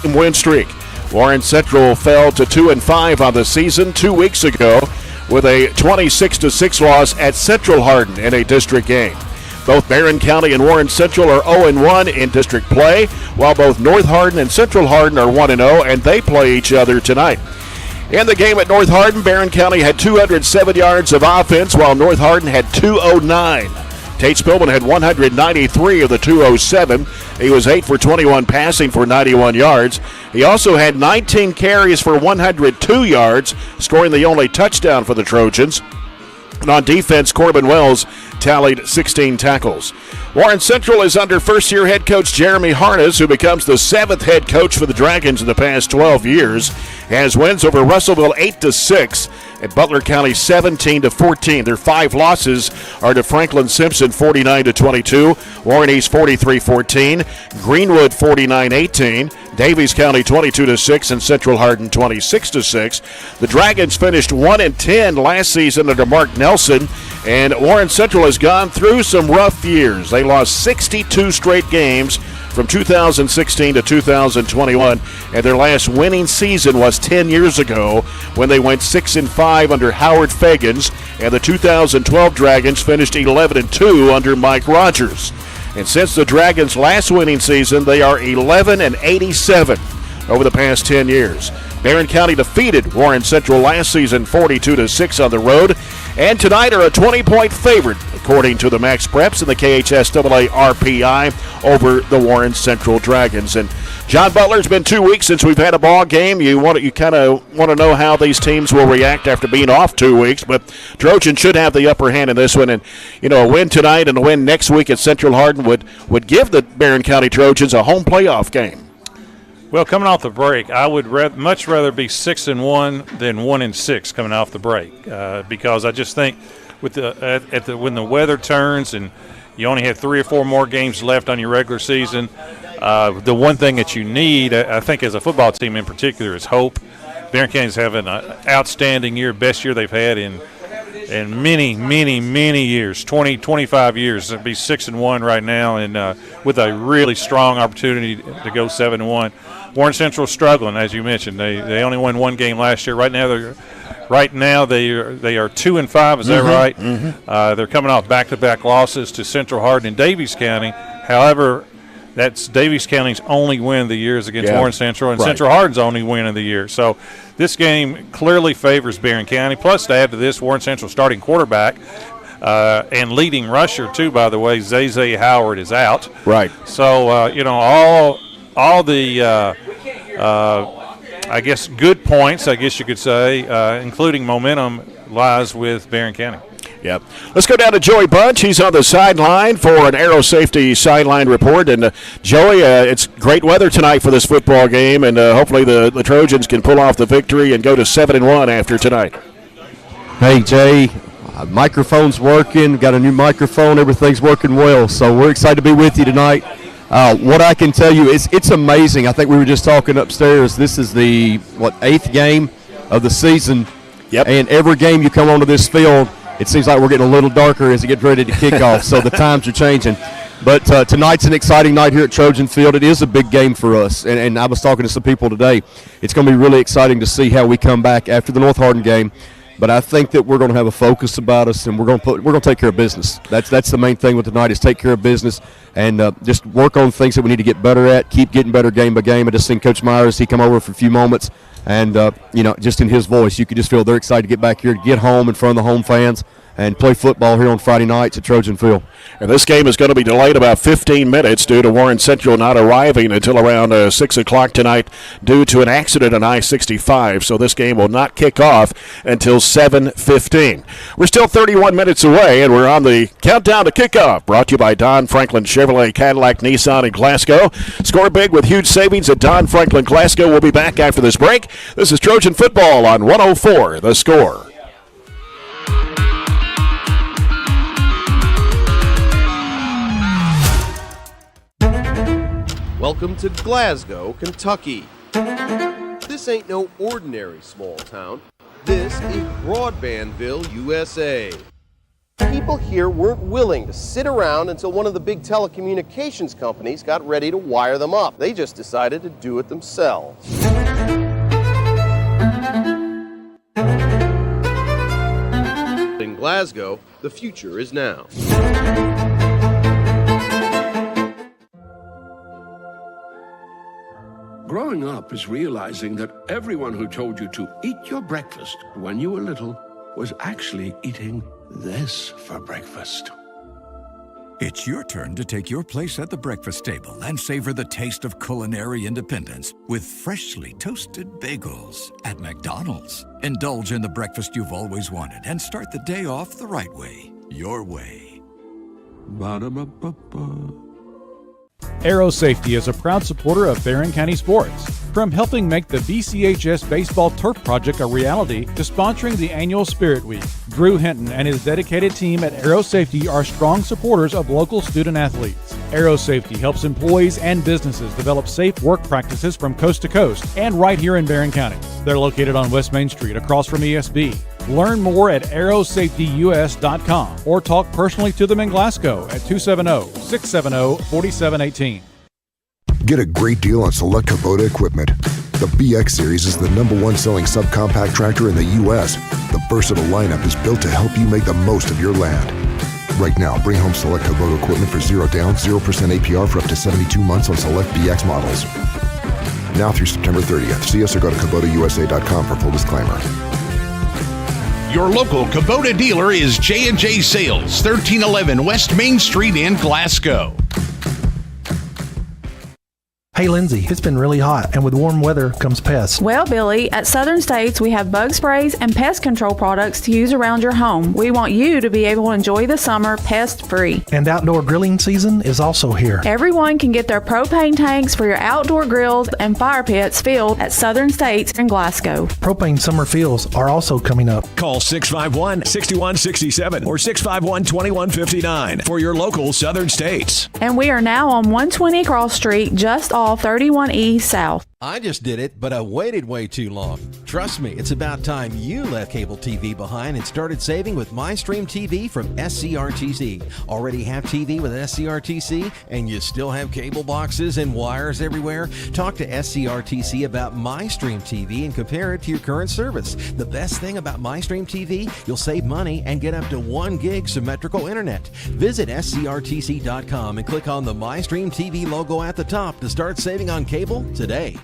8-game win streak. Warren Central fell to 2-5 on the season 2 weeks ago with a 26-6 loss at Central Hardin in a district game. Both Barren County and Warren Central are 0-1 in district play, while both North Hardin and Central Hardin are 1-0, and they play each other tonight. In the game at North Hardin, Barren County had 207 yards of offense, while North Hardin had 209. Tate Spillman had 193 of the 207. He was 8 for 21 passing for 91 yards. He also had 19 carries for 102 yards, scoring the only touchdown for the Trojans. And on defense, Corbin Wells tallied 16 tackles. Warren Central is under first-year head coach Jeremy Harness, who becomes the 7th head coach for the Dragons in the past 12 years. Has wins over Russellville 8-6 and Butler County 17-14. Their 5 losses are to Franklin Simpson 49-22, Warren East 43-14, Greenwood 49-18, Davies County 22-6, and Central Hardin 26-6. The Dragons finished 1-10 last season under Mark Nelson, and Warren Central has gone through some rough years. They lost 62 straight games from 2016 to 2021, and their last winning season was 10 years ago when they went 6-5 under Howard Fagans, and the 2012 Dragons finished 11-2 under Mike Rogers. And since the Dragons' last winning season, they are 11-87 over the past 10 years. Barren County defeated Warren Central last season 42-6 on the road, and tonight are a 20-point favorite, according to the Max Preps and the KHSAA RPI, over the Warren Central Dragons. And John Butler, it's been 2 weeks since we've had a ball game. You kind of want to know how these teams will react after being off 2 weeks, but Trojans should have the upper hand in this one. And a win tonight and a win next week at Central Hardin would give the Barren County Trojans a home playoff game. Well, coming off the break, I would much rather be 6-1 than 1-6 coming off the break, because I just think with when the weather turns and you only have 3 or 4 more games left on your regular season, the one thing that you need, I think, as a football team in particular, is hope. Barren County's having an outstanding year, best year they've had in many, many, many years, 20, 25 years. It'd be 6-1 right now, and with a really strong opportunity to go 7-1. Warren Central's struggling, as you mentioned. They only won 1 game last year. Right now they are 2-5. Is that right? Mm-hmm. They're coming off back-to-back losses to Central Hardin and Davies County. However, that's Davies County's only win of the year is against Warren Central, and Central Hardin's only win of the year. So this game clearly favors Barren County. Plus, to add to this, Warren Central starting quarterback and leading rusher, too, by the way, Zay Howard is out. Right. So, all the I guess good points, I guess you could say, including momentum, lies with Barren County. Yep. Let's go down to Joey Bunch. He's on the sideline for an aero safety sideline report. And, Joey, it's great weather tonight for this football game, and hopefully the Trojans can pull off the victory and go to 7-1 after tonight. Hey, Jay, microphone's working. Got a new microphone. Everything's working well, so we're excited to be with you tonight. What I can tell you is it's amazing. I think we were just talking upstairs. This is the, 8th game of the season. Yep. And every game you come onto this field, it seems like we're getting a little darker as it gets ready to kick off, so the times are changing. But tonight's an exciting night here at Trojan Field. It is a big game for us, and I was talking to some people today. It's going to be really exciting to see how we come back after the North Hardin game. But I think that we're going to have a focus about us, and we're going to take care of business. That's the main thing with tonight is take care of business and just work on things that we need to get better at, keep getting better game by game. I just seen Coach Myers, he come over for a few moments, and, just in his voice, you could just feel they're excited to get back here, to get home in front of the home fans, and play football here on Friday nights at Trojan Field. And this game is going to be delayed about 15 minutes due to Warren Central not arriving until around 6 o'clock tonight due to an accident on I-65. So this game will not kick off until 7:15. We're still 31 minutes away, and we're on the countdown to kickoff, brought to you by Don Franklin Chevrolet Cadillac Nissan in Glasgow. Score big with huge savings at Don Franklin Glasgow. We'll be back after this break. This is Trojan Football on 104 The Score. Welcome to Glasgow, Kentucky. This ain't no ordinary small town. This is Broadbandville, USA. People here weren't willing to sit around until one of the big telecommunications companies got ready to wire them up. They just decided to do it themselves. In Glasgow, the future is now. Growing up is realizing that everyone who told you to eat your breakfast when you were little was actually eating this for breakfast. It's your turn to take your place at the breakfast table and savor the taste of culinary independence with freshly toasted bagels at McDonald's. Indulge in the breakfast you've always wanted and start the day off the right way, your way. Ba-da-ba-ba-ba. Aero Safety is a proud supporter of Barren County sports. From helping make the BCHS Baseball Turf Project a reality to sponsoring the annual Spirit Week, Drew Hinton and his dedicated team at Aero Safety are strong supporters of local student athletes. Aero Safety helps employees and businesses develop safe work practices from coast to coast and right here in Barren County. They're located on West Main Street across from ESB. Learn more at aerosafetyus.com or talk personally to them in Glasgow at 270-670-4718. Get a great deal on select Kubota equipment. The BX Series is the #1 selling subcompact tractor in the U.S. The versatile lineup is built to help you make the most of your land. Right now, bring home select Kubota equipment for 0 down, 0% APR for up to 72 months on select BX models. Now through September 30th. See us or go to KubotaUSA.com for full disclaimer. Your local Kubota dealer is J&J Sales, 1311 West Main Street in Glasgow. Hey Lindsay, it's been really hot, and with warm weather comes pests. Well, Billy, at Southern States, we have bug sprays and pest control products to use around your home. We want you to be able to enjoy the summer pest-free. And outdoor grilling season is also here. Everyone can get their propane tanks for your outdoor grills and fire pits filled at Southern States in Glasgow. Propane summer fills are also coming up. Call 651-6167 or 651-2159 for your local Southern States. And we are now on 120 Cross Street, just off 31E South. I just did it, but I waited way too long. Trust me, it's about time you left cable TV behind and started saving with MyStream TV from SCRTC. Already have TV with SCRTC and you still have cable boxes and wires everywhere? Talk to SCRTC about MyStream TV and compare it to your current service. The best thing about MyStream TV, you'll save money and get up to 1 gig symmetrical internet. Visit SCRTC.com and click on the MyStream TV logo at the top to start saving on cable today.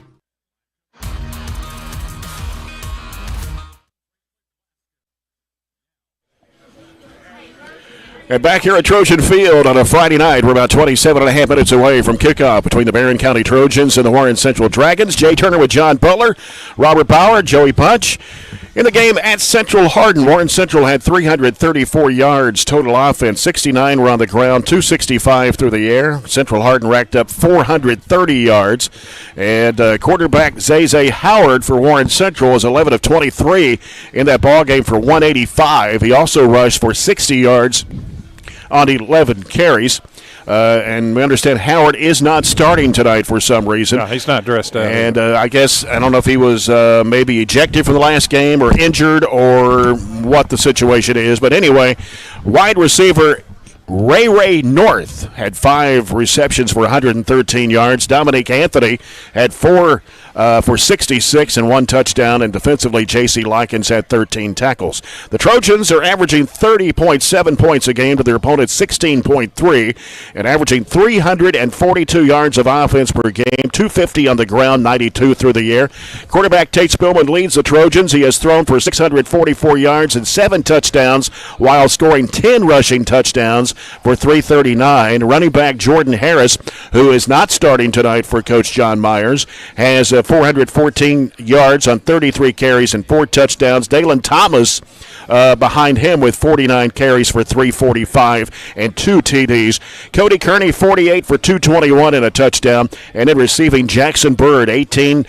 And back here at Trojan Field on a Friday night, we're about 27 and a half minutes away from kickoff between the Barren County Trojans and the Warren Central Dragons. Jay Turner with John Butler, Robert Bauer, Joey Punch. In the game at Central Hardin, Warren Central had 334 yards total offense. 69 were on the ground, 265 through the air. Central Hardin racked up 430 yards. And quarterback Zay Howard for Warren Central was 11 of 23 in that ball game for 185. He also rushed for 60 yards on 11 carries. And we understand Howard is not starting tonight for some reason. No, he's not dressed out. And I guess, I don't know if he was maybe ejected from the last game or injured or what the situation is. But anyway, wide receiver Ray North had 5 receptions for 113 yards. Dominic Anthony had 4 for 66 and 1 touchdown. And defensively, J.C. Likens had 13 tackles. The Trojans are averaging 30.7 points a game to their opponent's 16.3 and averaging 342 yards of offense per game, 250 on the ground, 92 through the air. Quarterback Tate Spillman leads the Trojans. He has thrown for 644 yards and 7 touchdowns while scoring 10 rushing touchdowns for 339. Running back Jordan Harris, who is not starting tonight for Coach John Myers, has 414 yards on 33 carries and 4 touchdowns. Dalen Thomas behind him with 49 carries for 345 and 2 TDs. Cody Kearney, 48 for 221 and a touchdown. And then receiving Jackson Bird, 18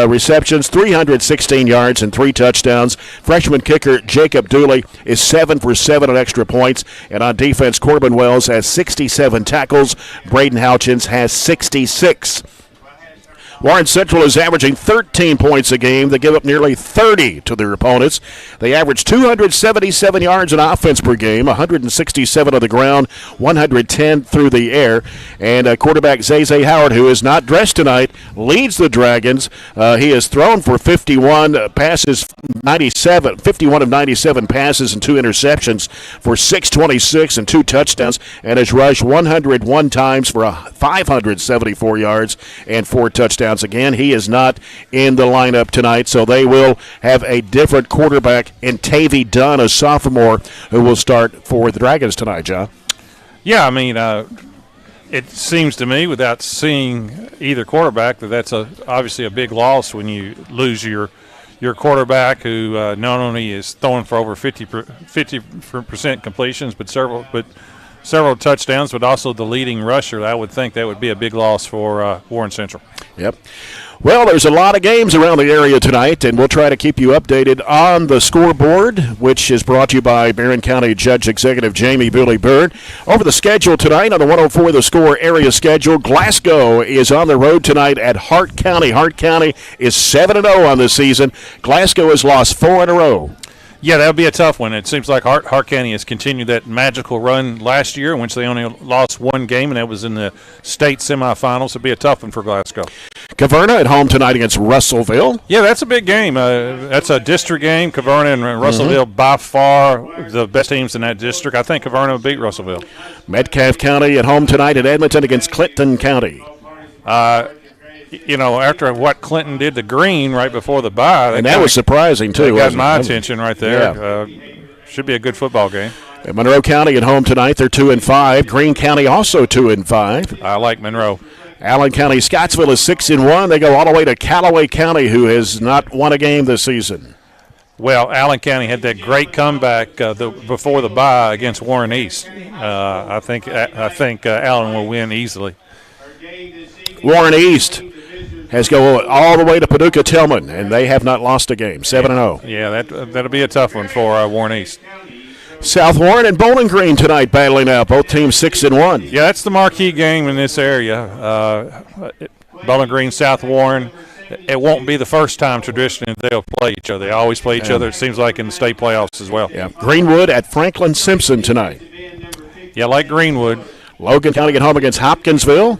receptions, 316 yards and 3 touchdowns. Freshman kicker Jacob Dooley is 7 for 7 on extra points. And on defense, Corbin Wells has 67 tackles. Braden Houchins has 66. Warren Central is averaging 13 points a game. They give up nearly 30 to their opponents. They average 277 yards in offense per game, 167 on the ground, 110 through the air. And quarterback Zay Howard, who is not dressed tonight, leads the Dragons. He has thrown for 51 passes, 51 of 97 passes and 2 interceptions for 626 and 2 touchdowns, and has rushed 101 times for 574 yards and 4 touchdowns. Again, he is not in the lineup tonight, so they will have a different quarterback in Tavy Dunn, a sophomore, who will start for the Dragons tonight, John. Yeah, I mean, it seems to me, without seeing either quarterback, that's obviously a big loss when you lose your quarterback, who not only is throwing for over 50% completions, but several touchdowns, but also the leading rusher. I would think that would be a big loss for Warren Central. Yep. Well, there's a lot of games around the area tonight, and we'll try to keep you updated on the scoreboard, which is brought to you by Barren County Judge Executive Jamie Billy Byrd. Over the schedule tonight on the 104 The Score area schedule, Glasgow is on the road tonight at Hart County. Hart County is 7-0 on the season. Glasgow has lost 4 in a row. Yeah, that would be a tough one. It seems like Hart County has continued that magical run last year, in which they only lost 1 game, and that was in the state semifinals. It would be a tough one for Glasgow. Caverna at home tonight against Russellville. Yeah, that's a big game. That's a district game. Caverna and Russellville, by far the best teams in that district. I think Caverna will beat Russellville. Metcalfe County at home tonight at Edmonton against Clinton County. After what Clinton did to Green right before the bye. And that was surprising, too. That got my attention right there. Yeah. Should be a good football game. And Monroe County at home tonight. They're 2-5. Greene County also 2-5. I like Monroe. Allen County, Scottsville is 6-1. They go all the way to Callaway County, who has not won a game this season. Well, Allen County had that great comeback before the bye against Warren East. I think Allen will win easily. Warren East has go all the way to Paducah Tillman, and they have not lost a game, 7-0. Yeah, that'll be a tough one for Warren East. South Warren and Bowling Green tonight battling out. Both teams 6-1. Yeah, that's the marquee game in this area. Bowling Green, South Warren. It won't be the first time traditionally they'll play each other. They always play each other, it seems like, in the state playoffs as well. Yeah. Greenwood at Franklin Simpson tonight. Yeah, like Greenwood. Logan County at home against Hopkinsville.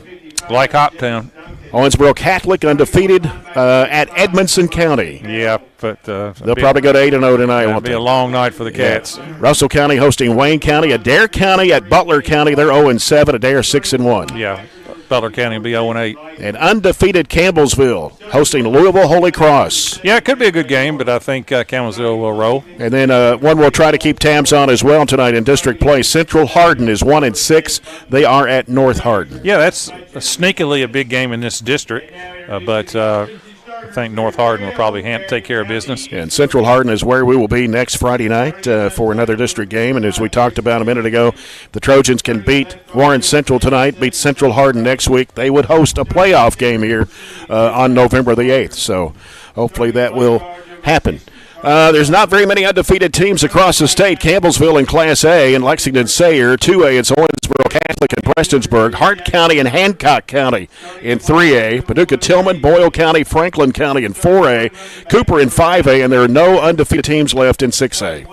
Like Hoptown. Owensboro Catholic undefeated at Edmondson County. Yeah, but they'll probably go to 8-0 tonight. It'll be a long night for the Cats. Yeah. Russell County hosting Wayne County. Adair County at Butler County. They're 0-7. Adair 6-1. Yeah, Butler County will be 0-8. And undefeated Campbellsville hosting Louisville Holy Cross. Yeah, it could be a good game, but I think Campbellsville will roll. And then one we'll try to keep tabs on as well tonight in district play. Central Hardin is 1-6. They are at North Hardin. Yeah, that's sneakily a big game in this district, but I think North Hardin will probably take care of business. And Central Hardin is where we will be next Friday night for another district game. And as we talked about a minute ago, the Trojans can beat Warren Central tonight, beat Central Hardin next week. They would host a playoff game here on November the 8th. So hopefully that will happen. There's not very many undefeated teams across the state. Campbellsville in Class A and Lexington Sayre. 2A, it's Owensboro Catholic and Prestonsburg. Hart County and Hancock County in 3A. Paducah Tillman, Boyle County, Franklin County in 4A. Cooper in 5A, and there are no undefeated teams left in 6A.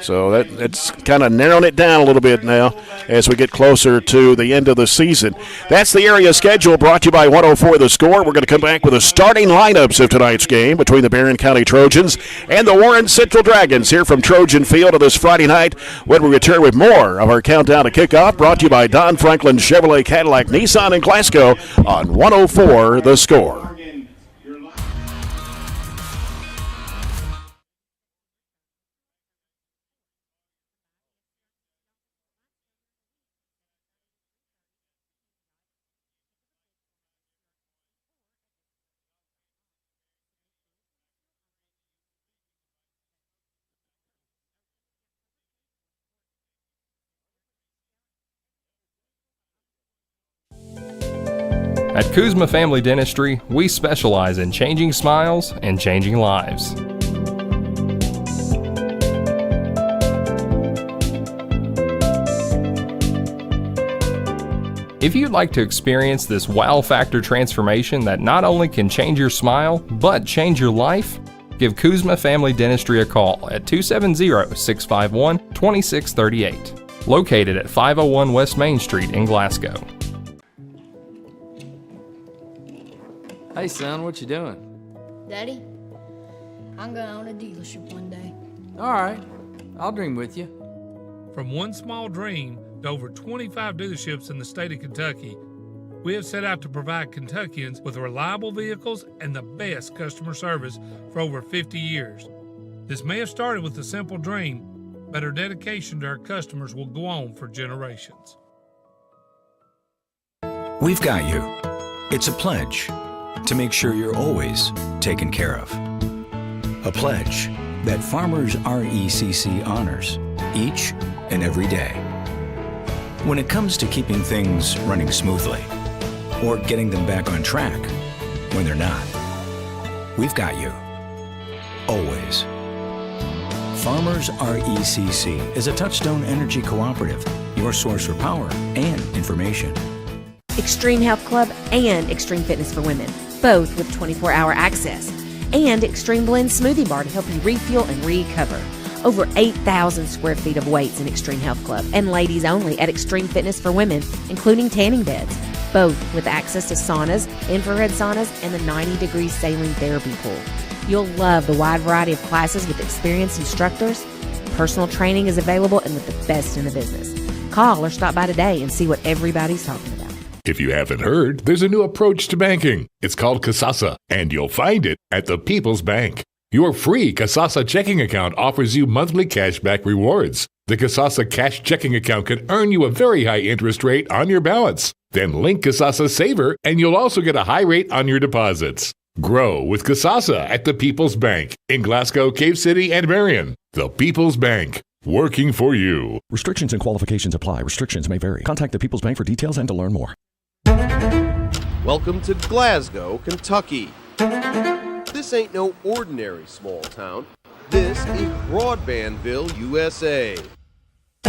So that's kind of narrowing it down a little bit now as we get closer to the end of the season. That's the area schedule brought to you by 104 The Score. We're going to come back with the starting lineups of tonight's game between the Barren County Trojans and the Warren Central Dragons here from Trojan Field on this Friday night when we return with more of our countdown to kickoff brought to you by Don Franklin Chevrolet Cadillac Nissan in Glasgow on 104 The Score. At Kuzma Family Dentistry, we specialize in changing smiles and changing lives. If you'd like to experience this wow factor transformation that not only can change your smile, but change your life, give Kuzma Family Dentistry a call at 270-651-2638, located at 501 West Main Street in Glasgow. Hey son, what you doing? Daddy, I'm gonna own a dealership one day. All right, I'll dream with you. From one small dream to over 25 dealerships in the state of Kentucky, we have set out to provide Kentuckians with reliable vehicles and the best customer service for over 50 years. This may have started with a simple dream, but our dedication to our customers will go on for generations. We've got you. It's a pledge to make sure you're always taken care of. A pledge that Farmers RECC honors each and every day. When it comes to keeping things running smoothly or getting them back on track when they're not, we've got you. Always. Farmers RECC is a Touchstone Energy cooperative, your source for power and information. Extreme Health Club and Extreme Fitness for Women, both with 24-hour access. And Extreme Blend Smoothie Bar to help you refuel and recover. Over 8,000 square feet of weights in Extreme Health Club and ladies only at Extreme Fitness for Women, including tanning beds, both with access to saunas, infrared saunas, and the 90-degree saline therapy pool. You'll love the wide variety of classes with experienced instructors. Personal training is available and with the best in the business. Call or stop by today and see what everybody's talking about. If you haven't heard, there's a new approach to banking. It's called Kasasa, and you'll find it at the People's Bank. Your free Kasasa checking account offers you monthly cashback rewards. The Kasasa Cash checking account can earn you a very high interest rate on your balance. Then link Kasasa Saver, and you'll also get a high rate on your deposits. Grow with Kasasa at the People's Bank in Glasgow, Cave City, and Marion. The People's Bank, working for you. Restrictions and qualifications apply. Restrictions may vary. Contact the People's Bank for details and to learn more. Welcome to Glasgow, Kentucky. This ain't no ordinary small town. This is Broadbandville, USA.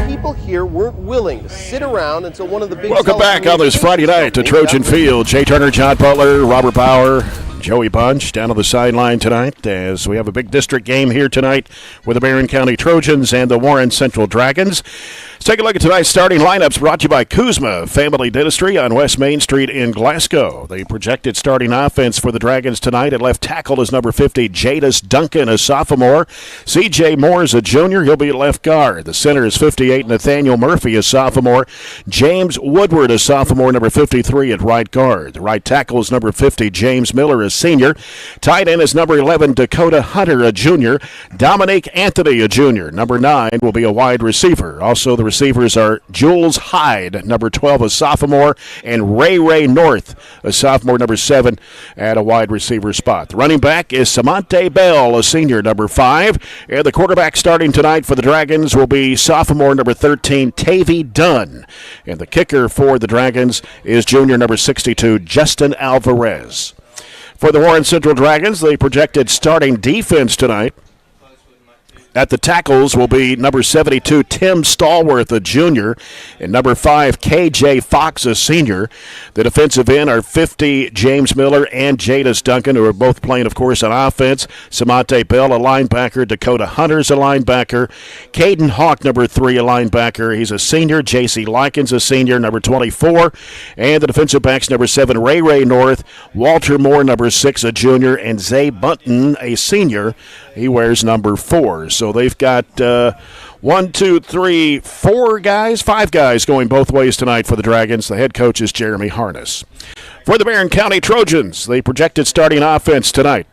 People here weren't willing to sit around until one of the big... Welcome back on this Friday night to Trojan Field. Jay Turner, John Butler, Robert Bauer, Joey Bunch down on the sideline tonight as we have a big district game here tonight with the Barren County Trojans and the Warren Central Dragons. Let's take a look at tonight's starting lineups brought to you by Kuzma Family Dentistry on West Main Street in Glasgow. The projected starting offense for the Dragons tonight at left tackle is number 50, Jadis Duncan, a sophomore. C.J. Moore is a junior. He'll be at left guard. The center is 58, Nathaniel Murphy, a sophomore. James Woodward, a sophomore, number 53 at right guard. The right tackle is number 50, James Miller, a senior. Tight end is number 11, Dakota Hunter, a junior. Dominique Anthony, a junior. Number 9 will be a wide receiver. Also, the receivers are Jules Hyde, number 12, a sophomore, and Ray North, a sophomore, number 7, at a wide receiver spot. The running back is Samante Bell, a senior, number 5. And the quarterback starting tonight for the Dragons will be sophomore, number 13, Tavy Dunn. And the kicker for the Dragons is junior, number 62, Justin Alvarez. For the Warren Central Dragons, the projected starting defense tonight at the tackles will be number 72, Tim Stallworth, a junior, and number 5, K.J. Fox, a senior. The defensive end are 50, James Miller and Jadis Duncan, who are both playing, of course, on offense. Samante Bell, a linebacker. Dakota Hunter's a linebacker. Caden Hawk, number 3, a linebacker. He's a senior. J.C. Likens, a senior, number 24. And the defensive backs, number 7, Ray North. Walter Moore, number 6, a junior. And Zay Bunton, a senior. He wears number 4. So they've got 5 guys going both ways tonight for the Dragons. The head coach is Jeremy Harness. For the Barren County Trojans, the projected starting offense tonight.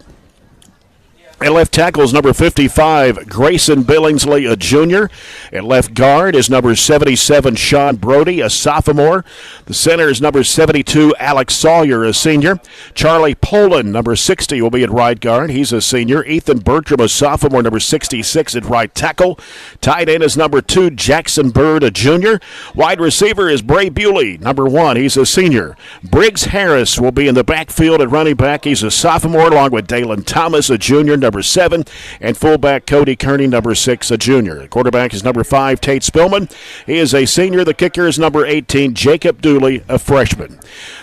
At left tackle is number 55, Grayson Billingsley, a junior. At left guard is number 77, Sean Brody, a sophomore. The center is number 72, Alex Sawyer, a senior. Charlie Poland, number 60, will be at right guard. He's a senior. Ethan Bertram, a sophomore, number 66 at right tackle. Tight end is number 2, Jackson Bird, a junior. Wide receiver is Bray Bewley, number 1. He's a senior. Briggs Harris will be in the backfield at running back. He's a sophomore, along with Dalen Thomas, a junior. number 7, and fullback Cody Kearney, number 6, a junior. The quarterback is number 5, Tate Spillman. He is a senior. The kicker is number 18, Jacob Dooley, a freshman.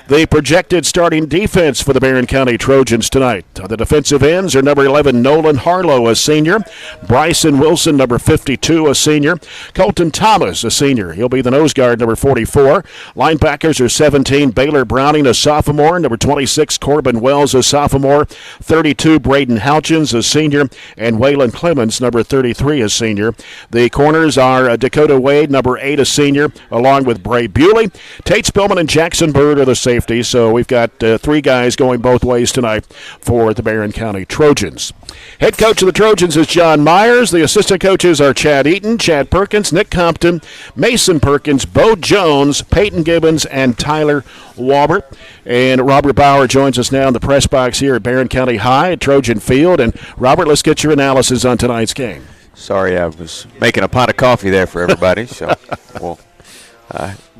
The projected starting defense for the Barren County Trojans tonight. The defensive ends are number 11, Nolan Harlow, a senior. Bryson Wilson, number 52, a senior. Colton Thomas, a senior. He'll be the nose guard, number 44. Linebackers are 17, Baylor Browning, a sophomore. Number 26, Corbin Wells, a sophomore. 32, Braden Houchins, a senior. And Waylon Clemens, number 33, a senior. The corners are Dakota Wade, number 8, a senior, along with Bray Bewley. Tate Spillman and Jackson Bird are the safety. So we've got 3 guys going both ways tonight for the Barren County Trojans. Head coach of the Trojans is John Myers. The assistant coaches are Chad Eaton, Chad Perkins, Nick Compton, Mason Perkins, Bo Jones, Peyton Gibbons, and Tyler Walbert. And Robert Bauer joins us now in the press box here at Barren County High at Trojan Field. And Robert, let's get your analysis on tonight's game. Sorry, I was making a pot of coffee there for everybody, so we'll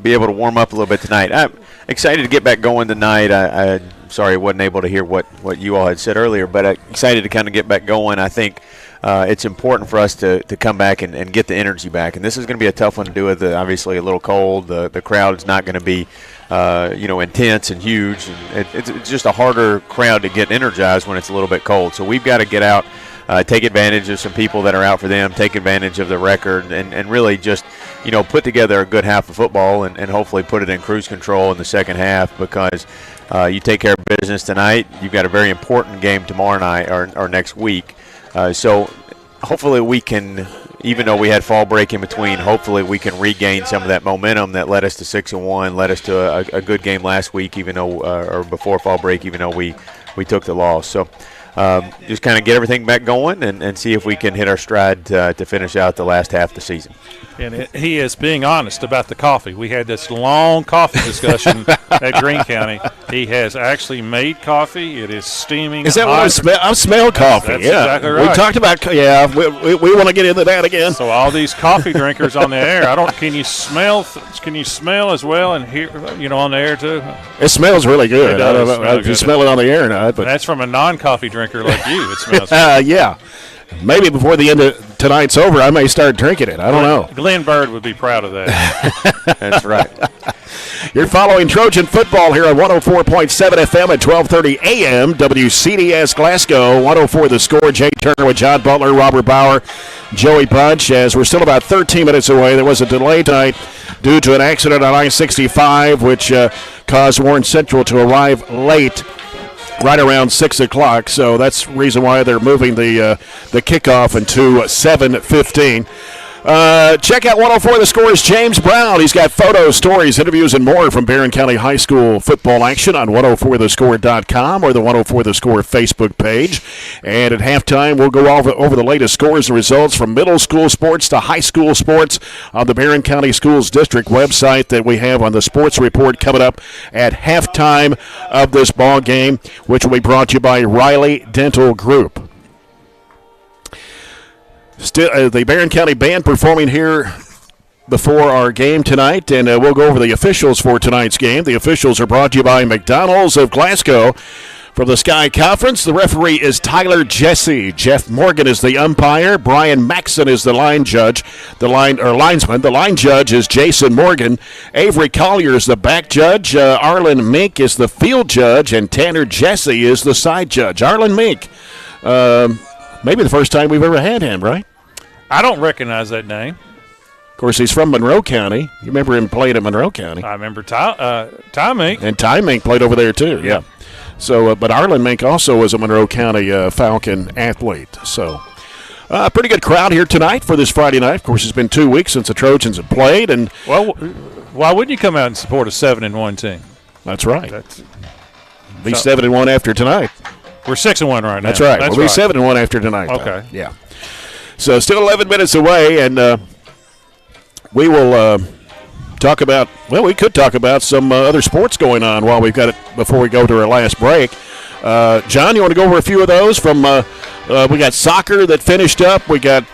be able to warm up a little bit tonight. I'm excited to get back going tonight. I'm sorry I wasn't able to hear what you all had said earlier, but excited to kind of get back going. I think it's important for us to come back and get the energy back. And this is going to be a tough one to do with obviously a little cold. The crowd is not going to be intense and huge. And it's just a harder crowd to get energized when it's a little bit cold. So we've got to get out, take advantage of some people that are out for them, take advantage of the record, and really just put together a good half of football and hopefully put it in cruise control in the second half, because you take care of business tonight. You've got a very important game tomorrow night or next week. So hopefully we can, even though we had fall break in between, hopefully we can regain some of that momentum that led us to 6-1, led us to a good game last week, even though or before fall break, even though we took the loss. So just kind of get everything back going and see if we can hit our stride to finish out the last half of the season. And he is being honest about the coffee. We had this long coffee discussion at Greene County. He has actually made coffee. It is steaming. Is that what I smell? I smell coffee. That's exactly right. We talked about, we want to get into that again. So all these coffee drinkers on the air, can you smell as well and hear, on the air too? It smells really good. It does. I don't know if you smell it on the air or not. But that's from a non-coffee drinker like you. It smells good. Yeah. Maybe before the end of tonight's over, I may start drinking it. I don't know. Glenn Bird would be proud of that. That's right. You're following Trojan football here on 104.7 FM at 12:30 a.m. WCDS Glasgow. 104 The Score. Jay Turner with John Butler, Robert Bauer, Joey Bunch. As we're still about 13 minutes away, there was a delay tonight due to an accident on I-65, which caused Warren Central to arrive late, right around 6 o'clock. So that's the reason why they're moving the kickoff into 7:15. Check out 104 The Score's James Brown. He's got photos, stories, interviews, and more from Barren County High School football action on 104thescore.com or the 104 The Score Facebook page. And at halftime, we'll go over the latest scores and results from middle school sports to high school sports on the Barren County Schools District website that we have on the sports report coming up at halftime of this ball game, which will be brought to you by Riley Dental Group. Still, the Barren County Band performing here before our game tonight, and we'll go over the officials for tonight's game. The officials are brought to you by McDonald's of Glasgow. From the Sky Conference, the referee is Tyler Jesse. Jeff Morgan is the umpire. Brian Maxson is the line judge. Linesman. The line judge is Jason Morgan. Avery Collier is the back judge. Arlen Mink is the field judge, and Tanner Jesse is the side judge. Arlen Mink. Maybe the first time we've ever had him, right? I don't recognize that name. Of course, he's from Monroe County. You remember him playing at Monroe County. I remember Ty Mink. And Ty Mink played over there, too, yeah. So, but Arlen Mink also was a Monroe County Falcon athlete. So, pretty good crowd here tonight for this Friday night. Of course, it's been 2 weeks since the Trojans have played. And well, why wouldn't you come out and support a 7-1 team? That's right. Be 7-1 after tonight. We're 6-1 right now. That's right. We'll be 7-1 after tonight. Okay. Though. Yeah. So still 11 minutes away, and we will talk about. Well, we could talk about some other sports going on while we've got it before we go to our last break. John, you want to go over a few of those from We got soccer that finished up. We got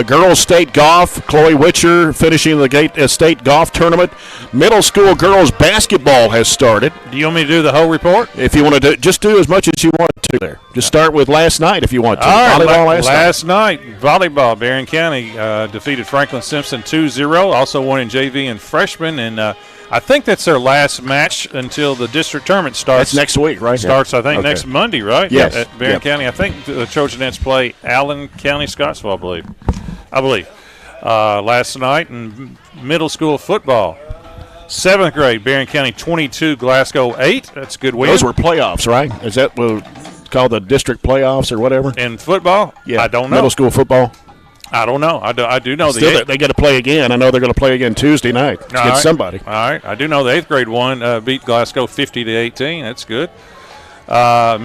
girls state golf. Chloe Witcher finishing the state golf tournament. Middle school girls basketball has started. Do you want me to do the whole report? If you want to just do as much as you want to there. Just start with last night if you want to. All right, Volleyball last night. Volleyball, Barren County defeated Franklin Simpson 2-0. Also won in JV and freshman, and I think that's their last match until the district tournament starts. That's next week, right? Starts, I think, next Monday, right? Yes. At Barren County. I think the Trojans play Allen County, Scottsville, I believe. Last night in middle school football, 7th grade, Barren County 22, Glasgow 8. That's a good win. Those were playoffs, right? Is that called the district playoffs or whatever? In football? Yeah. I don't know. Middle school football? I don't know. I do know Still, they got to play again. I know they're going to play again Tuesday night against somebody. All right. I do know the 8th grade one beat Glasgow 50-18. That's good.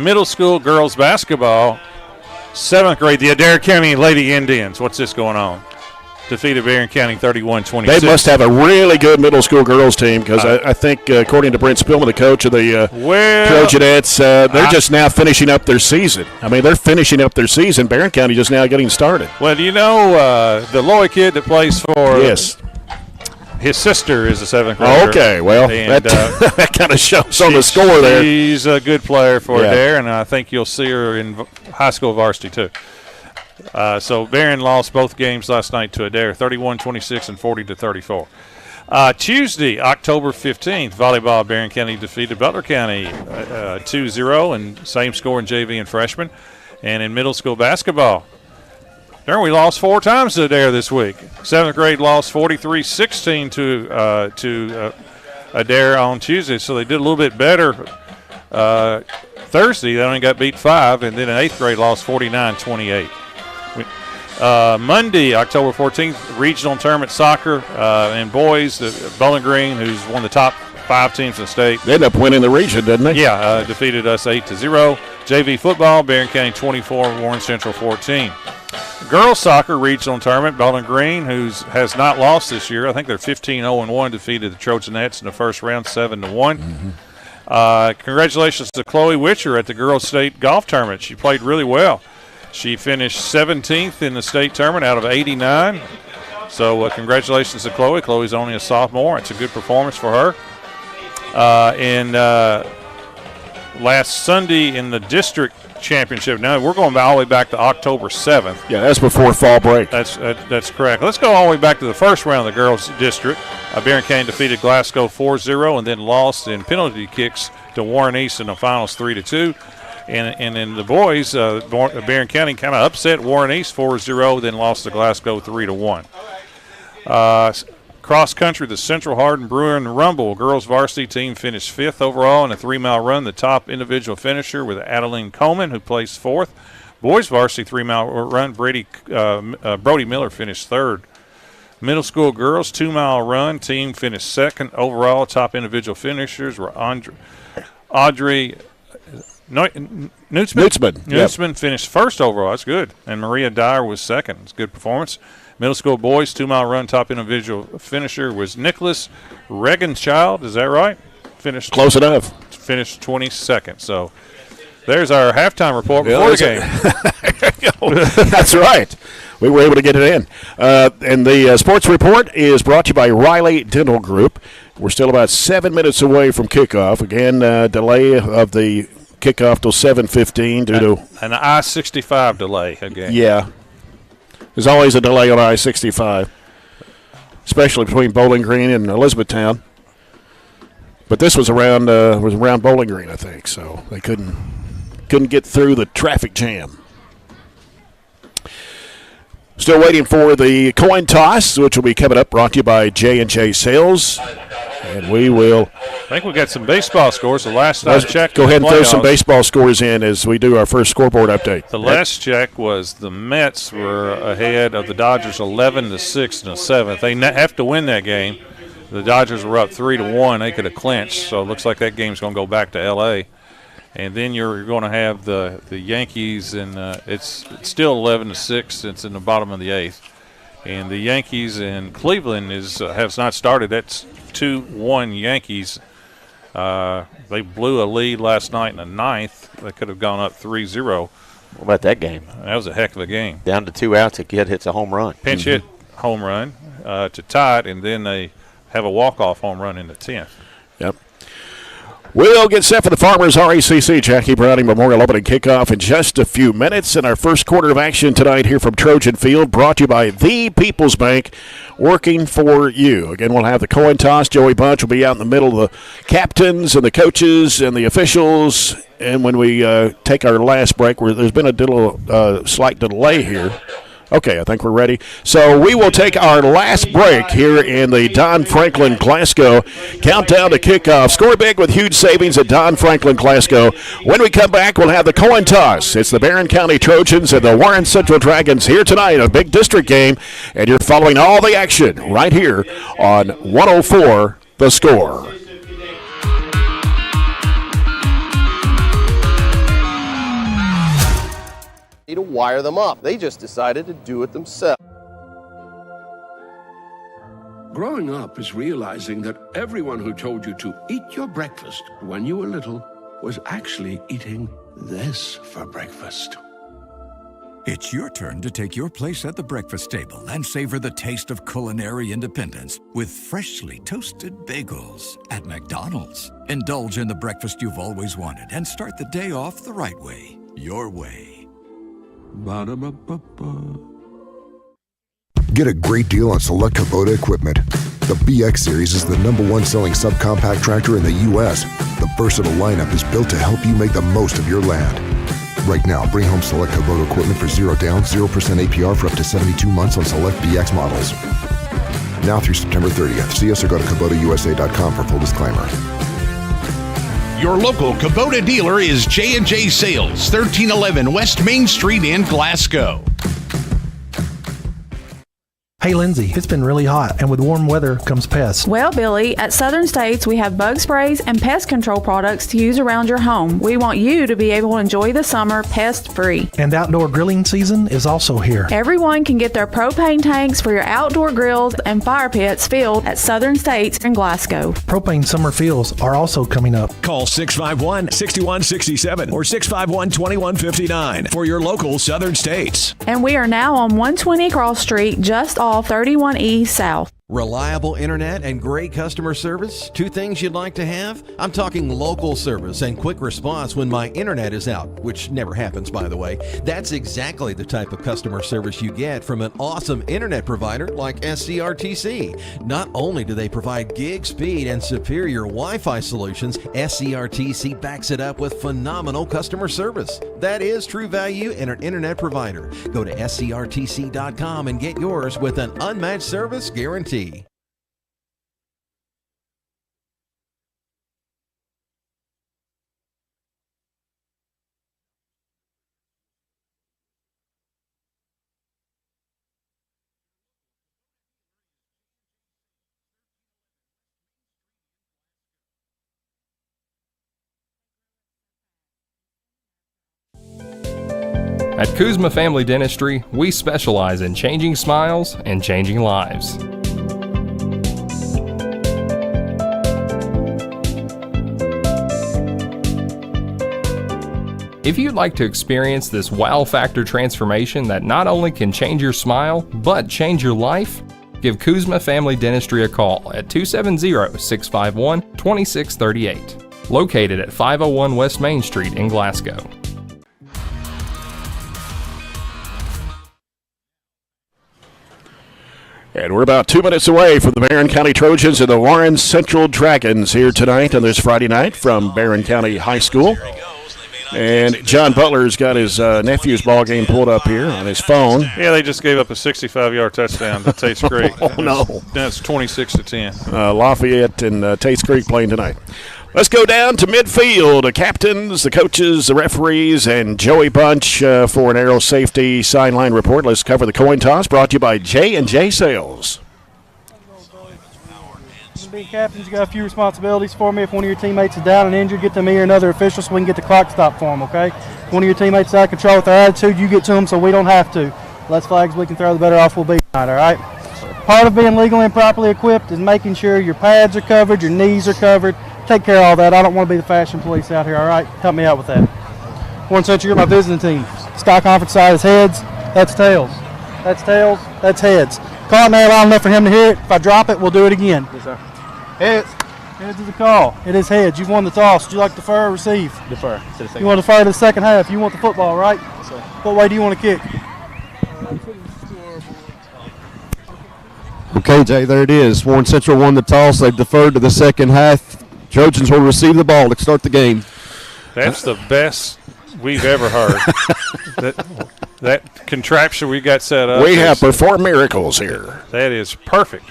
Middle school girls basketball, 7th grade, the Adair County Lady Indians. What's this going on? Defeated Barren County 31-26. They must have a really good middle school girls team because I think, according to Brent Spillman, the coach of the Trojanettes, they're just now finishing up their season. I mean, they're finishing up their season. Barren County just now getting started. Well, you know, the Loy kid that plays for his sister is a 7th grader. Oh, okay, well, and, that kind of shows on the score there. She's a good player for Adair, and I think you'll see her in high school varsity too. So Barren lost both games last night to Adair, 31-26 and 40-34. Tuesday, October 15th, volleyball, Barren County defeated Butler County 2-0, and same score in JV and freshman. And in middle school basketball, there we lost 4 times to Adair this week. 7th grade lost 43-16 to Adair on Tuesday, so they did a little bit better. Thursday, they only got beat 5, and then in 8th grade lost 49-28. Monday, October 14th, regional tournament soccer and boys. Bowling Green, who's one of the top 5 teams in the state. They ended up winning the region, didn't they? Yeah, defeated us 8-0. JV football, Barren County 24, Warren Central 14. Girls soccer regional tournament, Bowling Green, who has not lost this year. I think they're 15-0-1, defeated the Trojanettes in the first round 7-1. Congratulations to Chloe Witcher at the girls state golf tournament. She played really well. She finished 17th in the state tournament out of 89. So congratulations to Chloe. Chloe's only a sophomore. It's a good performance for her. And last Sunday in the district championship. Now we're going all the way back to October 7th. Yeah, that's before fall break. That's correct. Let's go all the way back to the first round of the girls district. Barren County defeated Glasgow 4-0 and then lost in penalty kicks to Warren East in the finals 3-2. And in the boys, Barren County kind of upset Warren East 4-0, then lost to Glasgow 3-1. Cross country, the Central Hardin Bruin Rumble girls varsity team finished 5th overall in a 3-mile run. The top individual finisher with Adeline Coleman, who placed 4th. Boys varsity 3-mile run, Brody Miller finished 3rd. Middle school girls 2-mile run team finished 2nd overall. Top individual finishers were Audrey Nutzman finished 1st overall. That's good. And Maria Dyer was 2nd. It's a good performance. Middle school boys 2-mile run top individual finisher was Nicholas Regenchild. Is that right? Finished close enough. Finished 22nd. So there's our halftime report before the game. That's right. We were able to get it in. And the sports report is brought to you by Riley Dental Group. We're still about 7 minutes away from kickoff. Again, delay of the kickoff till 7:15 due to an I-65 delay again. Yeah. There's always a delay on I-65, especially between Bowling Green and Elizabethtown. But this was around Bowling Green, I think, so they couldn't get through the traffic jam. Still waiting for the coin toss, which will be coming up, brought to you by J&J Sales. And we will. I think we got some baseball scores. The last I checked. Go ahead and throw some baseball scores in as we do our first scoreboard update. The last check was the Mets were ahead of the Dodgers 11-6 in the 7th. They have to win that game. The Dodgers were up 3-1. They could have clinched, so it looks like that game's going to go back to L.A. And then you're going to have the Yankees, and it's still 11-6. It's in the bottom of the 8th. And the Yankees in Cleveland has not started. That's 2-1 Yankees. They blew a lead last night in the 9th. They could have gone up 3-0. What about that game? That was a heck of a game. Down to 2 outs, a kid hits a home run. Pinch hit home run to tie it, and then they have a walk-off home run in the 10th. Yep. We'll get set for the Farmers RECC Jackie Browning Memorial Opening Kickoff in just a few minutes. In our first quarter of action tonight here from Trojan Field, brought to you by The People's Bank, working for you. Again, we'll have the coin toss. Joey Bunch will be out in the middle of the captains and the coaches and the officials. And when we take our last break, there's been a little slight delay here. Okay, I think we're ready. So we will take our last break here in the Don Franklin Glasgow countdown to kickoff. Score big with huge savings at Don Franklin Glasgow. When we come back, we'll have the coin toss. It's the Barren County Trojans and the Warren Central Dragons here tonight, a big district game, and you're following all the action right here on 104 The Score. To wire them up. They just decided to do it themselves. Growing up is realizing that everyone who told you to eat your breakfast when you were little was actually eating this for breakfast. It's your turn to take your place at the breakfast table and savor the taste of culinary independence with freshly toasted bagels at McDonald's. Indulge in the breakfast you've always wanted and start the day off the right way, your way. Ba-da-ba-ba-ba. Get a great deal on select Kubota equipment. The BX Series is the #1 selling subcompact tractor in the U.S. The versatile lineup is built to help you make the most of your land. Right now, bring home select Kubota equipment for 0 down, 0% APR for up to 72 months on select BX models. Now through September 30th. See us or go to KubotaUSA.com for full disclaimer. Your local Kubota dealer is J&J Sales, 1311 West Main Street in Glasgow. Hey, Lindsay, it's been really hot, and with warm weather comes pests. Well, Billy, at Southern States, we have bug sprays and pest control products to use around your home. We want you to be able to enjoy the summer pest-free. And outdoor grilling season is also here. Everyone can get their propane tanks for your outdoor grills and fire pits filled at Southern States in Glasgow. Propane summer fills are also coming up. Call 651-6167 or 651-2159 for your local Southern States. And we are now on 120 Cross Street, just off 31E South. Reliable internet and great customer service? Two things you'd like to have? I'm talking local service and quick response when my internet is out, which never happens, by the way. That's exactly the type of customer service you get from an awesome internet provider like SCRTC. Not only do they provide gig speed and superior Wi-Fi solutions, SCRTC backs it up with phenomenal customer service. That is true value in an internet provider. Go to SCRTC.com and get yours with an unmatched service guarantee. At Kuzma Family Dentistry, we specialize in changing smiles and changing lives. If you'd like to experience this wow factor transformation that not only can change your smile, but change your life, give Kuzma Family Dentistry a call at 270-651-2638, located at 501 West Main Street in Glasgow. And we're about 2 minutes away from the Barren County Trojans and the Warren Central Dragons here tonight on this Friday night from Barren County High School. And John Butler's got his nephew's ball game pulled up here on his phone. Yeah, they just gave up a 65-yard touchdown to Tate's Creek. Oh, no. That's 26-10. Lafayette and Tate's Creek playing tonight. Let's go down to midfield. The captains, the coaches, the referees, and Joey Bunch for an aero safety sideline report. Let's cover the coin toss brought to you by J&J Sales. Being captains, you got a few responsibilities for me. If one of your teammates is down and injured, get to me or another official so we can get the clock stopped for them, okay? If one of your teammates is out of control with their attitude, you get to them so we don't have to. The less flags we can throw, the better off we'll be tonight, all right? Part of being legally and properly equipped is making sure your pads are covered, your knees are covered. Take care of all that. I don't want to be the fashion police out here, all right? Help me out with that. Warren Central, you're my visiting team. Sky Conference side is heads. That's tails. That's tails. That's heads. Call it now loud enough for him to hear it. If I drop it, we'll do it again. Yes, sir. Heads. Heads is a call. It is heads. You've won the toss. Would you like to defer or receive? Defer to the second. You want to defer to the second half. You want the football, right? Yes, sir. What way do you want to kick? Okay, Jay, there it is. Warren Central won the toss. They've deferred to the second half. Trojans will receive the ball to start the game. That's the best we've ever heard. that contraption we got set up. We have performed miracles here. That is perfect.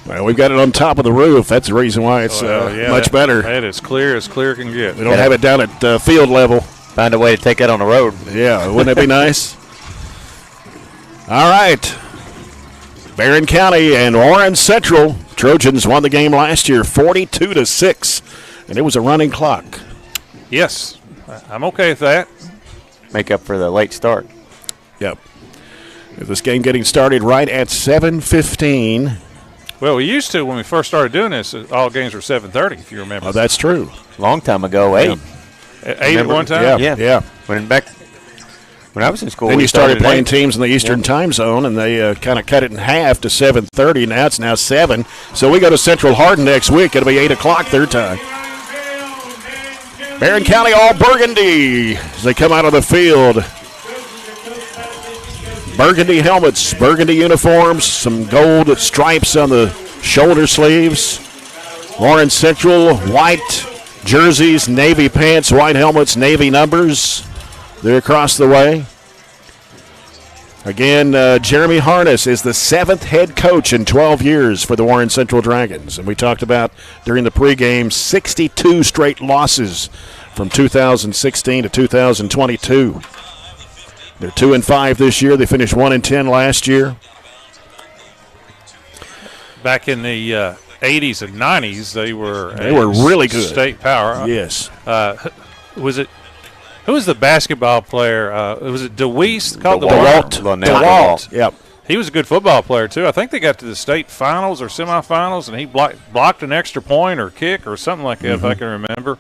Well, we've got it on top of the roof. That's the reason why it's much better. That is clear as clear can get. We don't have it down at field level. Find a way to take that on the road. Yeah, wouldn't it be nice? All right. Barren County and Warren Central. Trojans won the game last year 42-6, and it was a running clock. Yes, I'm okay with that. Make up for the late start. Yep. This game getting started right at 7:15. Well, we used to when we first started doing this. All games were 7:30, if you remember. Oh, that's true. Long time ago, 8. Yeah. 8 at one time? Yeah. When I was in school, then you started playing teams in the Eastern time zone, and they kind of cut it in half to 7:30. Now it's 7. So we go to Central Hardin next week. It'll be 8 o'clock their time. Barren County all burgundy as they come out of the field. Burgundy helmets, burgundy uniforms, some gold stripes on the shoulder sleeves. Warren Central, white jerseys, navy pants, white helmets, navy numbers. They're across the way. Again, Jeremy Harness is the 7th head coach in 12 years for the Warren Central Dragons. And we talked about during the pregame 62 straight losses from 2016 to 2022. They're 2-5 this year. They finished 1-10 last year. Back in the 80s and 90s, they were really good. State power. Yes. Who was the basketball player? Was it DeWeese? DeWalt. Yep. He was a good football player, too. I think they got to the state finals or semifinals, and he blocked an extra point or kick or something like that, if I can remember.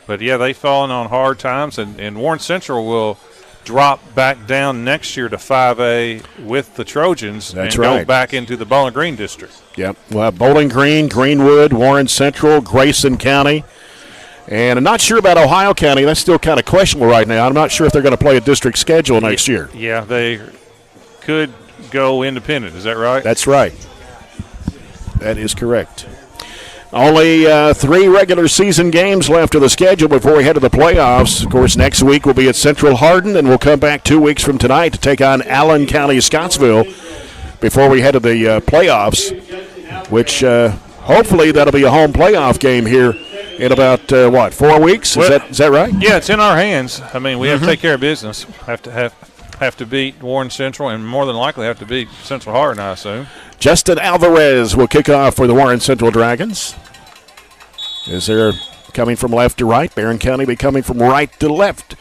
But, yeah, they've fallen on hard times, and Warren Central will drop back down next year to 5A with the Trojans go back into the Bowling Green district. Yep. Well, Bowling Green, Greenwood, Warren Central, Grayson County. And I'm not sure about Ohio County. That's still kind of questionable right now. I'm not sure if they're going to play a district schedule next year. Yeah, they could go independent. Is that right? That's right. That is correct. Only 3 regular season games left of the schedule before we head to the playoffs. Of course, next week we'll be at Central Hardin, and we'll come back 2 weeks from tonight to take on Allen County Scottsville before we head to the playoffs, which hopefully that'll be a home playoff game here in about, 4 weeks? Is that right? Yeah, it's in our hands. I mean, we have to take care of business. Have to beat Warren Central, and more than likely have to beat Central Hardin, I assume. Justin Alvarez will kick off for the Warren Central Dragons. As they're coming from left to right, Barren County be coming from right to left.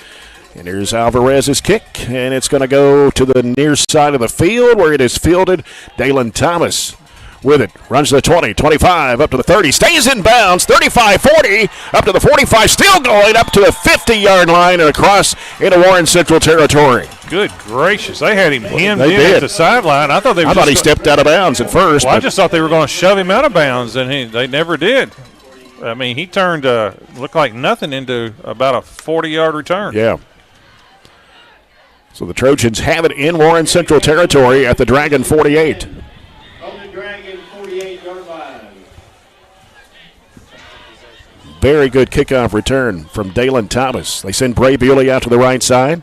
And here's Alvarez's kick, and it's going to go to the near side of the field where it is fielded. Dalen Thomas with it, runs to the 20, 25, up to the 30, stays in bounds, 35, 40, up to the 45, still going up to the 50-yard line and across into Warren Central territory. Good gracious, they had him hemmed in at the sideline. I thought he stepped out of bounds at first. Well, I just thought they were going to shove him out of bounds, and they never did. I mean, he turned looked like nothing into about a 40-yard return. Yeah. So the Trojans have it in Warren Central territory at the Dragon 48. Very good kickoff return from Dalen Thomas. They send Bray Bewley out to the right side.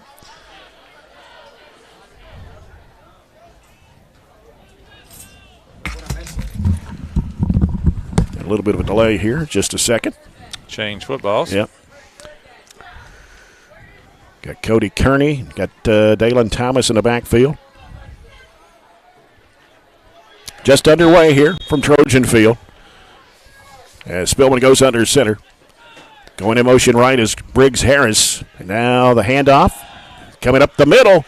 A little bit of a delay here, just a second. Change footballs. Yep. Got Cody Kearney, got Dalen Thomas in the backfield. Just underway here from Trojan Field. As Spillman goes under center. Going in motion right is Briggs Harris. And now the handoff. Coming up the middle.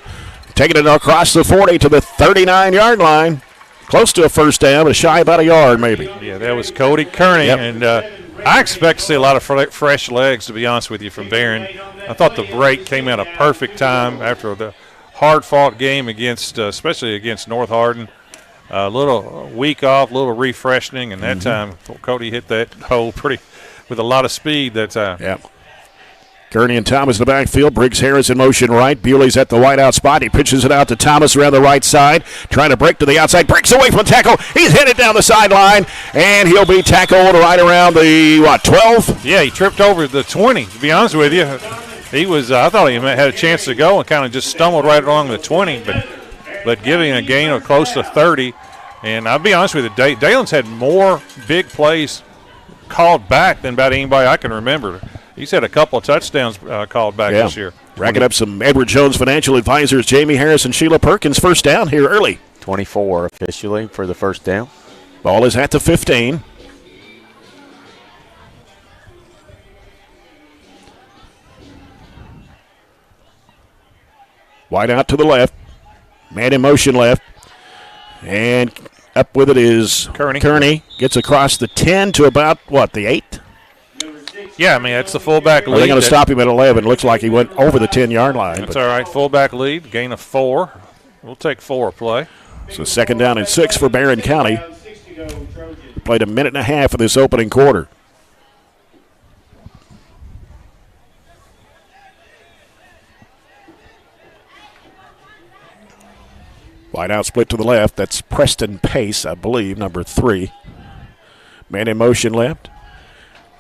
Taking it across the 40 to the 39-yard line. Close to a first down, but shy about a yard maybe. Yeah, that was Cody Kearney. Yep. And I expect to see a lot of fresh legs, to be honest with you, from Barren. I thought the break came at a perfect time after the hard-fought game against, especially against North Hardin. A little week off, a little refreshing, and that time Cody hit that hole with a lot of speed that time. Yep. Kearney and Thomas in the backfield. Briggs Harris in motion right. Bewley's at the wideout spot. He pitches it out to Thomas around the right side. Trying to break to the outside. Breaks away from the tackle. He's headed down the sideline, and he'll be tackled right around the, 12? Yeah, he tripped over the 20, to be honest with you. He was, I thought he had a chance to go and kind of just stumbled right along the 20, but giving a gain of close to 30. And I'll be honest with you, Dalen's had more big plays called back than about anybody I can remember. He's had a couple of touchdowns called back this year. Racking up some Edward Jones financial advisors, Jamie Harris and Sheila Perkins, first down here early. 24 officially for the first down. Ball is at the 15. Wide out to the left. Man in motion left. And up with it is Kearney. Gets across the 10 to about, the 8? Yeah, I mean, that's the fullback lead. Are they going to stop him at 11? Looks like he went over the 10-yard line. That's all right. Fullback lead, gain of 4. We'll take 4 a play. So second down and 6 for Barren County. Played a minute and a half of this opening quarter. Wide out split to the left. That's Preston Pace, I believe, number 3. Man in motion left.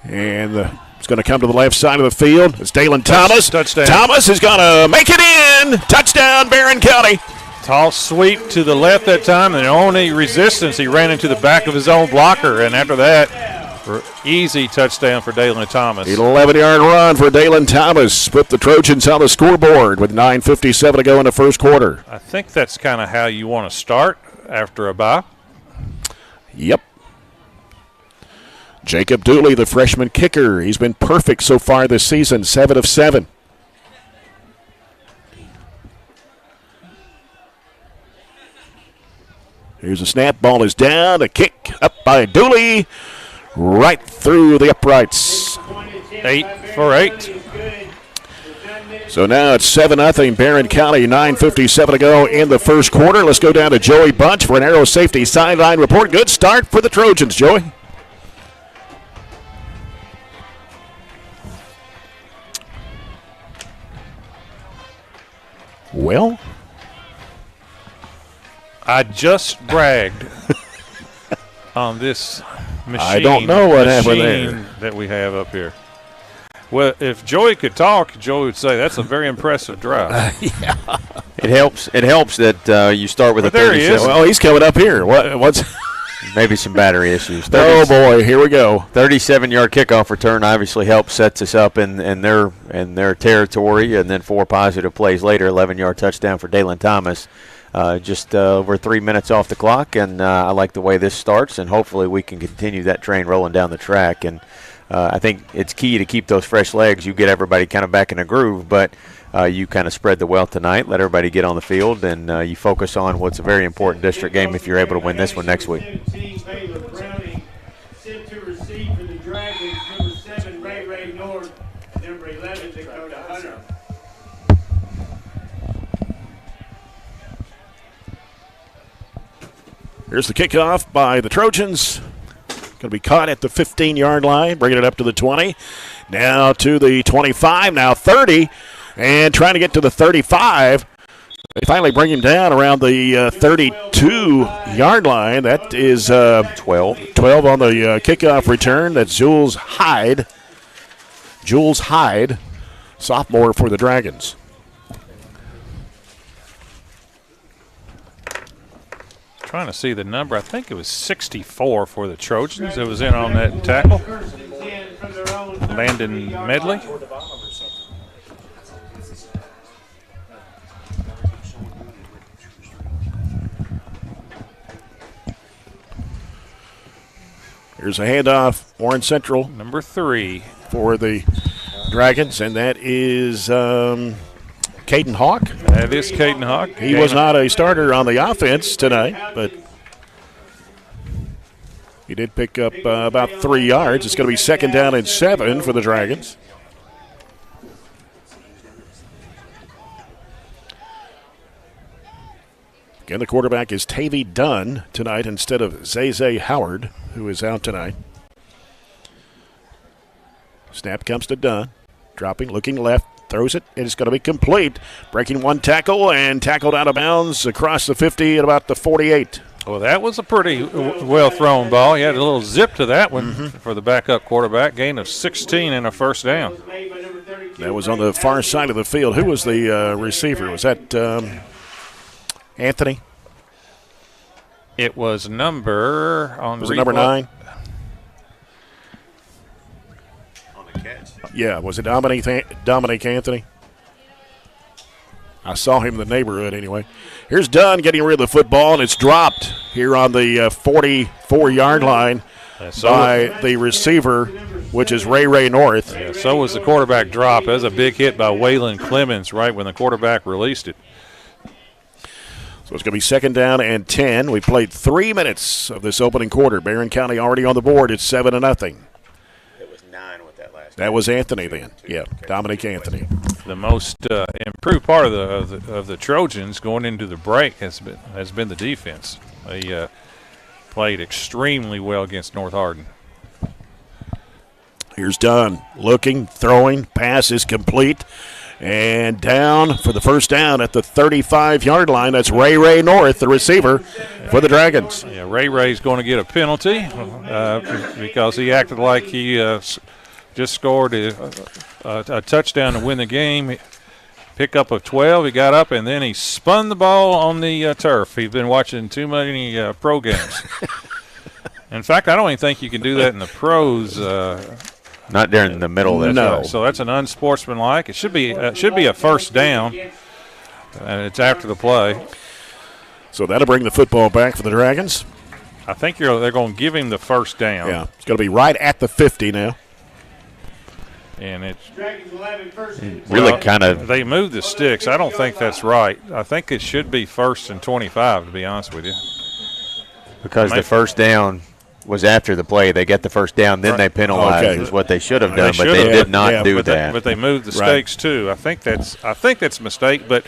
And it's going to come to the left side of the field. It's Dalen Thomas. Touchdown. Thomas is going to make it in. Touchdown, Barren County. Tall sweep to the left that time, and the only resistance, he ran into the back of his own blocker. And after that, easy touchdown for Dalen Thomas. 11-yard run for Dalen Thomas. Put the Trojans on the scoreboard with 9:57 to go in the first quarter. I think that's kind of how you want to start after a bye. Yep. Jacob Dooley, the freshman kicker. He's been perfect so far this season, 7 of 7. Here's a snap. Ball is down. A kick up by Dooley. Right through the uprights. 8 for 8. So now it's 7-0 Barren County, 9:57 to go in the first quarter. Let's go down to Joey Bunch for an Aero Safety sideline report. Good start for the Trojans, Joey. Well, I just bragged on this machine. I don't know what happened there that we have up here. Well, if Joey could talk, Joey would say that's a very impressive drive. Yeah. It helps that you start with a 37. Well, he's coming up here. What's maybe some battery issues. Oh boy, here we go. 37-yard kickoff return obviously sets us up in their territory, and then 4 positive plays later. 11-yard touchdown for Dalen Thomas. Just over 3 minutes off the clock, and I like the way this starts, and hopefully we can continue that train rolling down the track. And I think it's key to keep those fresh legs. You get everybody kind of back in a groove, but you kind of spread the wealth tonight, let everybody get on the field, and you focus on what's a very important district game if you're able to win this one next week. Here's the kickoff by the Trojans. Going to be caught at the 15-yard line, bringing it up to the 20. Now to the 25, now 30, and trying to get to the 35. They finally bring him down around the 32-yard line. That is 12 on the kickoff return. That's Jules Hyde. Jules Hyde, sophomore for the Dragons. Trying to see the number. I think it was 64 for the Trojans that was in on that tackle. Landon Medley. Here's a handoff. Warren Central. Number 3. For the Dragons, and that is Caden Hawk. That is Caden Hawk. He was not a starter on the offense tonight, but He did pick up about 3 yards. It's going to be 2nd down and 7 for the Dragons. Again, the quarterback is Tavy Dunn tonight instead of Zay Howard, who is out tonight. Snap comes to Dunn. Dropping, looking left, throws it. It is going to be complete. Breaking one tackle and tackled out of bounds across the 50 at about the 48. Well, that was a pretty well-thrown ball. He had a little zip to that one for the backup quarterback. Gain of 16 and a first down. That was on the far side of the field. Who was the receiver? Was that Anthony? It was number 9? Yeah, was it Dominic Anthony? I saw him in the neighborhood anyway. Here's Dunn getting rid of the football, and it's dropped here on the 44-yard line by the receiver, which is Ray North. Yeah, so was the quarterback drop. That was a big hit by Waylon Clemens right when the quarterback released it. So it's going to be 2nd down and 10. We played 3 minutes of this opening quarter. Barren County already on the board. It's 7-0. That was Anthony then. Yeah, Dominic Anthony. The most improved part of the Trojans going into the break has been the defense. They played extremely well against North Hardin. Here's Dunn looking, throwing, pass is complete, and down for the first down at the 35-yard line. That's Ray North, the receiver for the Dragons. Yeah, Ray's going to get a penalty because he acted like he just scored a touchdown to win the game. Pick up of 12. He got up, and then he spun the ball on the turf. He's been watching too many pro games. In fact, I don't even think you can do that in the pros. Not during the middle. No. So that's an unsportsmanlike. It should be a first down, and it's after the play. So that'll bring the football back for the Dragons. I think they're going to give him the first down. Yeah, it's going to be right at the 50 now. And it's really kind of. They moved the sticks. I don't think that's right. I think it should be 1st and 25, to be honest with you. Because the first down was after the play. They get the first down, then they penalized is what they should have done, but they did not do that. But they moved the stakes too. I think that's a mistake, but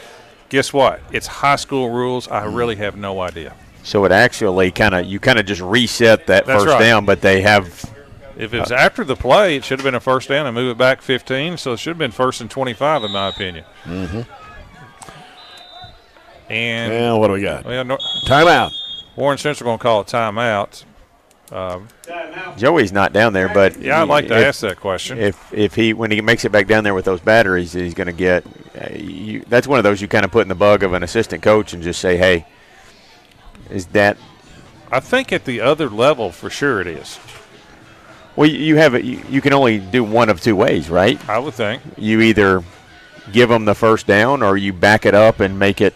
guess what? It's high school rules. I really have no idea. So it actually you kind of just reset that first down, but they have. If it was after the play, it should have been a first down and move it back 15. So it should have been 1st and 25, in my opinion. Mm-hmm. And what do we got? Well, timeout. Warren Central going to call a timeout. Joey's not down there, but yeah, I'd like to ask that question. If when he makes it back down there with those batteries, he's going to get. That's one of those you kind of put in the bug of an assistant coach and just say, "Hey, is that?" I think at the other level, for sure, it is. Well, you have it. You can only do one of two ways, right? I would think. You either give them the first down, or you back it up and make it,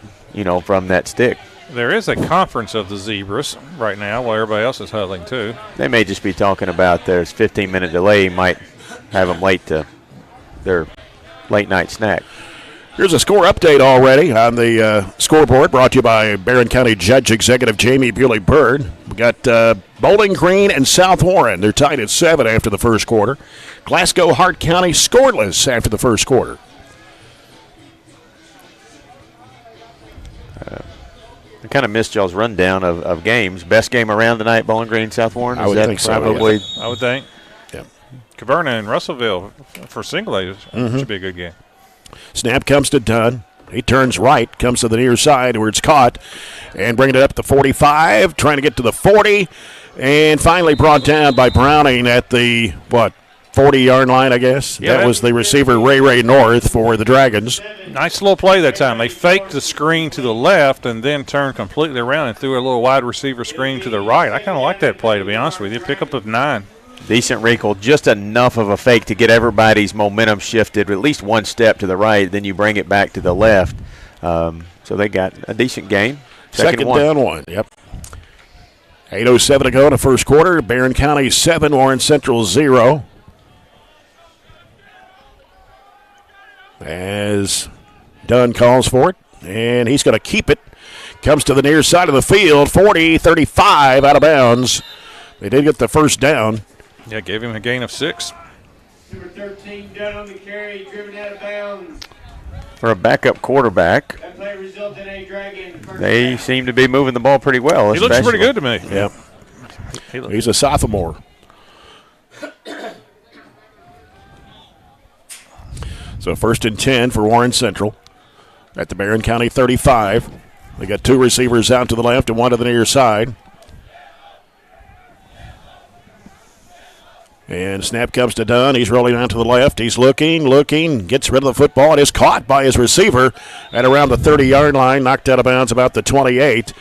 from that stick. There is a conference of the Zebras right now while everybody else is huddling too. They may just be talking about there's 15-minute delay might have them late to their late night snack. Here's a score update already on the scoreboard, brought to you by Barren County Judge Executive Jamie Bewley-Bird. We got Bowling Green and South Warren. They're tied at 7 after the first quarter. Glasgow Hart County scoreless after the first quarter. I kind of missed y'all's rundown of games. Best game around tonight, Bowling Green, South Warren? I would think so. Probably. I would think. Yeah. Caverna and Russellville for single A's should be a good game. Snap comes to Dunn. He turns right, comes to the near side where it's caught, and bringing it up to 45, trying to get to the 40, and finally brought down by Browning at the, 40-yard line, I guess. Yeah, that was the receiver, Ray North, for the Dragons. Nice little play that time. They faked the screen to the left and then turned completely around and threw a little wide receiver screen to the right. I kind of like that play, to be honest with you. Pickup of 9. Decent wrinkle, just enough of a fake to get everybody's momentum shifted at least one step to the right, then you bring it back to the left. So they got a decent game. Second down one, yep. 8:07 to go in the first quarter. Barren County 7, Warren Central 0. As Dunn calls for it, and he's going to keep it. Comes to the near side of the field, 40, 35, out of bounds. They did get the first down. Yeah, gave him a gain of 6. Number 13 done on the carry, driven out of bounds. For a backup quarterback, That play resulted in a Dragon first they down. seem to be moving the ball pretty well. He looks pretty good to me. Yeah. He's a sophomore. So 1st and 10 for Warren Central at the Barren County 35. They got 2 receivers out to the left and 1 to the near side. And snap comes to Dunn. He's rolling out to the left. He's looking, gets rid of the football. It is caught by his receiver at around the 30-yard line, knocked out of bounds about the 28.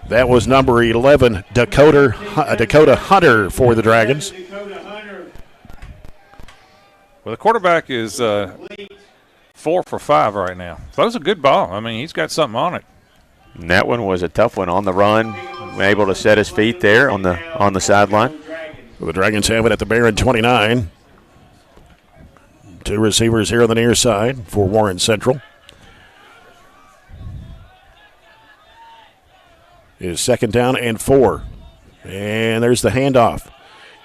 That was number 11, Dakota Hunter for the Dragons. Well, the quarterback is 4 for 5 right now. So that was a good ball. I mean, he's got something on it. And that one was a tough one on the run. Able to set his feet there on the sideline. So the Dragons have it at the Barren 29. 2 receivers here on the near side for Warren Central. It is 2nd down and 4. And there's the handoff.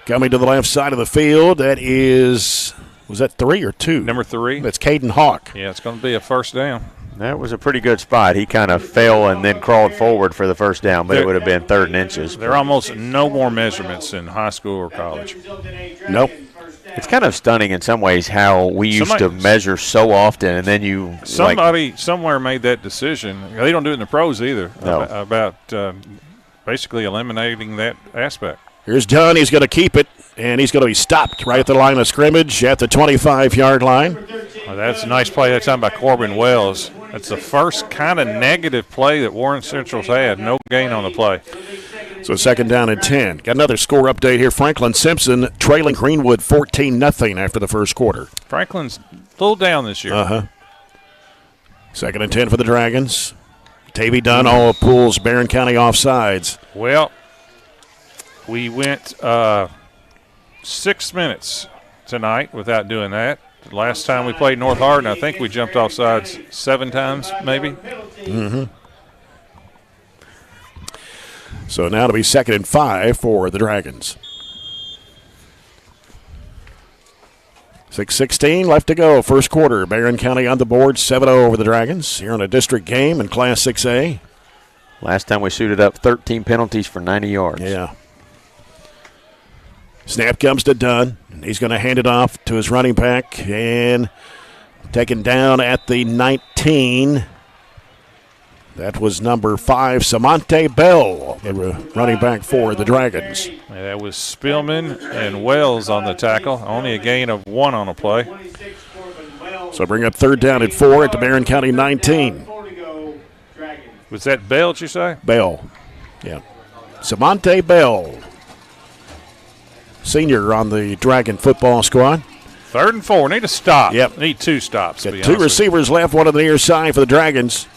Coming to the left side of the field, that is, was that 3 or 2? Number 3. That's Caden Hawk. Yeah, it's going to be a first down. That was a pretty good spot. He kind of fell and then crawled forward for the first down, but it would have been 3rd and inches. There are almost no more measurements in high school or college. Nope. It's kind of stunning in some ways how we used to measure so often, and then somebody somewhere made that decision. They don't do it in the pros either. No. About basically eliminating that aspect. Here's Dunn. He's going to keep it, and he's going to be stopped right at the line of scrimmage at the 25-yard line. Well, that's a nice play that time by Corbin Wells. That's the first kind of negative play that Warren Central's had. No gain on the play. So 2nd down and 10. Got another score update here. Franklin Simpson trailing Greenwood 14-0 after the first quarter. Franklin's a little down this year. 2nd and 10 for the Dragons. Tavy Dunn all pulls Barren County offsides. Well, we went 6 minutes tonight without doing that. The last time we played North Hardin, I think we jumped offsides 7 times, maybe. Mm-hmm. So now it'll be 2nd and 5 for the Dragons. 6:16 left to go, first quarter. Barren County on the board, 7-0 over the Dragons here on a district game in Class 6A. Last time we suited up, 13 penalties for 90 yards. Yeah. Snap comes to Dunn. He's going to hand it off to his running back and taken down at the 19. That was number 5, Samante Bell, the running back for the Dragons. Yeah, that was Spillman and Wells on the tackle. Only a gain of 1 on a play. So bring up 3rd down and 4 at the Barren County 19. Was that Bell, did you say? Bell, yeah. Samante Bell, senior on the Dragon football squad. 3rd and 4. Need a stop. Yep. Need 2 stops. Got 2 receivers left, 1 on the near side for the Dragons.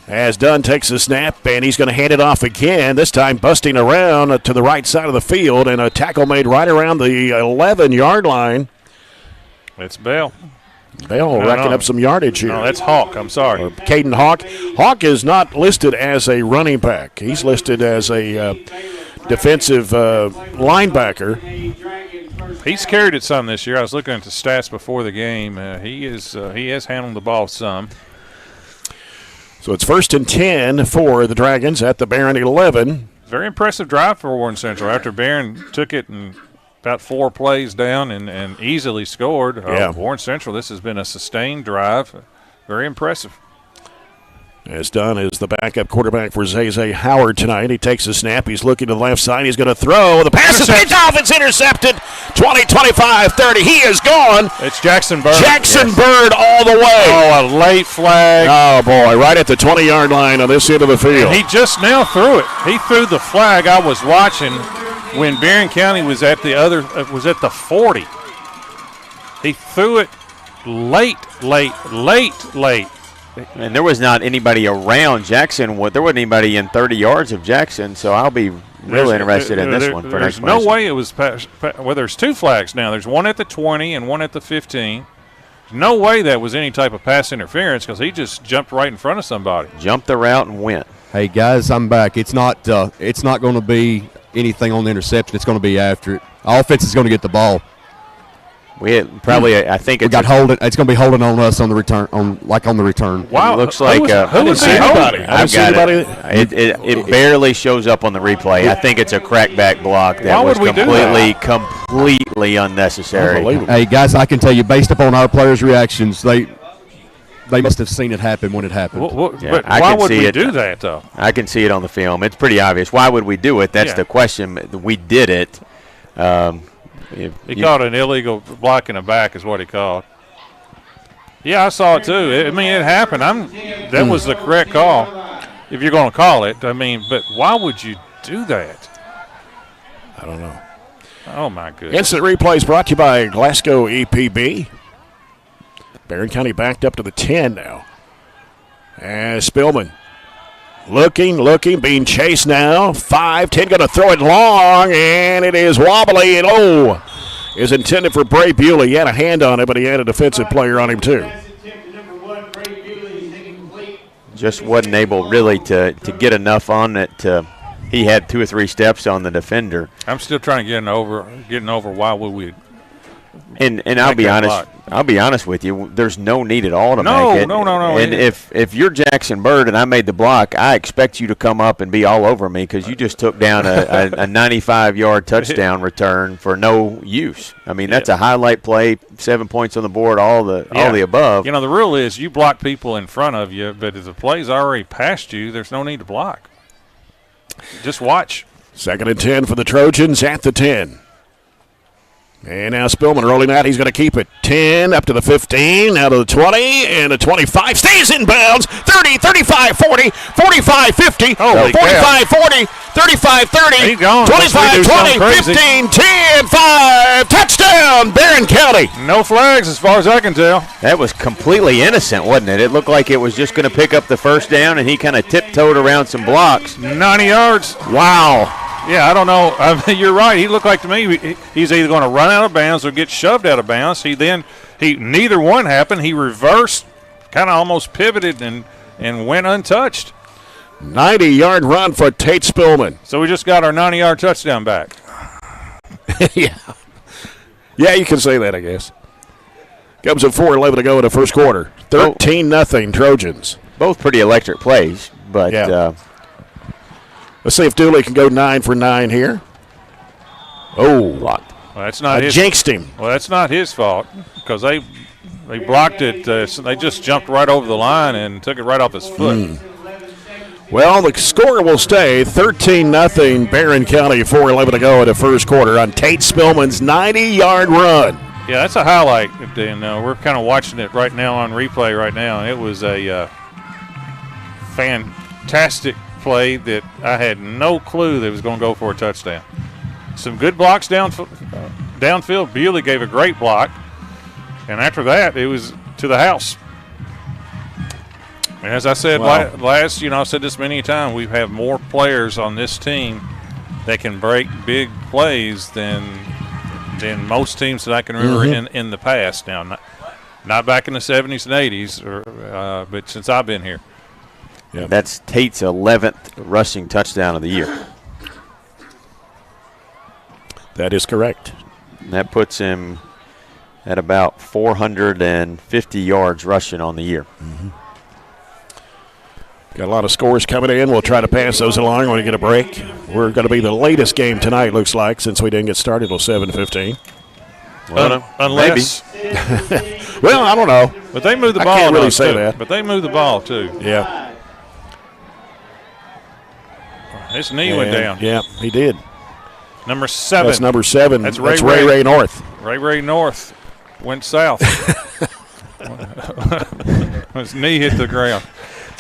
As Dunn takes the snap, and he's going to hand it off again, this time busting around to the right side of the field, and a tackle made right around the 11-yard line. It's Bell. Bell racking up some yardage here. No, that's Hawk. I'm sorry. Or Caden Hawk. Hawk is not listed as a running back. He's listed as a defensive linebacker. He's carried it some this year. I was looking at the stats before the game. He has handled the ball some. So it's 1st and 10 for the Dragons at the Barren 11. Very impressive drive for Warren Central. After Barren took it and about 4 plays down and easily scored. Warren Central, this has been a sustained drive. Very impressive. As Dunn is the backup quarterback for Zay Howard tonight. He takes a snap. He's looking to the left side. He's going to throw. The pass is picked off. It's intercepted. 20, 25, 30. He is gone. It's Jackson Bird. Bird all the way. Oh, a late flag. Oh, boy. Right at the 20-yard line on this end of the field. And he just now threw it. He threw the flag. I was watching when Barren County was at the 40. He threw it late. And there was not anybody around Jackson. There wasn't anybody in 30 yards of Jackson, so I'll be really interested in this one for next There's no way it was well, there's 2 flags now. There's one at the 20 and one at the 15. No way that was any type of pass interference because he just jumped right in front of somebody. Jumped the route and went. Hey, guys, I'm back. It's not going to be anything on the interception, it's going to be after it. Offense is going to get the ball. I think it's holding. It's going to be holding on us on the return. On the return. Wow, it looks like who was anybody? I've got it. It barely shows up on the replay. I think it's a crackback block that was completely unnecessary. Hey guys, I can tell you, based upon our players' reactions, they must have seen it happen when it happened. But why would we do that, though? I can see it on the film. It's pretty obvious. Why would we do it? That's the question. We did it. He called an illegal block in the back is what he called. Yeah, I saw it too. It happened. That was the correct call if you're going to call it. But why would you do that? I don't know. Oh, my goodness. Instant replays brought to you by Glasgow EPB. Barren County backed up to the 10 now. As Spillman looking, being chased now. 5-10, going to throw it long, and it is wobbly and low. Is intended for Bray Bewley. He had a hand on it, but he had a defensive player on him too. Just wasn't able really to get enough on it. He had 2 or 3 steps on the defender. I'm still trying to getting over why would we. And I'll be honest with you. There's no need at all to make it. No. And if you're Jackson Bird and I made the block, I expect you to come up and be all over me because you just took down a 95-yard touchdown return for no use. That's a highlight play, 7 points on the board, all the above. The rule is you block people in front of you, but if the play's already past you, there's no need to block. Just watch. 2nd and 10 for the Trojans at the 10. And now Spillman rolling out. He's going to keep it. 10 up to the 15, out of the 20, and the 25. Stays in bounds. 30, 35, 40, 45, 50, 45, 40, 35, 30, He's gone. 25, 20, 15, 10, 5. Touchdown, Barren County. No flags as far as I can tell. That was completely innocent, wasn't it? It looked like it was just going to pick up the first down, and he kind of tiptoed around some blocks. 90 yards. Wow. Yeah, I don't know. You're right. He looked like to me he's either going to run out of bounds or get shoved out of bounds. Neither one happened. He reversed, kind of almost pivoted and went untouched. 90-yard run for Tate Spillman. So we just got our 90-yard touchdown back. Yeah, you can say that, I guess. Comes at 4:11 to go in the first quarter. 13-0 Trojans. Both pretty electric plays, but let's see if Dooley can go 9 for 9 here. Oh, blocked. Well, that's not jinxed him. Well, that's not his fault because they blocked it. They just jumped right over the line and took it right off his foot. Well, the score will stay 13-0 Barren County, 4:11 to go in the first quarter on Tate Spillman's 90-yard run. Yeah, that's a highlight. And we're kind of watching it right now on replay right now. And it was a fantastic play that I had no clue that was going to go for a touchdown. Some good blocks downfield. Bewley gave a great block. And after that, it was to the house. And as I said last, I've said this many times, we have more players on this team that can break big plays than most teams that I can remember in the past. Now, not back in the 70s and 80s, but since I've been here. Yeah. That's Tate's 11th rushing touchdown of the year. That is correct. And that puts him at about 450 yards rushing on the year. Mm-hmm. Got a lot of scores coming in. We'll try to pass those along when we get a break. We're going to be the latest game tonight, looks like, since we didn't get started till 7:15. Well, unless. Well, I don't know. But they moved the ball. I can't really say too. that. But they moved the ball, too. Yeah. His knee went down. Yeah, he did. Number 7. That's number 7. That's Ray North. Ray North went south. His knee hit the ground.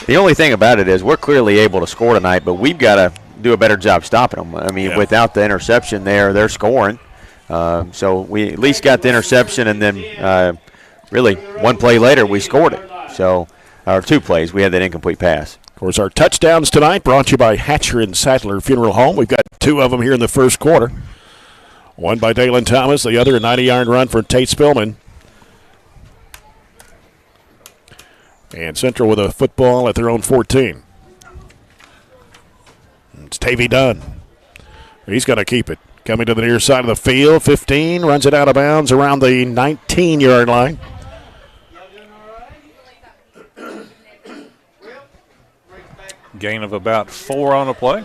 The only thing about it is we're clearly able to score tonight, but we've got to do a better job stopping them. I mean, without the interception there, they're scoring. So we at least got the interception, and then really one play later we scored it. So, or 2 plays, we had that incomplete pass. Of course, our touchdowns tonight brought to you by Hatcher and Sattler Funeral Home. We've got 2 of them here in the first quarter. One by Dalen Thomas, the other a 90-yard run for Tate Spillman. And Central with a football at their own 14. It's Tavy Dunn. He's going to keep it. Coming to the near side of the field, 15, runs it out of bounds around the 19-yard line. Gain of about 4 on the play.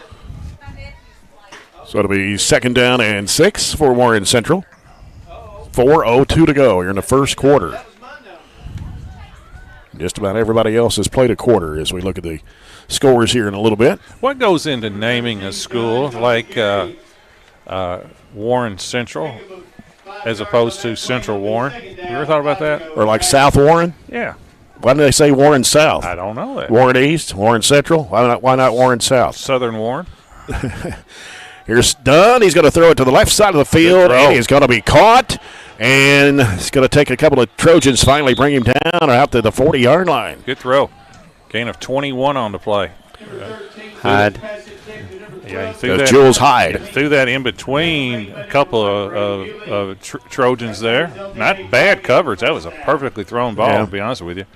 So it'll be 2nd down and 6 for Warren Central. 4:02 to go here in the first quarter. Just about everybody else has played a quarter as we look at the scores here in a little bit. What goes into naming a school like Warren Central as opposed to Central Warren? You ever thought about that? Or like South Warren? Yeah. Why do they say Warren South? I don't know that. Warren East, Warren Central. Why not Warren South? Southern Warren. Here's Dunn. He's going to throw it to the left side of the field, and he's going to be caught. And it's going to take a couple of Trojans finally bring him down out to the 40-yard line. Good throw. Gain of 21 on the play. Hyde. Yeah, he threw that. Jules Hyde. Threw that in between a couple of Trojans there. Not bad coverage. That was a perfectly thrown ball, to be honest with you.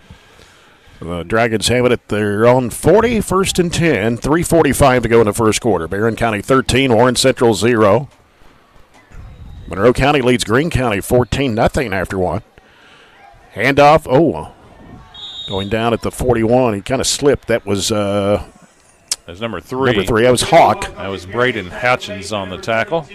The Dragons have it at their own 40, 1st and 10. 3:45 to go in the first quarter. Barren County 13, Warren Central 0. Monroe County leads Greene County 14-0 after one. Handoff. Going down at the 41. He kind of slipped. That was that's number 3. Number 3. That was Hawk. That was Braden Houchins on the tackle.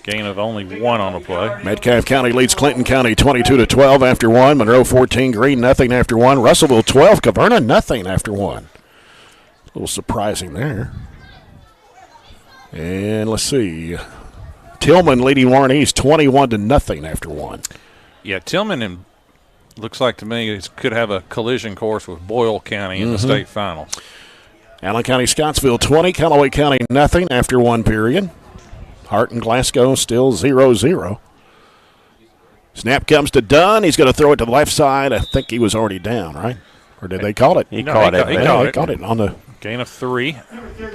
Gain of only 1 on the play. Metcalfe County leads Clinton County 22-12 after one. Monroe 14, Greene 0 after one. Russellville 12, Caverna 0 after one. A little surprising there. And let's see. Tillman leading Warren East 21-0 after one. Yeah, Tillman looks like to me could have a collision course with Boyle County in the state finals. Allen County Scottsville 20, Callaway County 0 after one period. Hart and Glasgow still 0-0. Snap comes to Dunn. He's going to throw it to the left side. I think he was already down, right? Or did they call it? He caught it. He caught it on the gain of 3.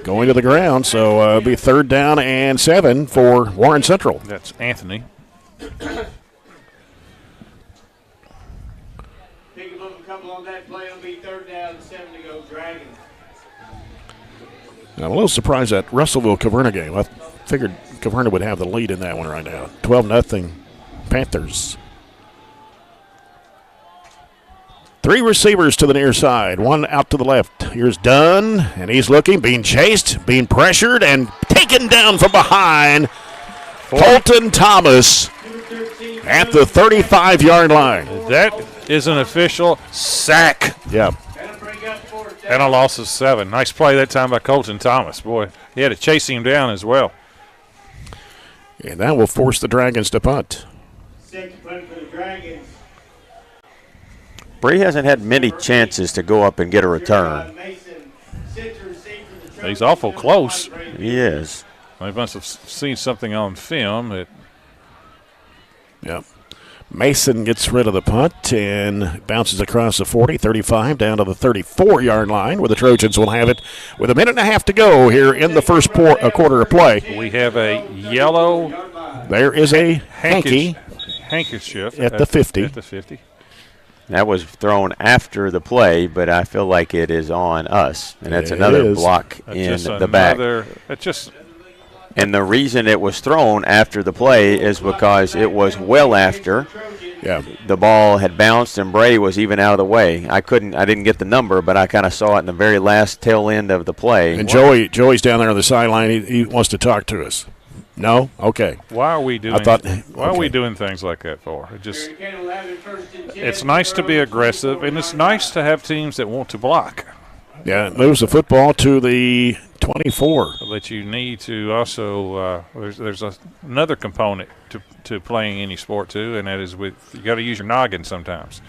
Going to the ground, so it'll be 3rd down and 7 for Warren Central. That's Anthony. Pick him up a couple on that play. It'll be 3rd down and 7 to go, Dragons. I'm a little surprised at Russellville-Caverna game. I figured Caverna would have the lead in that one right now. 12-0 Panthers. 3 receivers to the near side, 1 out to the left. Here's Dunn, and he's looking, being chased, being pressured, and taken down from behind. Colton Thomas at the 35-yard line. That is an official sack. Yeah. And a loss of 7. Nice play that time by Colton Thomas. Boy, he had to chase him down as well. And that will force the Dragons to punt. 6 punt for the Dragons. Bree hasn't had many chances to go up and get a return. He's awful close. He is. They must have seen something on film. Yep. Mason gets rid of the punt and bounces across the 40, 35, down to the 34-yard line where the Trojans will have it with 1.5 minutes to go here in the first quarter of play. We have a yellow. There is a handkerchief at the 50. At the 50. That was thrown after the play, but I feel like it is on us. And that's another block in the back. And the reason it was thrown after the play is because it was well after the ball had bounced and Bray was even out of the way. I didn't get the number, but I kind of saw it in the very last tail end of the play. And Joey's down there on the sideline. He wants to talk to us. No? Okay. Why are we doing Why are we doing things like that for? It's nice to be aggressive, and it's nice to have teams that want to block. Yeah, it moves the football to the 24. But you need to also there's another component to playing any sport too, and that is you got to use your noggin sometimes.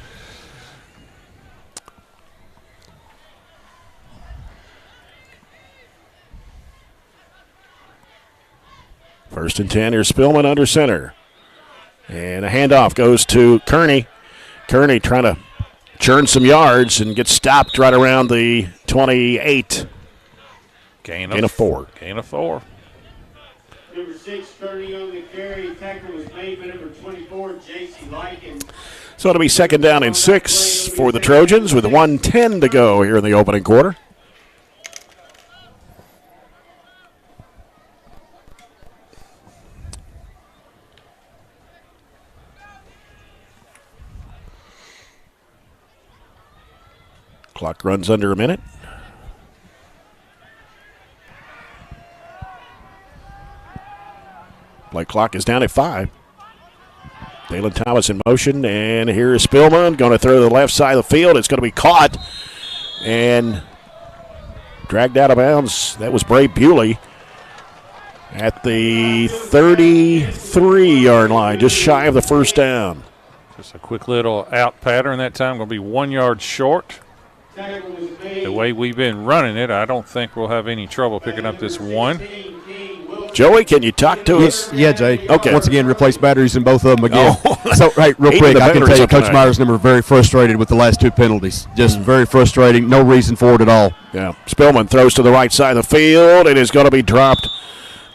First and 10. Here's Spillman under center. And a handoff goes to Kearney. Kearney trying to churn some yards and gets stopped right around the 28. Gain of 4. Gain of 4. Number 6, Kearney on the carry. Tackle was made by number 24, J.C. Likens. So it'll be 2nd down and 6 for the Trojans with 1:10 to go here in the opening quarter. Clock runs under a minute. Play clock is down at 5. Dalen Thomas in motion, and here's Spillman going to throw to the left side of the field. It's going to be caught and dragged out of bounds. That was Bray Bewley at the 33-yard line, just shy of the first down. Just a quick little out pattern that time. Going to be 1 yard short. The way we've been running it, I don't think we'll have any trouble picking up this one. Joey, can you talk to us? Yeah, Jay. Okay. Once again, replace batteries in both of them again. Oh. So, hey, real Even quick, the I can batteries tell you up Coach tonight. Myers' number very frustrated with the last 2 penalties. Just very frustrating. No reason for it at all. Yeah. Spillman throws to the right side of the field. It is going to be dropped.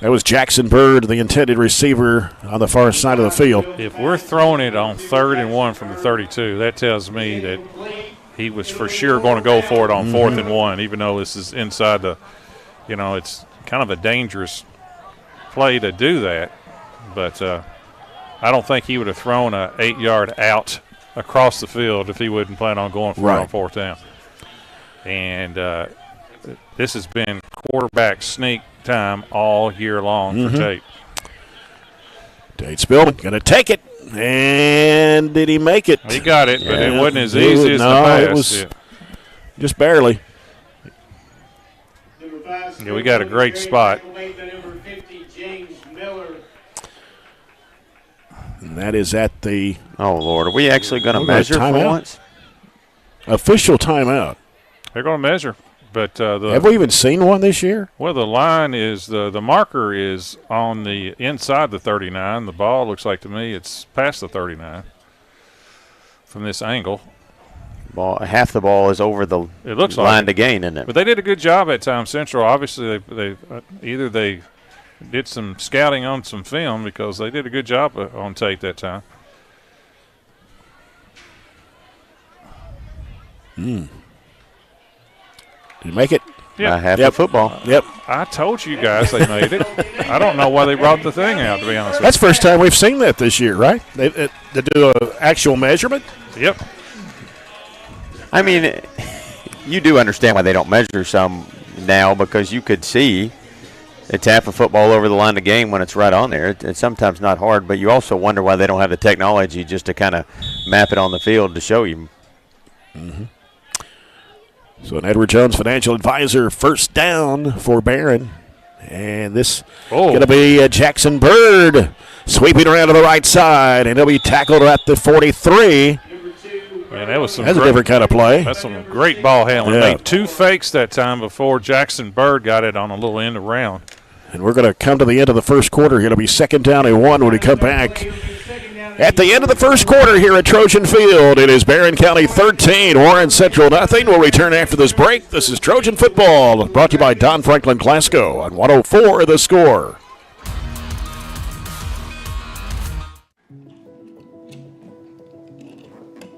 That was Jackson Bird, the intended receiver on the far side of the field. If we're throwing it on 3rd and 1 from the 32, that tells me that he was for sure going to go for it on 4th and 1, even though this is inside the, it's kind of a dangerous play to do that. But I don't think he would have thrown a 8-yard out across the field if he wouldn't plan on going for it on 4th down. And this has been quarterback sneak time all year long for Tate. Tate Spillman going to take it. And did he make it? He got it, but it wasn't as easy as the pass. It was just barely. Yeah, we got a great spot. And that is at the Oh, Lord. Are we actually going to measure for once? Official timeout. They're going to measure. But have we even seen one this year? Well, the line is the marker is on the inside the 39. The ball looks like to me it's past the 39 from this angle. Half the ball is over the line to gain, isn't it? But they did a good job at Time Central. Obviously, they did some scouting on some film because they did a good job on Tate that time. Did you make it? Yeah. Half the football. Yep. I told you guys they made it. I don't know why they brought the thing out, to be honest with you. That's the first time we've seen that this year, right? They do an actual measurement? Yep. I mean, you do understand why they don't measure some now, because you could see it's half a football over the line of game when it's right on there. It's sometimes not hard, but you also wonder why they don't have the technology just to kind of map it on the field to show you. So an Edward Jones Financial Advisor first down for Barren. And this going to be Jackson Bird sweeping around to the right side, and he'll be tackled at the 43. Man, that was a different kind of play. That's some great ball handling. Yeah. Made 2 fakes that time before Jackson Bird got it on a little end around. And we're going to come to the end of the first quarter. It'll be 2nd down and 1 when we come back. At the end of the first quarter here at Trojan Field, it is Barren County 13, Warren Central nothing. We'll return after this break. This is Trojan Football, brought to you by Don Franklin Glasgow on 104 The Score.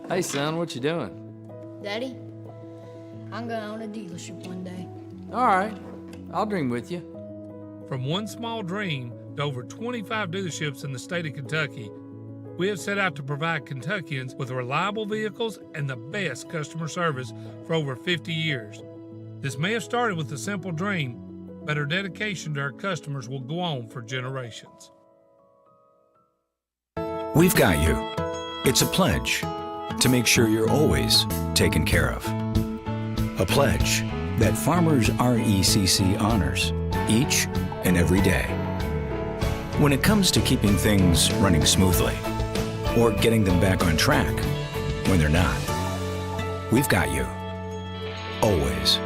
Hey, son, what you doing? Daddy, I'm gonna own a dealership one day. All right, I'll dream with you. From one small dream to over 25 dealerships in the state of Kentucky, we have set out to provide Kentuckians with reliable vehicles and the best customer service for over 50 years. This may have started with a simple dream, but our dedication to our customers will go on for generations. We've got you. It's a pledge to make sure you're always taken care of. A pledge that Farmers RECC honors each and every day. When it comes to keeping things running smoothly or getting them back on track when they're not, we've got you. Always.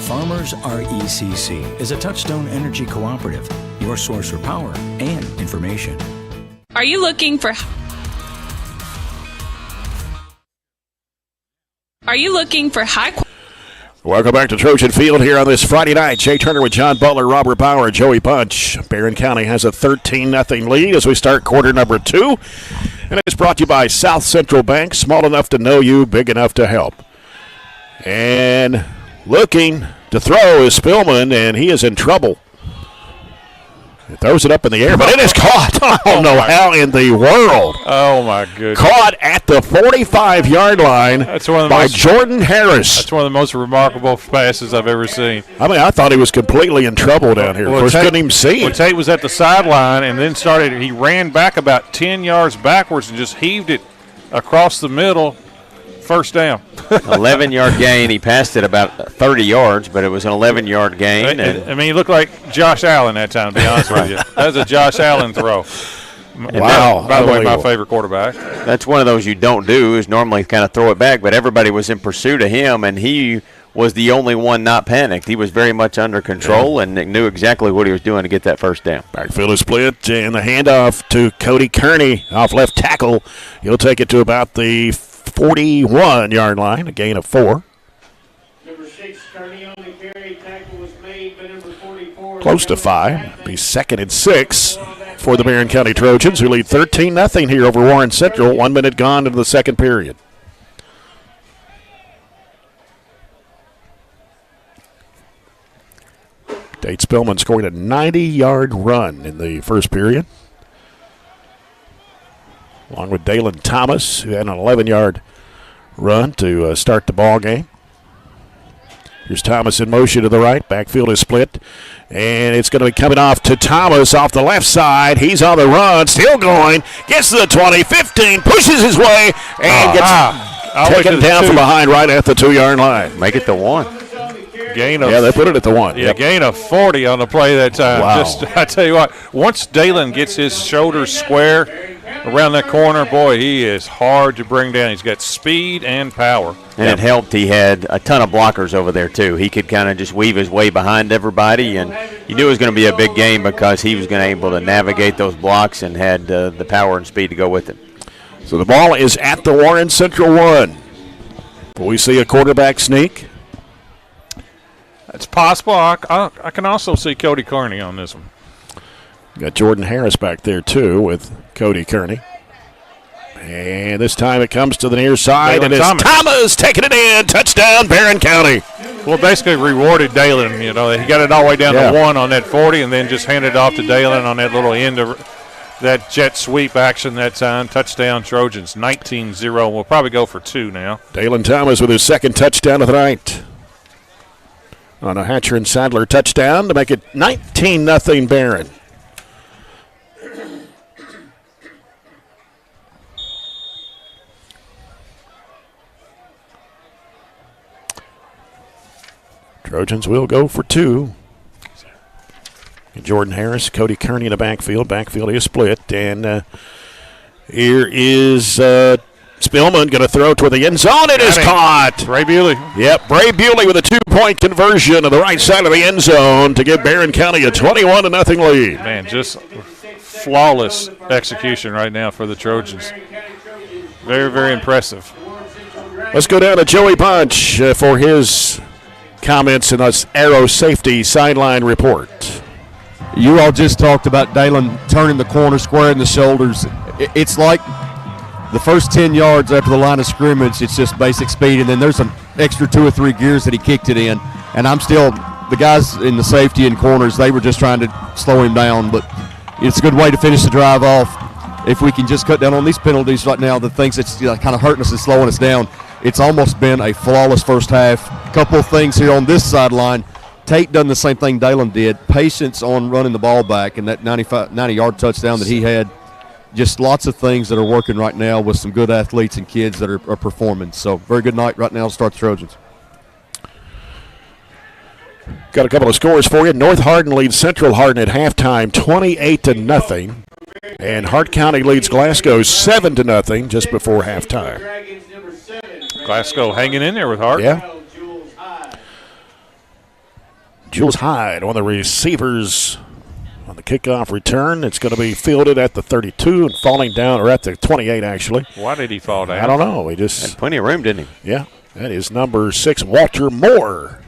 Farmers RECC is a Touchstone Energy cooperative, your source for power and information. Are you looking for high quality? Welcome back to Trojan Field here on this Friday night. Jay Turner with John Butler, Robert Bauer, Joey Punch. Barren County has a 13-0 lead as we start quarter number 2. And it's brought to you by South Central Bank, small enough to know you, big enough to help. And looking to throw is Spillman, and he is in trouble. He throws it up in the air, but it is caught. I don't know how in the world. Oh, my goodness. Caught at the 45-yard line by Jordan Harris. That's one of the most remarkable passes I've ever seen. I mean, I thought he was completely in trouble down here. Of course, couldn't even see it. Tate was at the sideline and then he ran back about 10 yards backwards and just heaved it across the middle. First down. 11-yard gain. He passed it about 30 yards, but it was an 11-yard gain. I mean, he looked like Josh Allen that time, to be honest with you. That was a Josh Allen throw. Wow. By the way, my favorite quarterback. That's one of those you don't do, is normally kind of throw it back, but everybody was in pursuit of him, and he was the only one not panicked. He was very much under control and knew exactly what he was doing to get that first down. Backfield is split, and the handoff to Cody Kearney off left tackle. He'll take it to about the 41-yard line, a gain of 4. Number 6, Kearney on the carry. Tackle was made by number 44. Close to 5. Be 2nd and 6 for the Barren County Trojans, who lead 13-0 here over Warren Central. 1 minute gone into the second period. Tate Spillman scoring a 90-yard run in the first period, along with Dalen Thomas, who had an 11-yard run to start the ball game. Here's Thomas in motion to the right. Backfield is split, and it's going to be coming off to Thomas off the left side. He's on the run, still going, gets to the 20, 15, pushes his way, and gets taken down from behind right at the 2-yard line. Make it the 1. Gain of, they put it at the 1. Yeah, gain of 40 on the play that time. Wow. I tell you what, once Dalen gets his shoulders square around that corner, boy, he is hard to bring down. He's got speed and power. And it helped. He had a ton of blockers over there, too. He could kind of just weave his way behind everybody, and you knew it was going to be a big game because he was going to be able to navigate those blocks and had the power and speed to go with it. So the ball is at the Warren Central 1. Will we see a quarterback sneak? It's possible. I can also see Cody Kearney on this one. Got Jordan Harris back there, too, with Cody Kearney. And this time it comes to the near side, and it's Thomas taking it in. Touchdown, Barren County. Well, basically rewarded Dalen. You know, he got it all the way down to 1 on that 40 and then just handed it off to Dalen on that little end of that jet sweep action that time. Touchdown, Trojans, 19-0. We'll probably go for 2 now. Dalen Thomas with his second touchdown of the night. On a Hatcher and Sadler touchdown to make it 19-0 Barren. Trojans will go for 2. Jordan Harris, Cody Kearney in the backfield. Backfield is split. And here is Spillman going to throw toward the end zone. It is caught. Bray Bewley. Yep, Bray Bewley with a 2-point conversion on the right side of the end zone to give Barren County a 21-0 lead. Man, just flawless execution right now for the Trojans. Very, very impressive. Let's go down to Joey Bunch for his comments in this Aero Safety Sideline Report. You all just talked about Dalen turning the corner, squaring the shoulders. It's like the first 10 yards after the line of scrimmage, it's just basic speed, and then there's an extra 2 or 3 gears that he kicked it in. And I'm still, the guys in the safety and corners, they were just trying to slow him down, but it's a good way to finish the drive off. If we can just cut down on these penalties right now, the things that's kind of hurting us and slowing us down, it's almost been a flawless first half. A couple of things here on this sideline. Tate done the same thing Dalen did. Patience on running the ball back, and that 90-yard touchdown that he had. Just lots of things that are working right now with some good athletes and kids that are performing. So very good night right now to start the Trojans. Got a couple of scores for you. North Hardin leads Central Hardin at halftime 28-0. And Hart County leads Glasgow 7-0 just before halftime. Glasgow hanging in there with Hart. Yeah. Jules Hyde, one of the receivers on the kickoff return. It's going to be fielded at the 32 and falling down, or at the 28 actually. Why did he fall down? I don't know. He just had plenty of room, didn't he? Yeah. That is number 6, Walter Moore.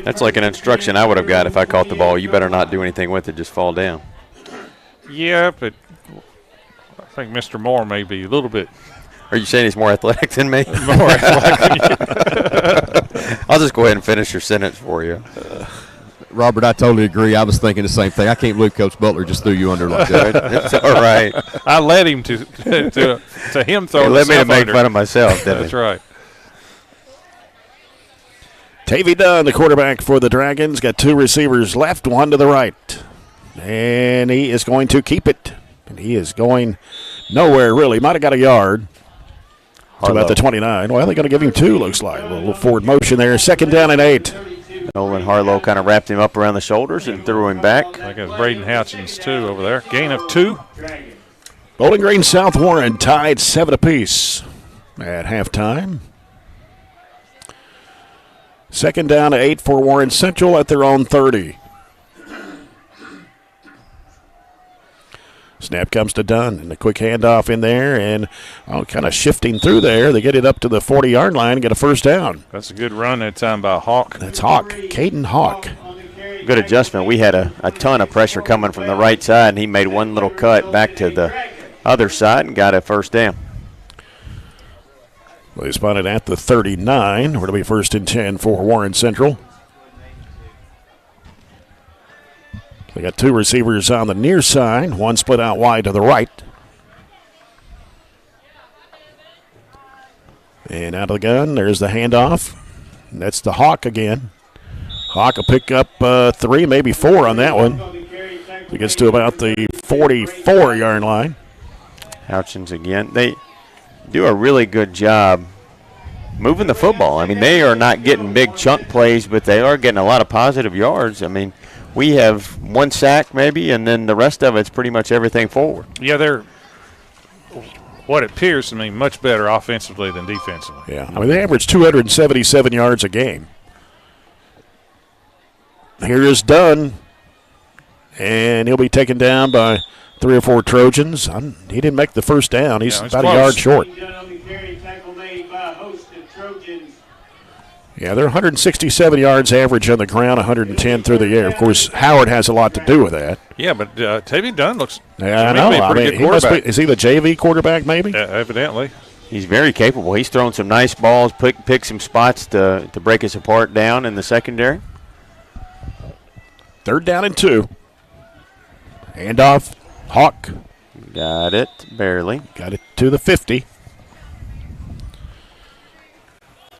That's like an instruction I would have got if I caught the ball. You better not do anything with it, just fall down. Yeah, but I think Mr. Moore may be a little bit. Are you saying he's more athletic than me? More athletic than you. I'll just go ahead and finish your sentence for you. Robert, I totally agree. I was thinking the same thing. I can't believe Coach Butler just threw you under like that. It's all right. I led him to him throwing. He led me to make fun of myself, didn't That's right. Tavy Dunn, the quarterback for the Dragons, got 2 receivers left, 1 to the right. And he is going to keep it. And he is going nowhere, really. Might have got a yard. To about the 29. Well, they're going to give him 2, looks like. A little forward motion there. 2nd down and 8. Nolan Harlow kind of wrapped him up around the shoulders and threw him back. I got Braden Houchins, too, over there. Gain of 2. Bowling Green South Warren tied 7 apiece at halftime. 2nd down and 8 for Warren Central at their own 30. Snap comes to Dunn, and a quick handoff in there, and kind of shifting through there. They get it up to the 40-yard line and get a first down. That's a good run that time by Hawk. That's Hawk, Caden Hawk. Good adjustment. We had a ton of pressure coming from the right side, and he made one little cut back to the other side and got a first down. Well, he spotted at the 39. We're to be 1st and 10 for Warren Central. They got 2 receivers on the near side, 1 split out wide to the right. And out of the gun, there's the handoff. And that's the Hawk again. Hawk will pick up 3, maybe 4 on that one. He gets to about the 44-yard line. Houchins again. They do a really good job moving the football. I mean, they are not getting big chunk plays, but they are getting a lot of positive yards. I mean, we have 1 sack maybe, and then the rest of it's pretty much everything forward. Yeah, they're what appears to me much better offensively than defensively. Yeah, I mean, they average 277 yards a game. Here is Dunn, and he'll be taken down by 3 or 4 Trojans. He didn't make the first down. He's about a yard short. Yeah, they're 167 yards average on the ground, 110 through the air. Of course, Howard has a lot to do with that. Yeah, but Tavy Dunn looks I know. a pretty good quarterback. Is he the JV quarterback maybe? Yeah, evidently. He's very capable. He's thrown some nice balls, picked some spots to break us apart down in the secondary. 3rd down and 2. Handoff, Hawk. Got it, barely. Got it to the 50.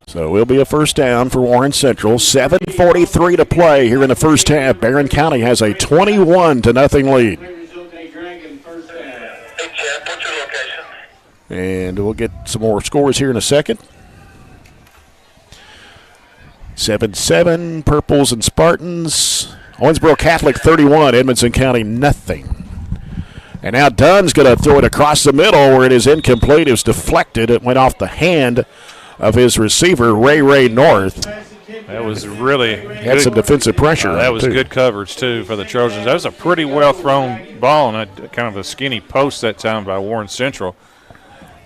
So it will be a first down for Warren Central. 7:43 to play here in the first half. Barren County has a 21-0 lead. And we'll get some more scores here in a second. 7-7, Purples and Spartans. Owensboro Catholic 31, Edmonson County nothing. And now Dunn's going to throw it across the middle where it is incomplete. It was deflected. It went off the hand of his receiver, Ray North. That was really had some defensive pressure. That was good coverage, too, for the Trojans. That was a pretty well-thrown ball on kind of a skinny post that time by Warren Central.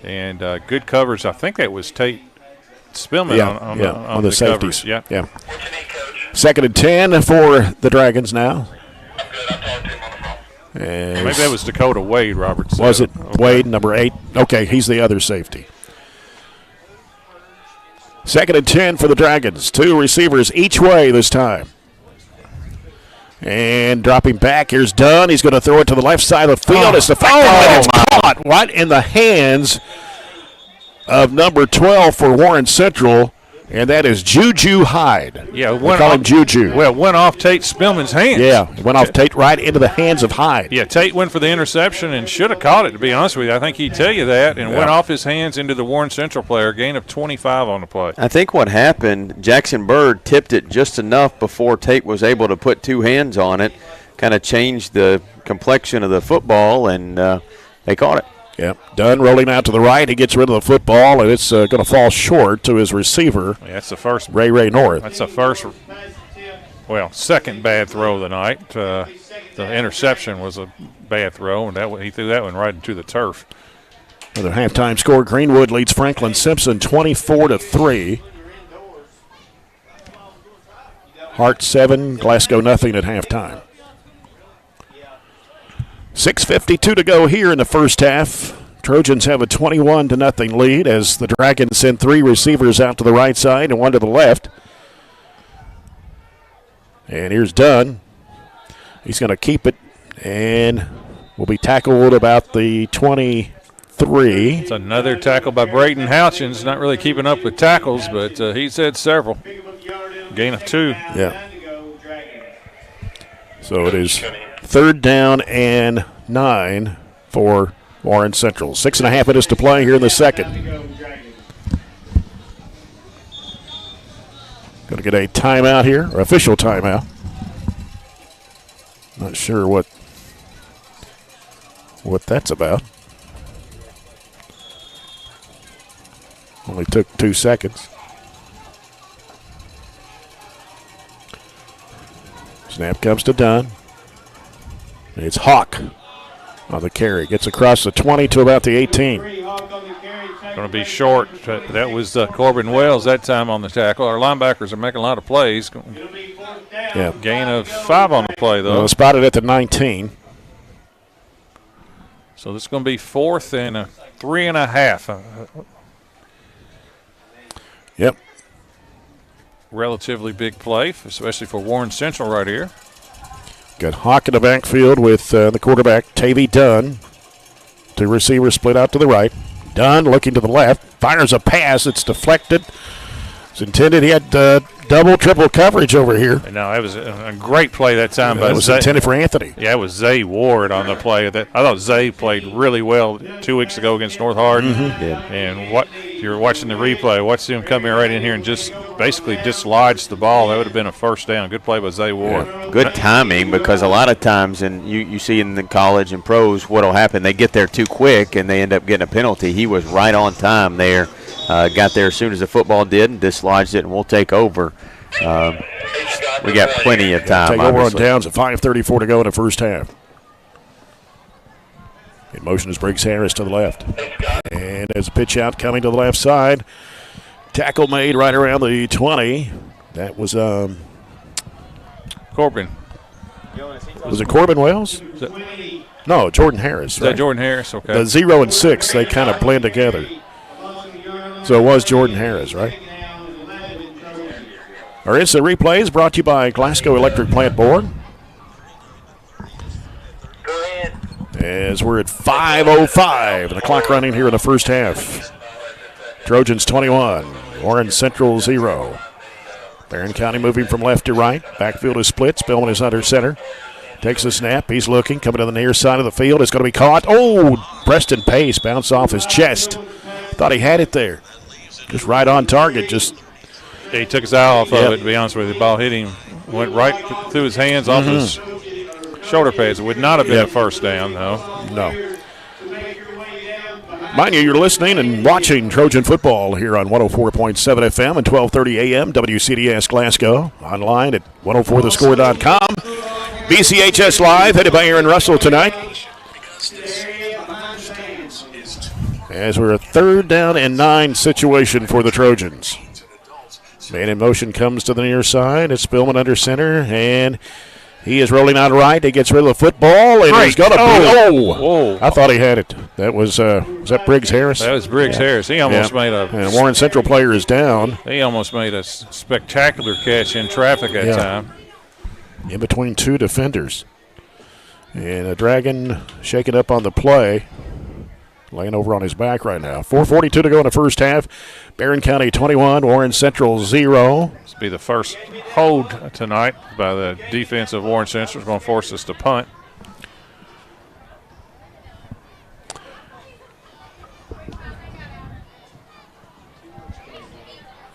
And good coverage. I think that was Tate Spillman on the safeties. Coverage. Yeah. 2nd and 10 for the Dragons now. Maybe that was Dakota Wade, Roberts. Was it Wade, number 8? Okay, he's the other safety. 2nd and 10 for the Dragons. 2 receivers each way this time. And dropping back, here's Dunn. He's going to throw it to the left side of the field. It's it's caught right in the hands of number 12 for Warren Central, and that is Juju Hyde. Yeah, we call him Juju. Well, it went off Tate Spillman's hands. Yeah, it went off Tate right into the hands of Hyde. Yeah, Tate went for the interception and should have caught it, to be honest with you. I think he'd tell you that, and went off his hands into the Warren Central player, gain of 25 on the play. I think what happened, Jackson Bird tipped it just enough before Tate was able to put 2 hands on it, kind of changed the complexion of the football, and they caught it. Yep. Dunn rolling out to the right. He gets rid of the football, and it's going to fall short to his receiver. Yeah, that's the first. Ray North. That's the first, second bad throw of the night. The interception was a bad throw, and he threw that one right into the turf. Another halftime score. Greenwood leads Franklin Simpson 24-3. Hart 7, Glasgow nothing at halftime. 6:52 to go here in the first half. Trojans have a 21-0 lead as the Dragons send 3 receivers out to the right side and 1 to the left. And here's Dunn. He's going to keep it and will be tackled about the 23. It's another tackle by Braden Houchins. Not really keeping up with tackles, but he's had several. Gain of 2. Yeah. So it is 3rd down and 9 for Warren Central. 6.5 minutes to play here in the second. Going to get a timeout here, or official timeout. Not sure what that's about. Only took 2 seconds. Snap comes to Dunn. It's Hawk on the carry. Gets across the 20 to about the 18. Going to be short. That was Corbin Wells that time on the tackle. Our linebackers are making a lot of plays. Yeah. Gain of 5 on the play, though. Spotted at the 19. So this is going to be 4th and 3.5. Yep. Relatively big play, especially for Warren Central right here. Got Hawk in the backfield with the quarterback, Tavy Dunn. 2 receivers split out to the right. Dunn looking to the left, fires a pass. It's deflected. It's intended. He had double, triple coverage over here. No, that was a great play that time. That was intended for Anthony. Yeah, it was Zay Ward on the play. I thought Zay played really well 2 weeks ago against North Hardin. Yeah. And if you're watching the replay, watch him come right in here and just basically dislodge the ball. That would have been a 1st down. Good play by Zay Ward. Yeah. Good timing, because a lot of times, and you see in the college and pros, what will happen, they get there too quick and they end up getting a penalty. He was right on time there. Got there as soon as the football did and dislodged it, and we'll take over. We got plenty of time. Take over on downs at 5:34 to go in the first half. In motion is Briggs Harris to the left. And as a pitch out coming to the left side, tackle made right around the 20. That was Corbin. Was it Corbin Wells? No, Jordan Harris. Is that Jordan Harris? Okay. The 0 and 6, they kind of blend together. So it was Jordan Harris, right? Our instant replay is brought to you by Glasgow Electric Plant Board. As we're at 5:05, and the clock running here in the first half. Trojans 21, Warren Central 0. Barren County moving from left to right. Backfield is split. Spillman is under center. Takes a snap. He's looking. Coming to the near side of the field. It's going to be caught. Oh, Preston Pace bounced off his chest. Thought he had it there. Just right on target. He took his eye off of it, to be honest with you. The ball hit him, went right through his hands off his shoulder pads. It would not have been a 1st down, though. No. Mind you, you're listening and watching Trojan football here on 104.7 FM and 1230 AM, WCDS Glasgow. Online at 104thescore.com. BCHS Live, headed by Aaron Russell tonight. As we're a 3rd down and 9 situation for the Trojans. Man in motion comes to the near side. It's Spillman under center, and he is rolling out right. He gets rid of the football, and he's going to Whoa. I thought he had it. That was that Briggs Harris? That was Briggs Harris. He almost made a... And Warren Central player is down. He almost made a spectacular catch in traffic that time. In between 2 defenders. And a Dragon shaking up on the play. Laying over on his back right now. 4:42 to go in the first half. Barren County 21, Warren Central 0. This will be the first hold tonight by the defense of Warren Central. It's going to force us to punt.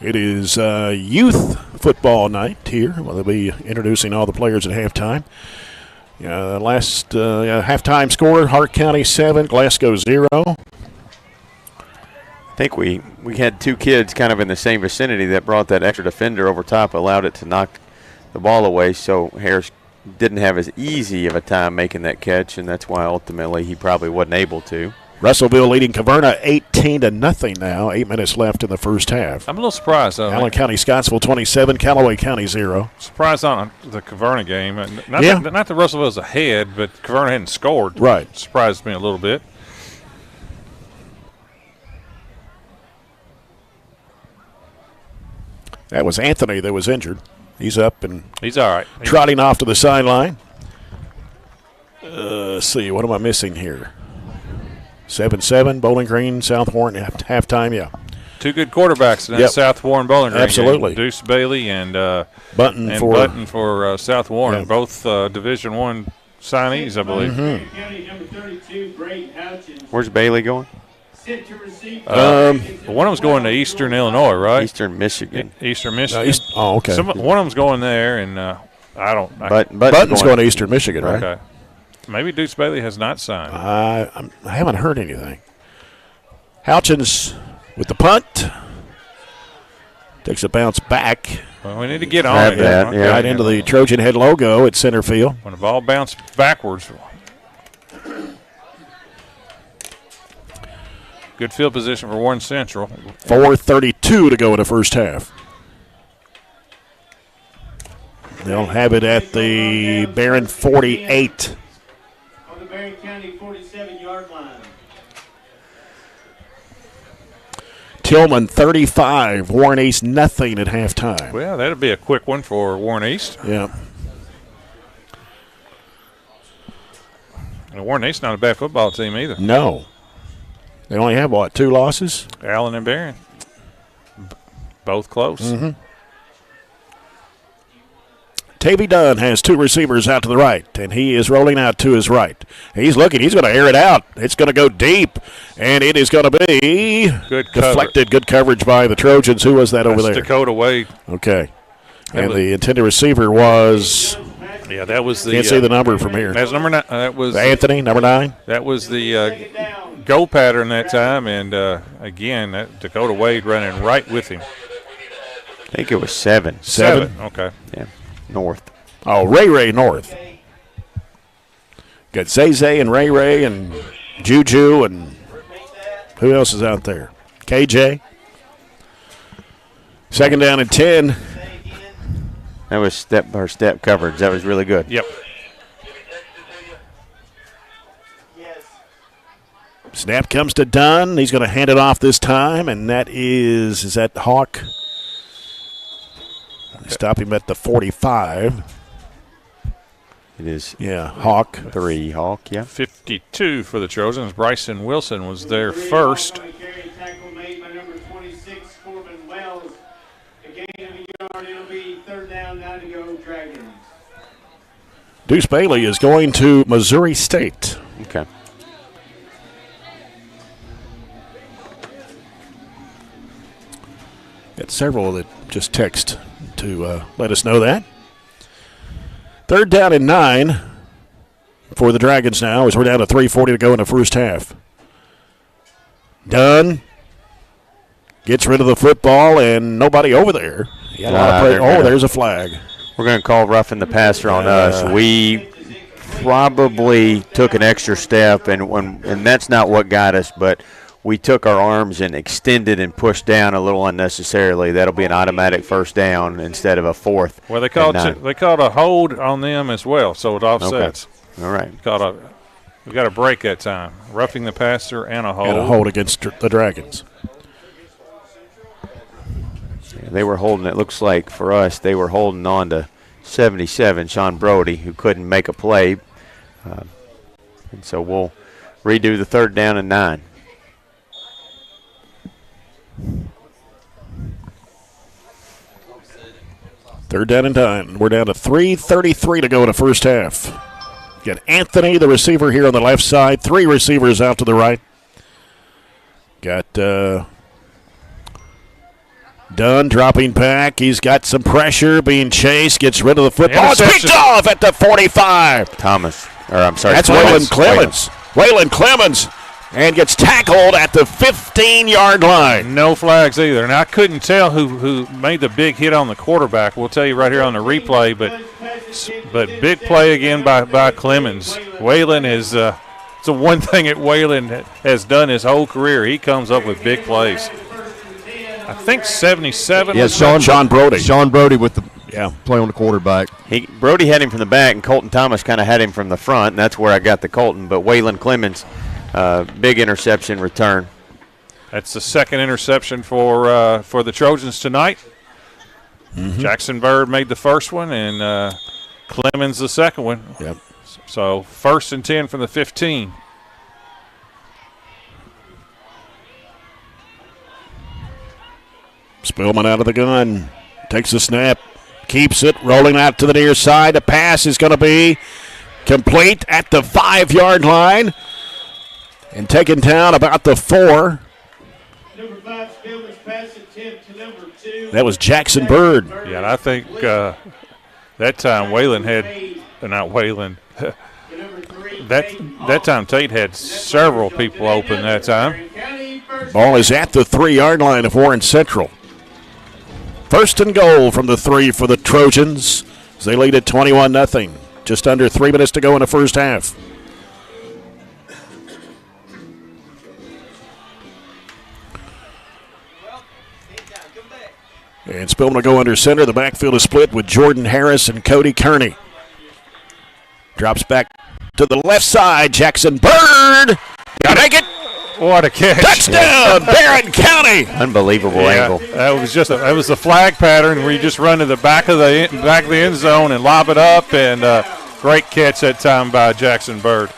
It is youth football night here. Well, they'll be introducing all the players at halftime. Last halftime score, Hart County 7, Glasgow 0. I think we had 2 kids kind of in the same vicinity that brought that extra defender over top, allowed it to knock the ball away, so Harris didn't have as easy of a time making that catch, and that's why ultimately he probably wasn't able to. Russellville leading Caverna 18-0 now. 8 minutes left in the first half. I'm a little surprised, though. Allen County Scottsville 27, Callaway County 0. Surprised on the Caverna game. Not that Russellville's ahead, but Caverna hadn't scored. Right. Surprised me a little bit. That was Anthony that was injured. He's up and he's all right. Trotting off to the sideline. Let's see, what am I missing here? 7-7, Bowling Green, South Warren at halftime, yeah. Two good quarterbacks in that South Warren Bowling Green. Absolutely. Game. Deuce Bailey and Button for South Warren, both Division I signees, I believe. Where's Bailey going? One of them's going to Eastern Illinois, right? Eastern Michigan. Eastern Michigan. Okay. One of them's going there, and I don't. Button's going to Eastern Michigan, right? Okay. Maybe Deuce Bailey has not signed. I haven't heard anything. Houchins with the punt. Takes a bounce back. Well, we need to get on it. Right into the Trojan head logo at center field. When the ball bounced backwards. Good field position for Warren Central. 4:32 to go in the first half. They'll have it at the Barren 48. On the Barren County 47-yard line. Tillman 35, Warren East nothing at halftime. Well, that'll be a quick one for Warren East. Yeah. And Warren East not a bad football team either. No. They only have, 2 losses? Allen and Barron. Both close. Mm-hmm. Tavy Dunn has 2 receivers out to the right, and he is rolling out to his right. He's looking. He's going to air it out. It's going to go deep, and it is going to be deflected. Good coverage by the Trojans. Who was that over there? Dakota Wade. Okay. And the intended receiver was – yeah, that was the – can't see the number from here. That's number 9. That was Anthony, number 9. That was the goal pattern that time, and, again, that Dakota Wade running right with him. I think it was 7. 7. Okay. Yeah. North. Oh, Ray North. Got Zay and Ray and Juju and who else is out there? KJ. Second down and 10. That was step coverage. That was really good. Yep. Snap comes to Dunn. He's going to hand it off this time, and that is that Hawk? Stop him at the 45. It is. Yeah, Hawk. 3 Hawk, yeah. 52 for the Trojans. Bryson Wilson was there first. Deuce Bailey is going to Missouri State. Okay. Got several that just text to let us know that. Third down and 9 for the Dragons now as we're down to 3:40 to go in the first half. Dunn gets rid of the football and nobody over there. There's a flag. We're going to call roughing the passer on us. We probably took an extra step, and that's not what got us, but we took our arms and extended and pushed down a little unnecessarily. That'll be an automatic first down instead of a fourth. Well, they called a hold on them as well, so it offsets. Okay. All right. We got a break that time. Roughing the passer and a hold. And a hold against the Dragons. Yeah, they were holding, it looks like for us, they were holding on to 77, Sean Brody, who couldn't make a play. And so we'll redo the third down and 9. Third down and 9. We're down to 3:33 to go in the first half. Got Anthony, the receiver, here on the left side. 3 receivers out to the right. Got Dunn dropping back. He's got some pressure, being chased, gets rid of the football. It's picked off at the 45. That's Waylon Clemens. And gets tackled at the 15-yard line. No flags either. And I couldn't tell who made the big hit on the quarterback. We'll tell you right here on the replay. But big play again by Clemens. Waylon is it's the one thing that Waylon has done his whole career. He comes up with big plays. I think 77. Yeah, Sean Brody. Sean Brody with the play on the quarterback. Brody had him from the back, and Colton Thomas kind of had him from the front, and that's where I got the Colton. But Waylon Clemens, big interception return. That's the second interception for the Trojans tonight. Jackson Bird made the first one, and Clemens the second one. Yep. So 1st and 10 from the 15. Spillman out of the gun. Takes the snap. Keeps it. Rolling out to the near side. The pass is going to be complete at the 5-yard line. And taken down about the 4. Number 5, Spillman's pass attempt to number 2. That was Jackson Bird. Yeah, and I think that time Waylon had, not Waylon. that time Tate had several people open that time. Ball is at the 3-yard line of Warren Central. 1st and goal from the 3 for the Trojans as they lead at 21-0. Just under 3 minutes to go in the first half. And Spillman will go under center. The backfield is split with Jordan Harris and Cody Kearney. Drops back to the left side. Jackson Bird. Got to make it. What a catch. Touchdown, Barren County. Unbelievable angle. That was just that was the flag pattern where you just run to the back of the end zone and lob it up, and great catch that time by Jackson Bird.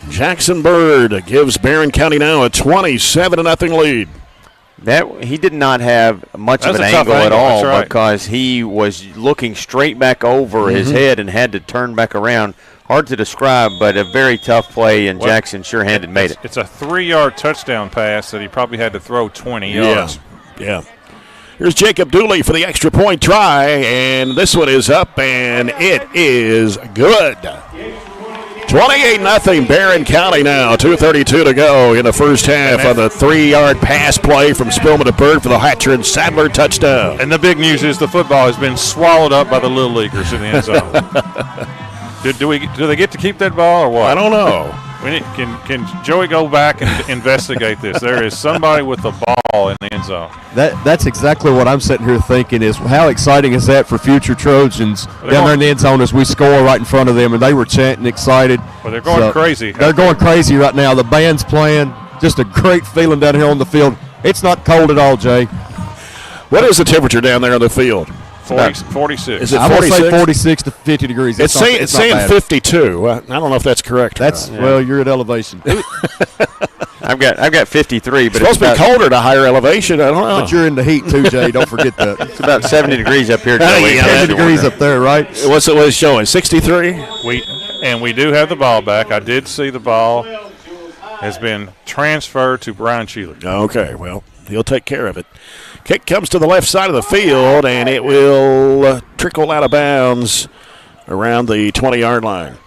Jackson Bird gives Barren County now a 27-0 lead. That he did not have much of an angle at all because he was looking straight back over his head and had to turn back around. Hard to describe, but a very tough play, and Jackson sure-handed made it. It's a 3-yard touchdown pass that he probably had to throw 20 yards. Yeah. Here's Jacob Dooley for the extra point try, and this one is up, and it is good. 28-0 Barren County now. 2:32 to go in the first half on the 3-yard pass play from Spillman to Bird for the Hatcher and Sadler touchdown. And the big news is the football has been swallowed up by the Little Leaguers in the end zone. Do they get to keep that ball or what? I don't know. Can Joey go back and investigate this? There is somebody with the ball in the end zone. That's exactly what I'm sitting here thinking is how exciting is that for future Trojans down there in the end zone as we score right in front of them, and they were chanting excited. Well, they're going crazy. They're going crazy right now. The band's playing. Just a great feeling down here on the field. It's not cold at all, Jay. What is the temperature down there on the field? 46. Is it 46? I would say 46 to 50 degrees. It's saying 52. I don't know if that's correct. Well, you're at elevation. I've got 53, but it's supposed to be colder at a higher elevation. I don't know. But you're in the heat too, Jay. Don't forget that. It's about 70 degrees up here. 70 degrees up there, right? What's it showing? 63. We do have the ball back. I did see the ball has been transferred to Brian Sheeler. Okay, well, he'll take care of it. Kick comes to the left side of the field, and it will trickle out of bounds around the 20-yard line.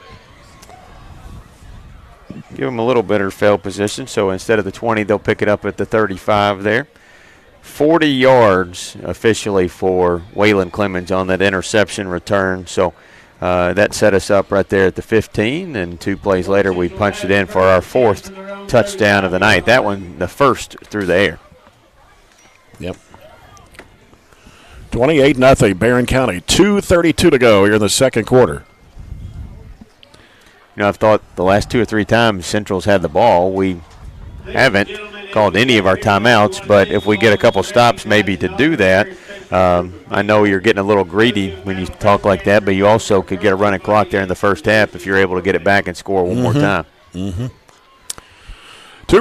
Give them a little better field position, so instead of the 20, they'll pick it up at the 35 there. 40 yards officially for Waylon Clemens on that interception return, so that set us up right there at the 15, and 2 plays later we punched it in for our 4th touchdown of the night. That one, the first through the air. Yep. 28-0 Barren County. 2:32 to go here in the second quarter. You know, I've thought the last 2 or 3 times Central's had the ball, we haven't called any of our timeouts, but if we get a couple stops maybe to do that, I know you're getting a little greedy when you talk like that, but you also could get a running clock there in the first half if you're able to get it back and score one more time. 2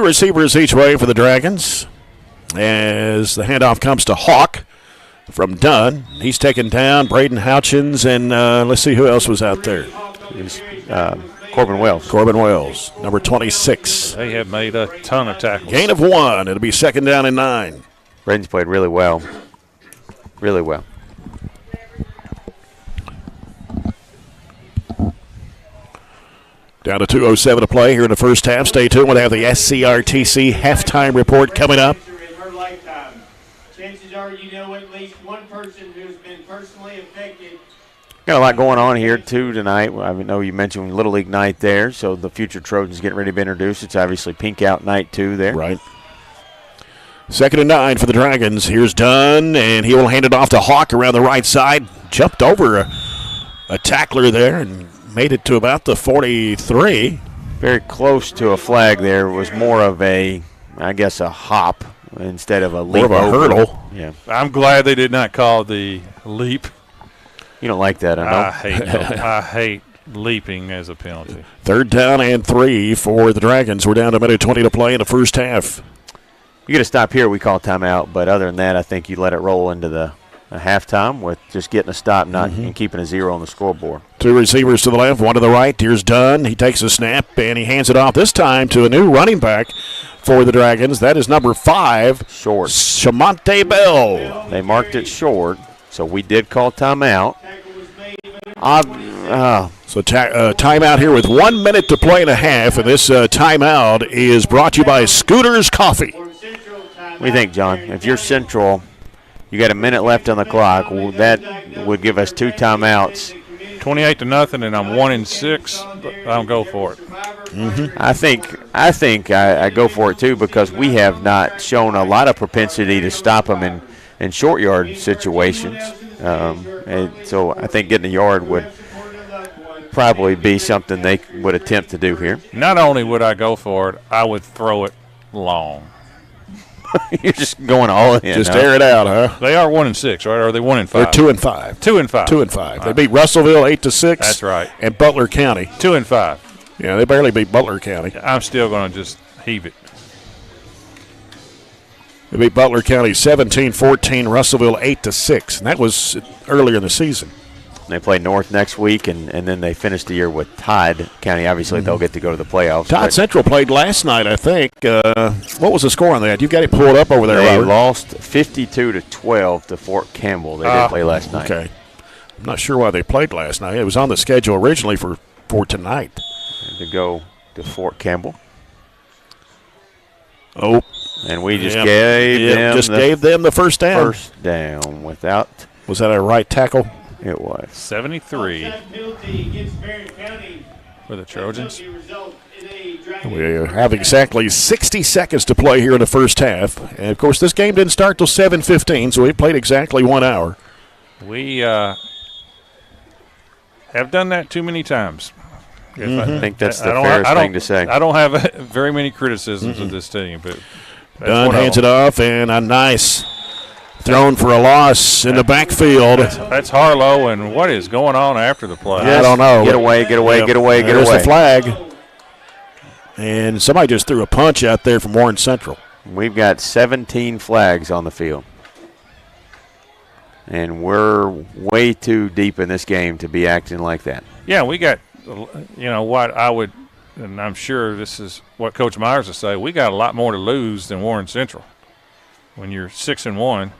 receivers each way for the Dragons as the handoff comes to Hawk from Dunn. He's taken down. Braden Houchins, and let's see who else was out there. It was Corbin Wells. Corbin Wells, number 26. They have made a ton of tackles. Gain of 1. It'll be 2nd down and 9. Braden's played really well. Really well. Down to 2:07 to play here in the first half. Stay tuned. We'll have the SCRTC halftime report coming up. Chances are you know at least one person who's been personally affected. Got a lot going on here, too, tonight. I know you mentioned Little League night there, so the future Trojans getting ready to be introduced. It's obviously Pink Out night, too, there. Right. 2nd and 9 for the Dragons. Here's Dunn, and he will hand it off to Hawk around the right side. Jumped over a tackler there and made it to about the 43. Very close to a flag there. It was more of a, I guess, a hop instead of a leap. More of a hurdle. Yeah. I'm glad they did not call the leap. You don't like that, I know. I hate leaping as a penalty. 3rd down and 3 for the Dragons. We're down to 1:20 to play in the first half. You got to stop here. We call timeout. But other than that, I think you let it roll into the halftime with just getting a stop, and keeping a 0 on the scoreboard. 2 receivers to the left, 1 to the right. Here's Dunn. He takes a snap, and he hands it off this time to a new running back for the Dragons. That is number 5. Short. Shamonte Bell. They marked it short, so we did call timeout. So timeout here with 1 minute to play and a half, and this timeout is brought to you by Scooters Coffee. What do you think, John? If you're Central, you got a minute left on the clock. Well, that would give us 2 timeouts. 28-0, and I'm 1-6. I'll go for it. I think I go for it too, because we have not shown a lot of propensity to stop them in short yard situations. And so I think getting a yard would probably be something they would attempt to do here. Not only would I go for it, I would throw it long. You're just going all in. Just air it out, huh? They are 1-6, right? Or are they 1-5? They're 2-5. 2-5. 2-5. They beat Russellville 8-6. That's right. And Butler County 2-5. Yeah, they barely beat Butler County. I'm still going to just heave it. They beat Butler County 17-14, Russellville 8-6, and that was earlier in the season. They play North next week, and then they finish the year with Todd County. Obviously, they'll get to go to the playoffs. Todd Central played last night, I think. What was the score on that? You've got it pulled up over there, They Robert. lost 52-12 to Fort Campbell. They didn't play last night. Okay. I'm not sure why they played last night. It was on the schedule originally for tonight. To go to Fort Campbell. Oh. And we just gave them the first down. First down without. Was that a right tackle? It was. 73 for the Trojans. We have exactly 60 seconds to play here in the first half. And, of course, this game didn't start till 7:15, so we played exactly 1 hour. We have done that too many times. I think that's the fairest thing to say. I don't have very many criticisms of this team, but Dunn hands it off, and a nice thrown for a loss in the backfield. That's Harlow, and what is going on after the play? I don't know. Get away. There's the flag. And somebody just threw a punch out there from Warren Central. We've got 17 flags on the field. And we're way too deep in this game to be acting like that. Yeah, we got, what I would, and I'm sure this is what Coach Myers will say, we got a lot more to lose than Warren Central when you're 6-1.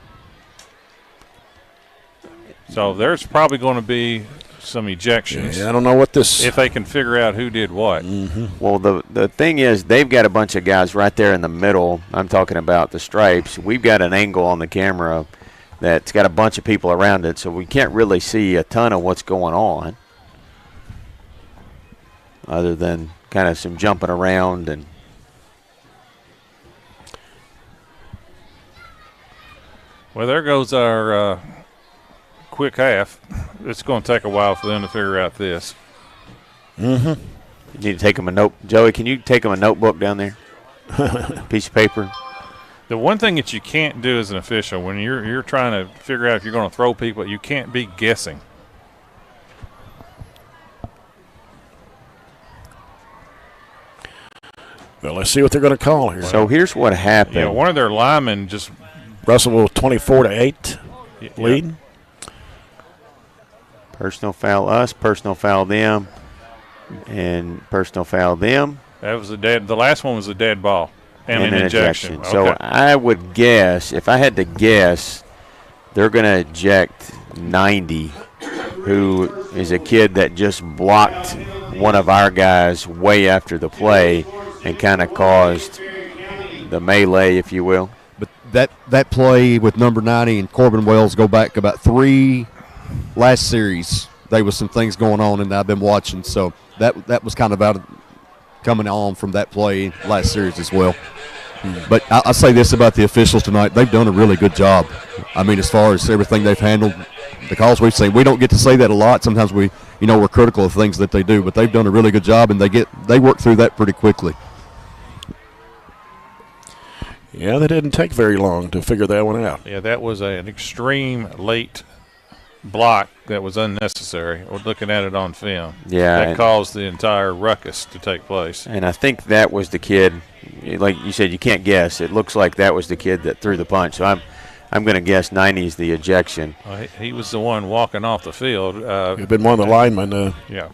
So there's probably going to be some ejections. Yeah, I don't know what this. If they can figure out who did what. Well, the thing is, they've got a bunch of guys right there in the middle. I'm talking about the stripes. We've got an angle on the camera that's got a bunch of people around it, so we can't really see a ton of what's going on, other than kind of some jumping around and. Well, there goes our quick half. It's going to take a while for them to figure out this. You need to take them a note. Joey, can you take them a notebook down there? Piece of paper. The one thing that you can't do as an official when you're trying to figure out if you're going to throw people, you can't be guessing. Well, let's see what they're going to call here. So here's what happened. Yeah, one of their linemen just. Russellville 24-8 lead. Personal foul us, personal foul them, and personal foul them. That was the last one was a dead ball and an ejection. Okay. So I would guess, if I had to guess, they're going to eject 90, who is a kid that just blocked one of our guys way after the play and kind of caused the melee, if you will. But that play with number 90 and Corbin Wells go back about 3 last series. There was some things going on, and I've been watching. So that was kind of coming on from that play last series as well. But I say this about the officials tonight. They've done a really good job. I mean, as far as everything they've handled, the calls we've seen, we don't get to say that a lot. Sometimes we're critical of things that they do, but they've done a really good job, and they work through that pretty quickly. Yeah, that didn't take very long to figure that one out. Yeah, that was an extreme late block that was unnecessary. We're looking at it on film. Yeah. That caused the entire ruckus to take place. And I think that was the kid, like you said, you can't guess. It looks like that was the kid that threw the punch. So I'm going to guess 90's the ejection. He was the one walking off the field. He'd been one of the linemen. Yeah.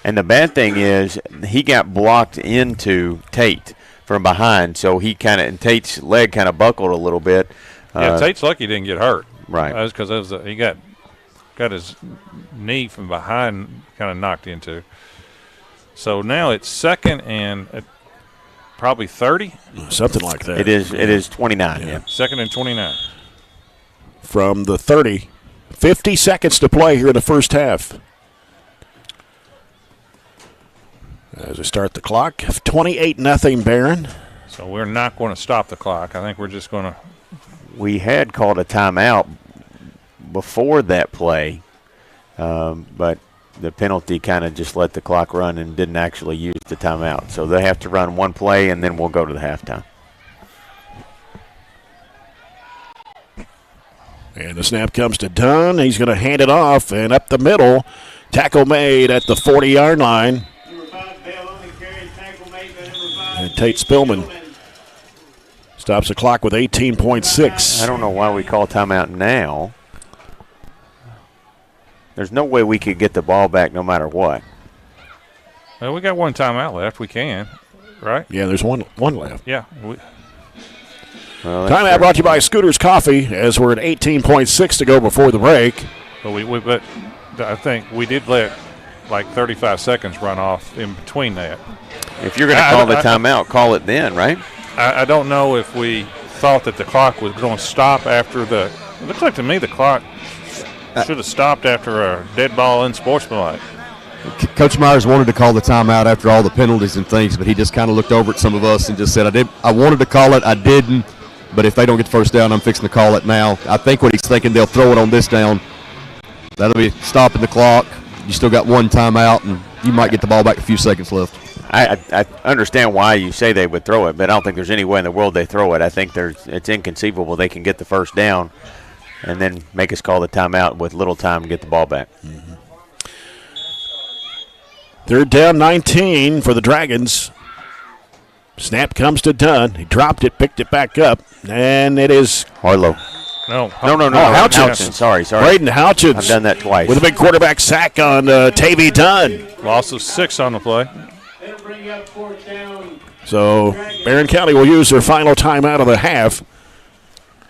And the bad thing is he got blocked into Tate from behind, so and Tate's leg kind of buckled a little bit. Yeah, Tate's lucky he didn't get hurt. Right. Because he got his knee from behind kind of knocked into. So now it's second and probably 30. Something like that. It is 29, yeah. Second and 29. From the 30. 50 seconds to play here in the first half. As we start the clock, 28-0 Barren. So we're not going to stop the clock. I think we're just going to. We had called a timeout before that play, but the penalty kind of just let the clock run and didn't actually use the timeout. So they have to run one play, and then we'll go to the halftime. And the snap comes to Dunn. He's going to hand it off, and up the middle. Tackle made at the 40-yard line. And Tate Spillman stops the clock with 18.6. I don't know why we call timeout now. There's no way we could get the ball back no matter what. Well, we got one timeout left. We can, right? Yeah, there's one left. Yeah. Timeout brought to you by Scooter's Coffee, as we're at 18.6 to go before the break. But I think we did let like 35 seconds run off in between that. If you're going to call the timeout, call it then, right? I don't know if we thought that the clock was going to stop after it looks like to me the clock should have stopped after a dead ball unsportsmanlike. Coach Myers wanted to call the timeout after all the penalties and things, but he just kind of looked over at some of us and just said, I wanted to call it, I didn't, but if they don't get the first down, I'm fixing to call it now. I think what he's thinking, they'll throw it on this down. That'll be stopping the clock. You still got one timeout, and you might get the ball back a few seconds left. I understand why you say they would throw it, but I don't think there's any way in the world they throw it. I think it's inconceivable they can get the first down and then make us call the timeout with little time to get the ball back. Mm-hmm. Third down, 19 for the Dragons. Snap comes to Dunn. He dropped it, picked it back up, and it is Harlow. No, Houchins. Sorry. Braden Houchins. I've done that twice. With a big quarterback sack on Tavy Dunn. Loss of 6 on the play. So Barren County will use their final timeout of the half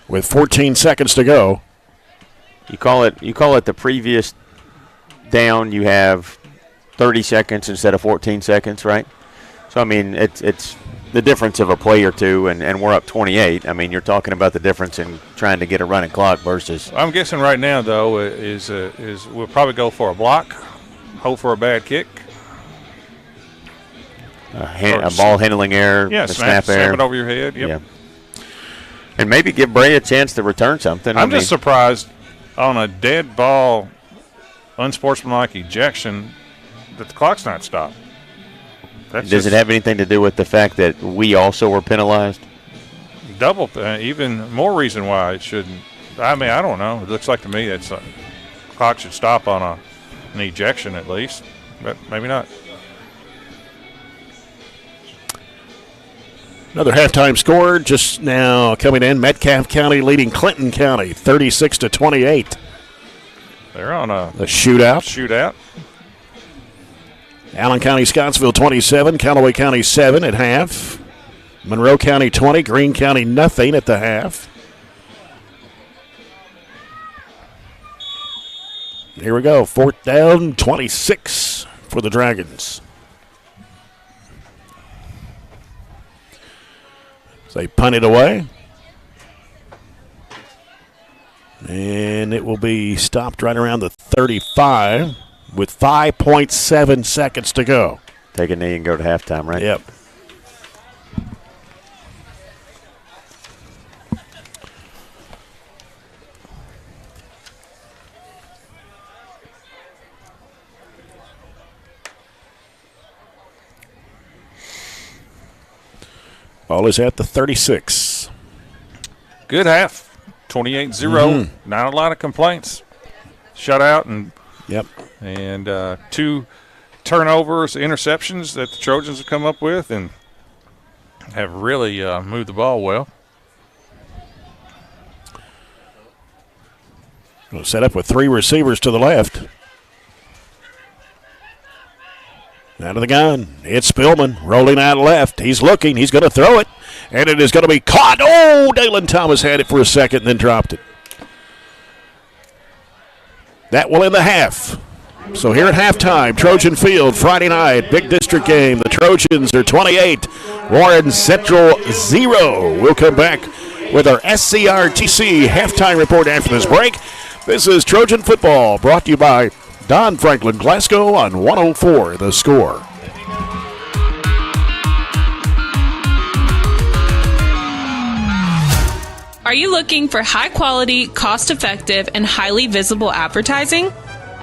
with 14 seconds to go. You call it the previous down, you have 30 seconds instead of 14 seconds, right? So, I mean, it's the difference of a play or two, and we're up 28. I mean, you're talking about the difference in trying to get a running clock versus. I'm guessing right now, though, is we'll probably go for a block, hope for a bad kick. A ball handling error, yeah, a snap error. Snap it over your head, yep. Yeah. And maybe give Bray a chance to return something. I'm just surprised on a dead ball, unsportsmanlike ejection that the clock's not stopped. Does it have anything to do with the fact that we also were penalized? Double, even more reason why it shouldn't. I mean, I don't know. It looks like to me that the clock should stop on an ejection at least, but maybe not. Another halftime score just now coming in. Metcalfe County leading Clinton County 36-28. They're on a shootout. Allen County, Scottsville 27, Callaway County 7 at half. Monroe County 20, Greene County nothing at the half. Here we go, 4th down, 26 for the Dragons. So they punt it away. And it will be stopped right around the 35 with 5.7 seconds to go. Take a knee and go to halftime, right? Yep. Ball is at the 36. good half, 28-0. Not a lot of complaints. Shutout and 2 turnovers, interceptions that the Trojans have come up with and have really moved the ball well. We'll set up with 3 receivers to the left. Out of the gun, it's Spillman rolling out left. He's looking, he's going to throw it, and it is going to be caught. Oh, Dalen Thomas had it for a second, then dropped it. That will end the half. So here at halftime, Trojan Field, Friday night, big district game. The Trojans are 28, Warren Central 0. We'll come back with our SCRTC halftime report after this break. This is Trojan Football, brought to you by Don Franklin Glasgow on 104 The Score. Are you looking for high-quality, cost-effective, and highly visible advertising?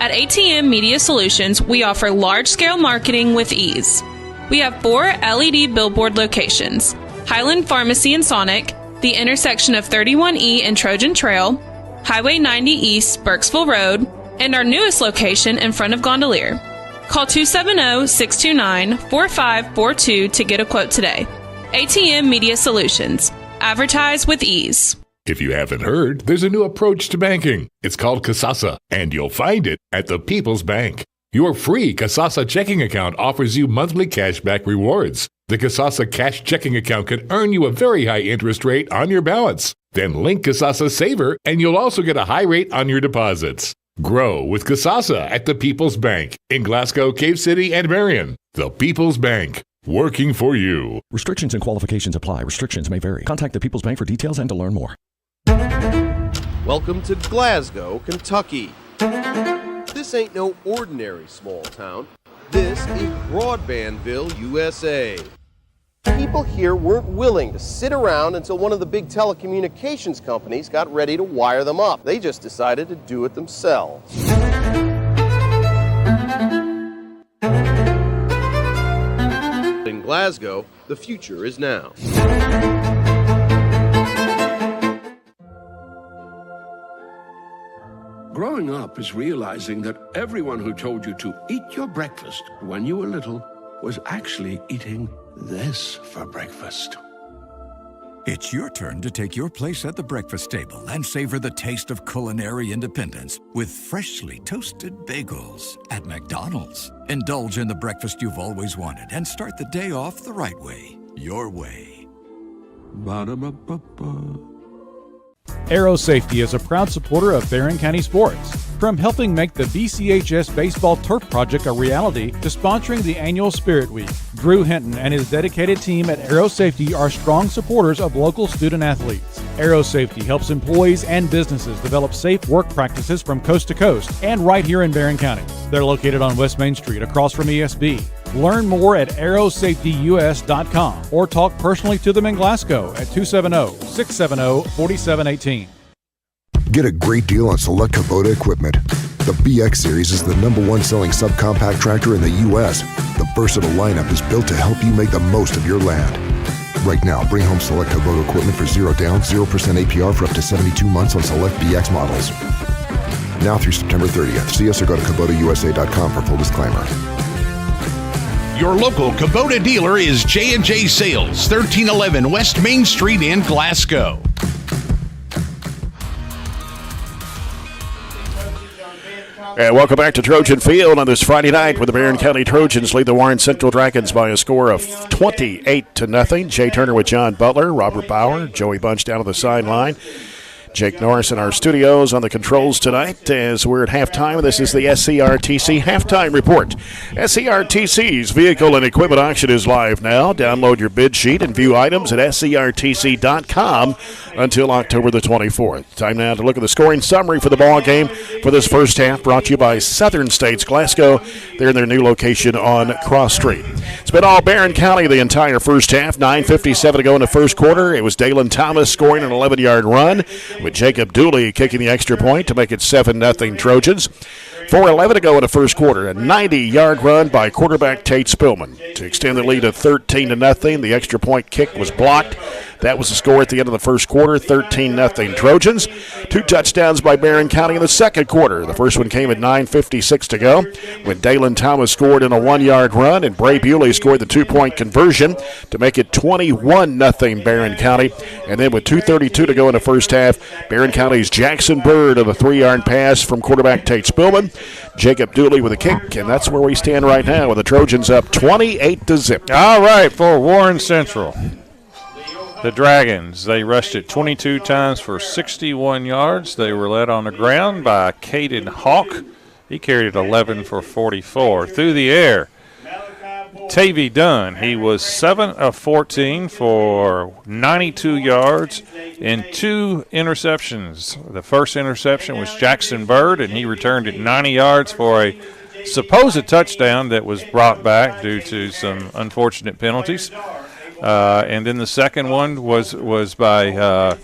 At ATM Media Solutions, we offer large-scale marketing with ease. We have 4 LED billboard locations: Highland Pharmacy in Sonic, the intersection of 31E and Trojan Trail, Highway 90 East, Burkesville Road, and our newest location in front of Gondolier. Call 270-629-4542 to get a quote today. ATM Media Solutions. Advertise with ease. If you haven't heard, there's a new approach to banking. It's called Kasasa, and you'll find it at the People's Bank. Your free Kasasa checking account offers you monthly cashback rewards. The Kasasa cash checking account can earn you a very high interest rate on your balance. Then link Kasasa Saver, and you'll also get a high rate on your deposits. Grow with Kasasa at the People's Bank in Glasgow, Cave City, and Marion. The People's Bank, working for you. Restrictions and qualifications apply. Restrictions may vary. Contact the People's Bank for details and to learn more. Welcome to Glasgow, Kentucky. This ain't no ordinary small town. This is Broadbandville, USA. People here weren't willing to sit around until one of the big telecommunications companies got ready to wire them up. They just decided to do it themselves. In Glasgow, the future is now. Growing up is realizing that everyone who told you to eat your breakfast when you were little was actually eating this for breakfast. It's your turn to take your place at the breakfast table and savor the taste of culinary independence with freshly toasted bagels at McDonald's. Indulge in the breakfast you've always wanted and start the day off the right way, your way. Ba-da-ba-ba-ba. Aero Safety is a proud supporter of Barren County sports. From helping make the BCHS Baseball Turf Project a reality to sponsoring the annual Spirit Week, Drew Hinton and his dedicated team at Aero Safety are strong supporters of local student athletes. Aero Safety helps employees and businesses develop safe work practices from coast to coast and right here in Barren County. They're located on West Main Street across from ESB. Learn more at aerosafetyus.com or talk personally to them in Glasgow at 270-670-4718. Get a great deal on select Kubota equipment. The BX Series is the #1 selling subcompact tractor in the U.S. The versatile lineup is built to help you make the most of your land. Right now, bring home select Kubota equipment for 0 down, 0% APR for up to 72 months on select BX models. Now through September 30th. See us or go to KubotaUSA.com for full disclaimer. Your local Kubota dealer is J&J Sales, 1311 West Main Street in Glasgow. And welcome back to Trojan Field on this Friday night, where the Barren County Trojans lead the Warren Central Dragons by a score of 28-0. Jay Turner with John Butler, Robert Bauer, Joey Bunch down on the sideline. Jake Norris in our studios on the controls tonight as we're at halftime. This is the SCRTC Halftime Report. SCRTC's vehicle and equipment auction is live now. Download your bid sheet and view items at SCRTC.com until October the 24th. Time now to look at the scoring summary for the ball game for this first half, brought to you by Southern States Glasgow. They're in their new location on Cross Street. It's been all Barren County the entire first half. 9:57 to go in the first quarter. It was Dalen Thomas scoring an 11-yard run, with Jacob Dooley kicking the extra point to make it 7-0 Trojans. 4:11 to go in the first quarter. A 90-yard run by quarterback Tate Spillman to extend the lead to 13-0. The extra point kick was blocked. That was the score at the end of the first quarter, 13-0 Trojans. 2 touchdowns by Barren County in the second quarter. The first one came at 9:56 to go when Dalen Thomas scored in a 1-yard run, and Bray Bewley scored the 2-point conversion to make it 21-0 Barren County. And then with 2:32 to go in the first half, Barren County's Jackson Bird of a 3-yard pass from quarterback Tate Spillman. Jacob Dooley with a kick, and that's where we stand right now with the Trojans up 28-0. All right, for Warren Central. The Dragons, they rushed it 22 times for 61 yards. They were led on the ground by Caden Hawk. He carried it 11 for 44. Through the air, Tavy Dunn, he was 7 of 14 for 92 yards and 2 interceptions. The first interception was Jackson Bird, and he returned it 90 yards for a supposed touchdown that was brought back due to some unfortunate penalties. And then the second one was by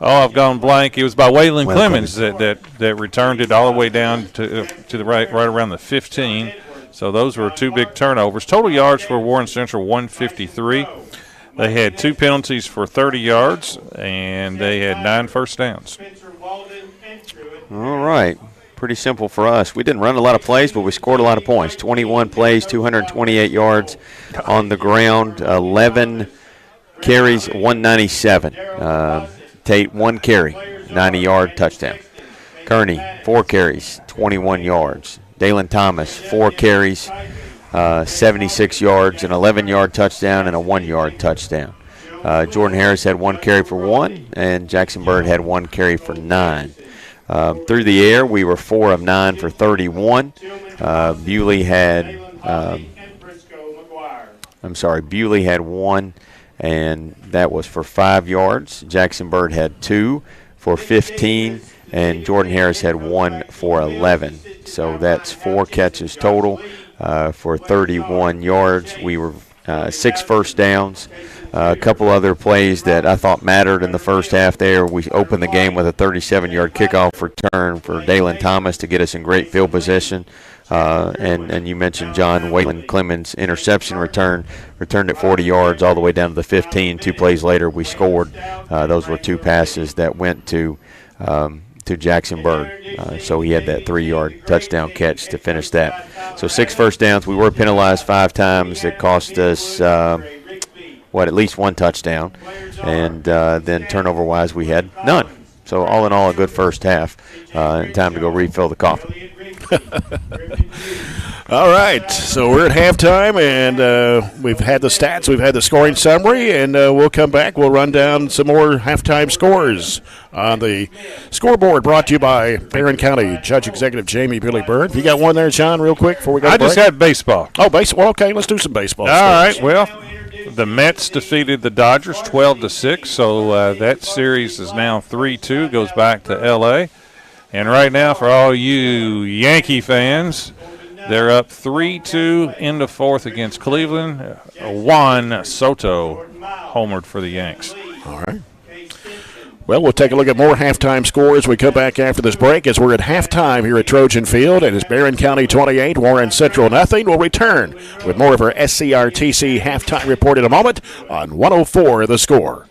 I've gone blank. It was by Waylon Clemens that returned it all the way down to the right around the 15. So those were 2 big turnovers. Total yards for Warren Central 153. They had 2 penalties for 30 yards, and they had 9 first downs. All right. Pretty simple for us. We didn't run a lot of plays, but we scored a lot of points. 21 plays, 228 yards on the ground, 11 carries, 197. Tate, 1 carry, 90-yard touchdown. Kearney, 4 carries, 21 yards. Dalen Thomas, 4 carries, 76 yards, an 11-yard touchdown, and a 1-yard touchdown. Jordan Harris had 1 carry for 1, and Jackson Bird had 1 carry for 9. Through the air, we were 4 of 9 for 31. Bewley had Bewley had 1, and that was for 5 yards. Jackson Bird had 2 for 15, and Jordan Harris had 1 for 11. So that's 4 catches total for 31 yards. We were 6 first downs. A couple other plays that I thought mattered in the first half there. We opened the game with a 37-yard kickoff return for Dalen Thomas to get us in great field position. And you mentioned John Waylon Clemens' interception returned it 40 yards all the way down to the 15. 2 plays later, we scored. Those were 2 passes that went to Jackson Bird. So he had that 3-yard touchdown catch to finish that. So 6 first downs. We were penalized 5 times. It cost us at least 1 touchdown, and then turnover-wise we had none. So all in all, a good first half. Time to go refill the coffee. All right, so we're at halftime, and we've had the stats, we've had the scoring summary, and we'll come back. We'll run down some more halftime scores on the scoreboard brought to you by Barren County Judge Executive Jamie Billy Bird. You got one there, John, real quick before we go to break? I just had baseball. Oh, baseball. Okay, let's do some baseball. All right, well, the Mets defeated the Dodgers 12-6, so that series is now 3-2, goes back to L.A. And right now, for all you Yankee fans, they're up 3-2 in the 4th against Cleveland. Juan Soto homered for the Yanks. All right. Well, we'll take a look at more halftime scores as we come back after this break, as we're at halftime here at Trojan Field, and it's Barren County 28, Warren Central nothing. We'll return with more of our SCRTC halftime report in a moment on 104 The Score.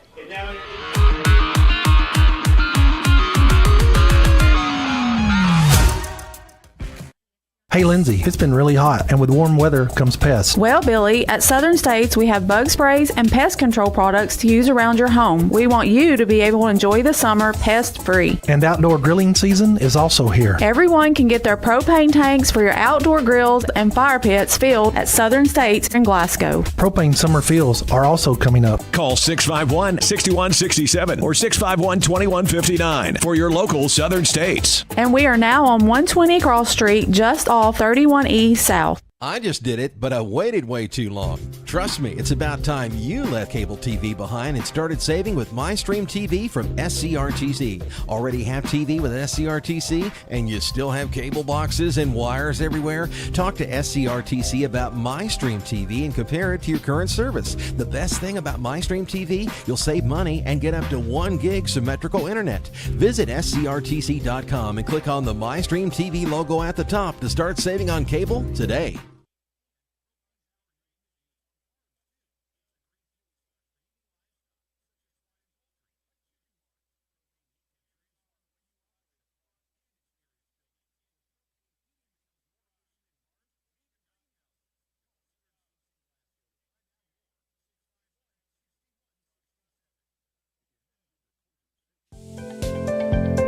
Hey, Lindsay, it's been really hot, and with warm weather comes pests. Well, Billy, at Southern States, we have bug sprays and pest control products to use around your home. We want you to be able to enjoy the summer pest-free. And outdoor grilling season is also here. Everyone can get their propane tanks for your outdoor grills and fire pits filled at Southern States in Glasgow. Propane summer fills are also coming up. Call 651-6167 or 651-2159 for your local Southern States. And we are now on 120 Cross Street, just off 31E South. I just did it, but I waited way too long. Trust me, it's about time you left cable TV behind and started saving with MyStream TV from SCRTC. Already have TV with SCRTC and you still have cable boxes and wires everywhere? Talk to SCRTC about MyStream TV and compare it to your current service. The best thing about MyStream TV, you'll save money and get up to 1 gig symmetrical internet. Visit SCRTC.com and click on the MyStream TV logo at the top to start saving on cable today.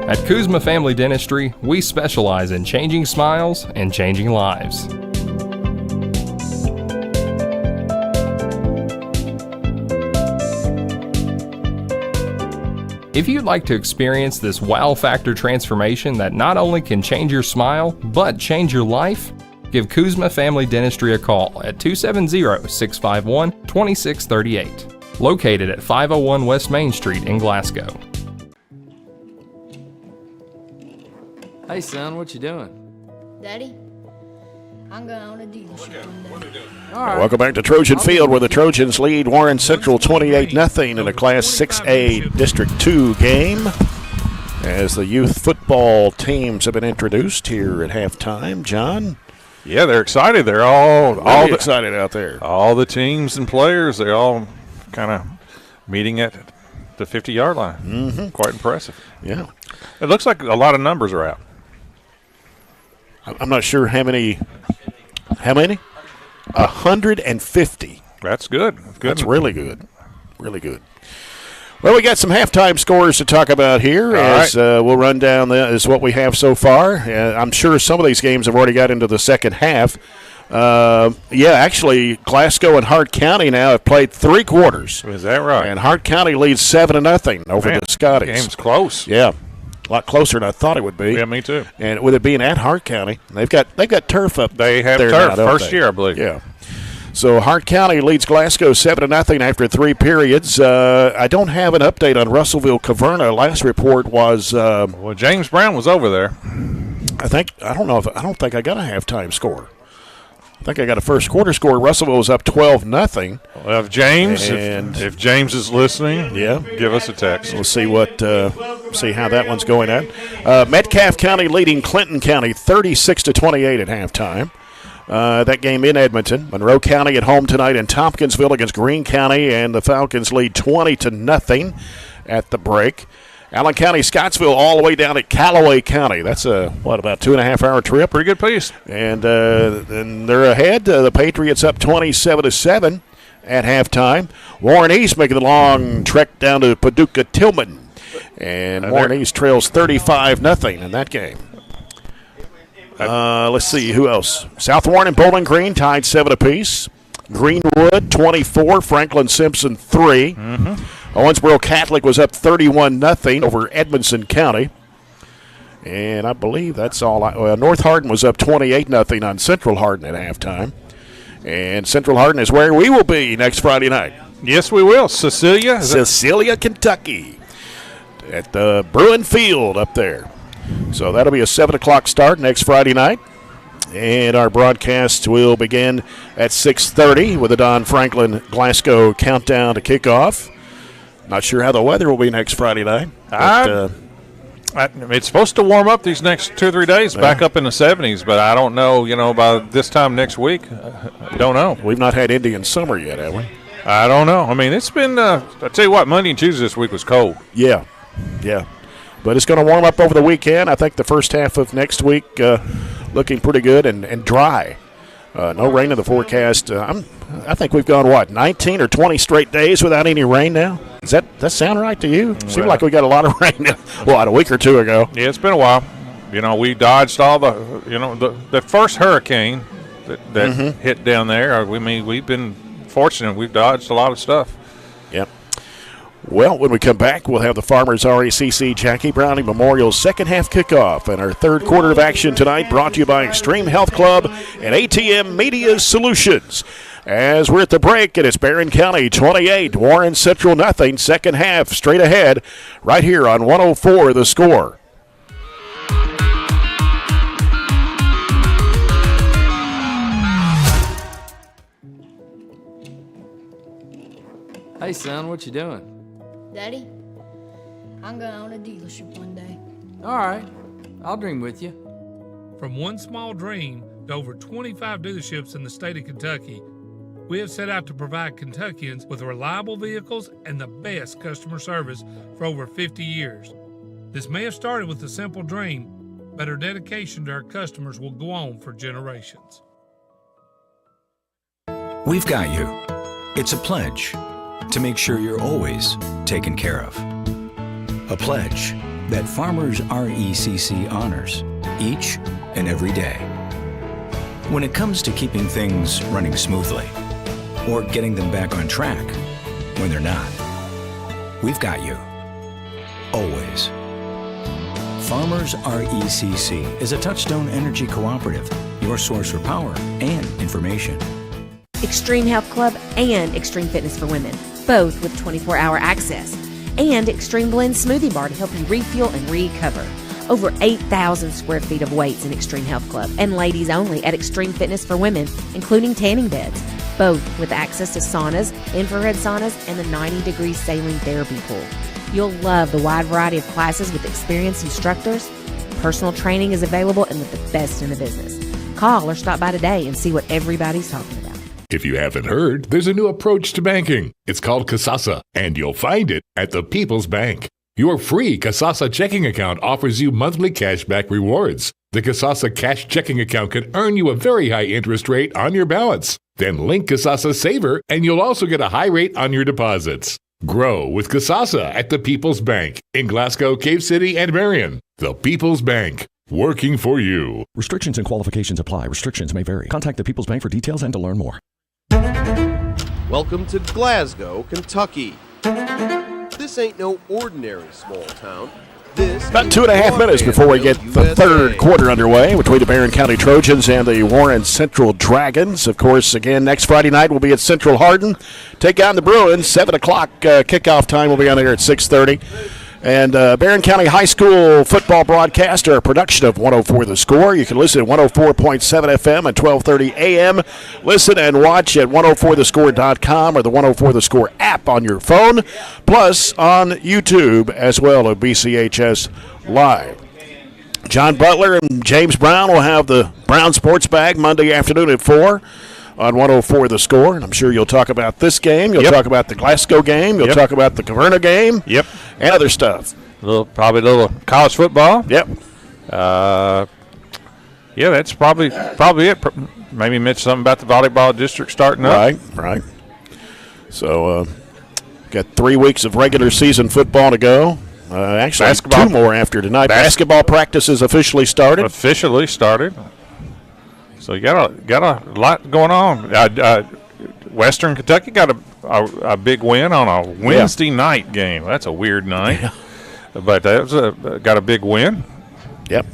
At Kuzma Family Dentistry, we specialize in changing smiles and changing lives. If you'd like to experience this wow factor transformation that not only can change your smile, but change your life, give Kuzma Family Dentistry a call at 270-651-2638, located at 501 West Main Street in Glasgow. Hey, son, what you doing? Daddy, I'm going on a dealership one day. All right. Welcome back to Trojan Field, where the Trojans lead Warren Central 28-0 in a Class 6A District 2 game. As the youth football teams have been introduced here at halftime, John. Yeah, they're excited. They're all excited out there. All the teams and players, they're all kind of meeting at the 50-yard line. Mm-hmm. Quite impressive. Yeah. It looks like a lot of numbers are out. I'm not sure how many? 150. That's good. That's really good. Really good. Well, we got some halftime scores to talk about here. We'll run down is what we have so far. I'm sure some of these games have already got into the second half. Actually, Glasgow and Hart County now have played 3 quarters. Is that right? And Hart County leads 7-0 over the Scotties. The game's close. Yeah. A lot closer than I thought it would be. Yeah, me too. And with it being at Hart County, they've got turf up there. They have turf now, first year, I believe. Yeah. So Hart County leads Glasgow 7-0 after 3 periods. I don't have an update on Russellville-Caverna. Last report was well, James Brown was over there. I don't think I got a halftime score. I think I got a first quarter score. Russellville was up 12-0. Well, if James is listening, give us a text. We'll see see how that one's going at. Metcalfe County leading Clinton County 36-28 at halftime. That game in Edmonton. Monroe County at home tonight in Tompkinsville against Greene County, and the Falcons lead 20-0 at the break. Allen County, Scottsville, all the way down at Callaway County. That's about 2.5-hour trip. Pretty good piece. And they're ahead. The Patriots up 27-7 at halftime. Warren East making the long trek down to Paducah-Tillman. And Warren East trails 35-0 in that game. Let's see, who else? South Warren and Bowling Green tied 7 apiece. Greenwood 24, Franklin Simpson 3. Mm-hmm. Owensboro Catholic was up 31-0 over Edmondson County. And I believe that's all. North Hardin was up 28-0 on Central Hardin at halftime. And Central Hardin is where we will be next Friday night. Yes, we will. Cecilia, Kentucky, at the Bruin Field up there. So that'll be a 7 o'clock start next Friday night. And our broadcast will begin at 6:30 with the Don Franklin Glasgow countdown to kickoff. Not sure how the weather will be next Friday night. But, it's supposed to warm up these next 2 or 3 days, back up in the 70s, but I don't know, by this time next week, I don't know. We've not had Indian summer yet, have we? I don't know. I mean, it's been, I tell you what, Monday and Tuesday this week was cold. Yeah. But it's going to warm up over the weekend. I think the first half of next week looking pretty good and dry. No rain in the forecast. I think we've gone, 19 or 20 straight days without any rain now? Does that sound right to you? Seemed like we got a lot of rain a week or two ago. Yeah, it's been a while. We dodged all the first hurricane that hit down there. We've been fortunate. We've dodged a lot of stuff. Yep. Well, when we come back, we'll have the Farmers RECC Jackie Browning Memorial second half kickoff and our third quarter of action tonight brought to you by Extreme Health Club and ATM Media Solutions. As we're at the break, and it's Barren County 28, Warren Central nothing. Second half straight ahead right here on 104 The Score. Hey, son, what you doing? Daddy, I'm gonna own a dealership one day. All right, I'll dream with you. From one small dream to over 25 dealerships in the state of Kentucky, we have set out to provide Kentuckians with reliable vehicles and the best customer service for over 50 years. This may have started with a simple dream, but our dedication to our customers will go on for generations. We've got you. It's a pledge to make sure you're always taken care of. A pledge that Farmers RECC honors each and every day. When it comes to keeping things running smoothly or getting them back on track when they're not, we've got you. Always. Farmers RECC is a Touchstone Energy cooperative, your source for power and information. Extreme Health Club and Extreme Fitness for Women, both with 24-hour access. And Extreme Blend Smoothie Bar to help you refuel and recover. Over 8,000 square feet of weights in Extreme Health Club and ladies only at Extreme Fitness for Women, including tanning beds, both with access to saunas, infrared saunas, and the 90-degree saline therapy pool. You'll love the wide variety of classes with experienced instructors. Personal training is available and with the best in the business. Call or stop by today and see what everybody's talking about. If you haven't heard, there's a new approach to banking. It's called Kasasa, and you'll find it at the People's Bank. Your free Kasasa checking account offers you monthly cashback rewards. The Kasasa Cash checking account can earn you a very high interest rate on your balance. Then link Kasasa Saver, and you'll also get a high rate on your deposits. Grow with Kasasa at the People's Bank in Glasgow, Cave City, and Marion. The People's Bank. Working for you. Restrictions and qualifications apply. Restrictions may vary. Contact the People's Bank for details and to learn more. Welcome to Glasgow, Kentucky. This ain't no ordinary small town. This About 2.5 minutes before we get the third quarter underway between the Barren County Trojans and the Warren Central Dragons. Of course, again, next Friday night we'll be at Central Hardin. Take on the Bruins. 7 o'clock kickoff time will be on there at 6:30. And Barren County High School football broadcast are a production of 104 The Score. You can listen at 104.7 FM at 12:30 a.m. Listen and watch at 104thescore.com or the 104 The Score app on your phone, plus on YouTube as well at BCHS Live. John Butler and James Brown will have the Brown Sports Bag Monday afternoon at 4 on 104 The Score. And I'm sure you'll talk about this game. You'll talk about the Glasgow game. You'll talk about the Caverna game. And other stuff. Probably a little college football. Yeah, that's probably it. Maybe mention something about the volleyball district starting up. Right. So, got 3 weeks of regular season football to go. Actually, basketball, 2 more after tonight. Basketball practice is officially started. So you got a lot going on. Western Kentucky got a big win on a Wednesday night game. That's a weird night, but that was got a big win. Yep.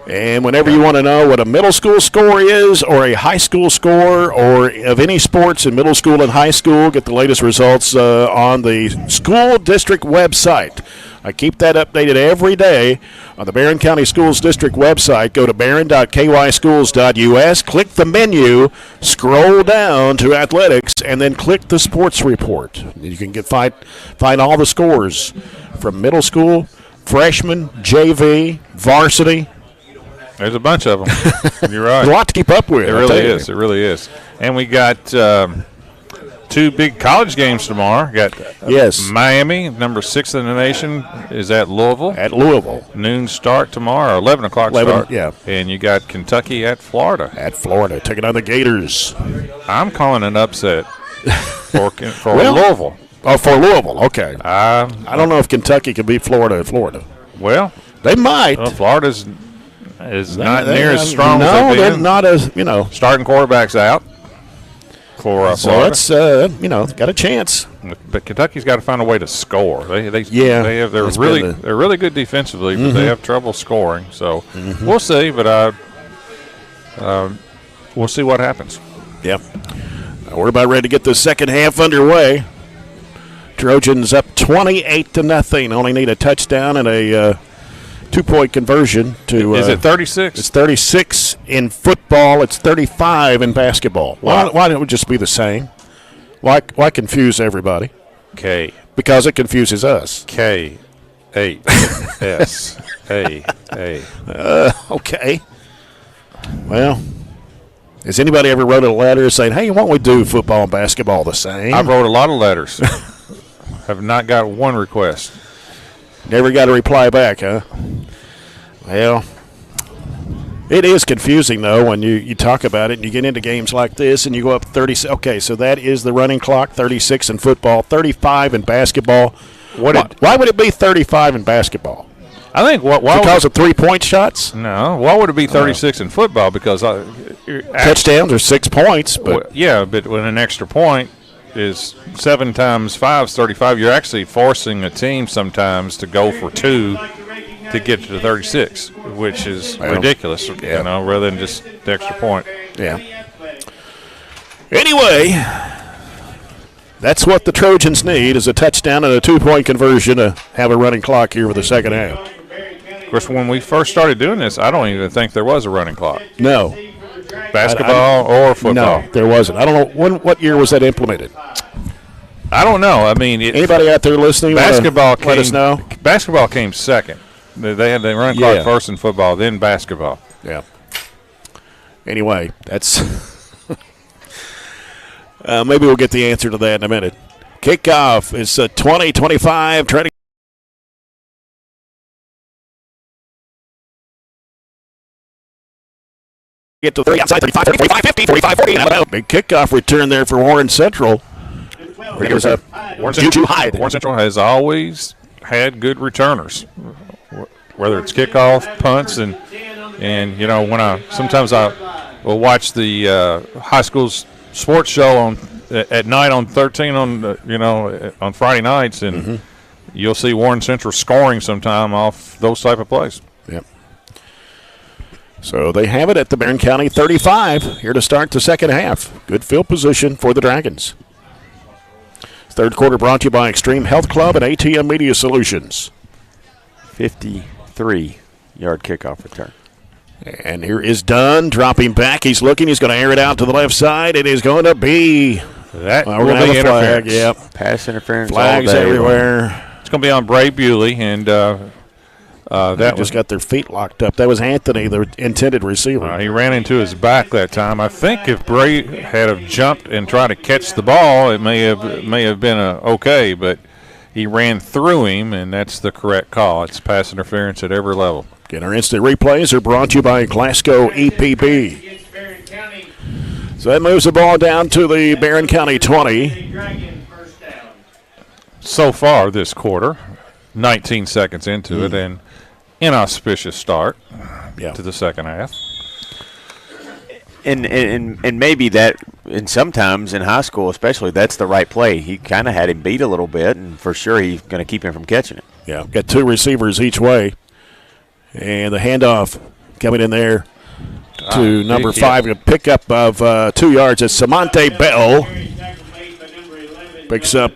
And whenever you want to know what a middle school score is or a high school score or of any sports in middle school and high school, get the latest results on the school district website. I keep that updated every day on the Barren County Schools District website. Go to barren.kyschools.us, click the menu, scroll down to athletics, and then click the sports report. You can find all the scores from middle school, freshman, JV, varsity. There's a bunch of them. You're right. There's a lot to keep up with. It really is. And we got 2 big college games tomorrow. Got Miami, number 6 in the nation, is at Louisville. Noon start tomorrow, 11 o'clock start. Yeah. And you got Kentucky at Florida. Taking on the Gators. I'm calling an upset for Louisville. Oh, for Louisville, okay. I don't know if Kentucky can beat Florida at Florida. Well, they might. Well, Florida's not near as strong as they've been. They're not as, Starting quarterback's out. for so Florida. it's got a chance. But Kentucky's got to find a way to score. They're that's really good defensively, but they have trouble scoring. So we'll see. But we'll see what happens. Yep. We're about ready to get the second half underway. Trojans up 28-0. Only need a touchdown and a 2-point conversion to. Is it 36? It's 36 in football. It's 35 in basketball. Wow. Why don't it just be the same? Why confuse everybody? K. Because it confuses us. K. H. S. A. Okay. Well, has anybody ever wrote a letter saying, "Hey, why don't we do football and basketball the same?" I've wrote a lot of letters. Have not got one request. Never got a reply back, huh? Well, it is confusing, though, when you talk about it and you get into games like this and you go up 30. Okay, so that is the running clock, 36 in football, 35 in basketball. Why would it be 35 in basketball? I think because of 3-point shots? No. Why would it be 36 in football? Because touchdowns are 6 points. But but when an extra point is 7 times 5 is 35, you're actually forcing a team sometimes to go for 2 to get to the 36, which is ridiculous, rather than just the extra point. Yeah. Anyway, that's what the Trojans need is a touchdown and a 2-point conversion to have a running clock here for the second half. Of course, when we first started doing this, I don't even think there was a running clock. No. Basketball or football? No, there wasn't. I don't know what year was that implemented. I don't know. I mean, anybody out there listening? Basketball let us know. Basketball came second. They had the running clock first in football, then basketball. Yeah. Anyway, that's maybe we'll get the answer to that in a minute. Kickoff is 20-25. Trying to get to 30 outside, 35, 30, 45, 50, 45, 40. Big kickoff return there for Warren Central. Warren Central has always had good returners, whether it's kickoff, punts, and when sometimes I will watch the high school sports show at night on 13 on Friday nights, and you'll see Warren Central scoring sometime off those type of plays. Yep. So they have it at the Barren County 35 here to start the second half. Good field position for the Dragons. Third quarter brought to you by Extreme Health Club and ATM Media Solutions. 53-yard kickoff return. And here is Dunn dropping back. He's looking. He's going to air it out to the left side. It is going to be that we're going to have a flag. Yep. Pass interference. Flags all day everywhere. It's going to be on Bray Bewley, and that just got their feet locked up. That was Anthony, the intended receiver. He ran into his back that time. I think if Bray had have jumped and tried to catch the ball, it may have been okay, but he ran through him, and that's the correct call. It's pass interference at every level. Again, our instant replays are brought to you by Glasgow EPB. So that moves the ball down to the Barren County 20. So far this quarter, 19 seconds into it, and inauspicious start to the second half. And maybe that, and sometimes in high school especially, that's the right play. He kind of had him beat a little bit, and for sure he's going to keep him from catching it. Yeah, got 2 receivers each way. And the handoff coming in there to number 5, a pickup of 2 yards. It's Samante Bell. Picks up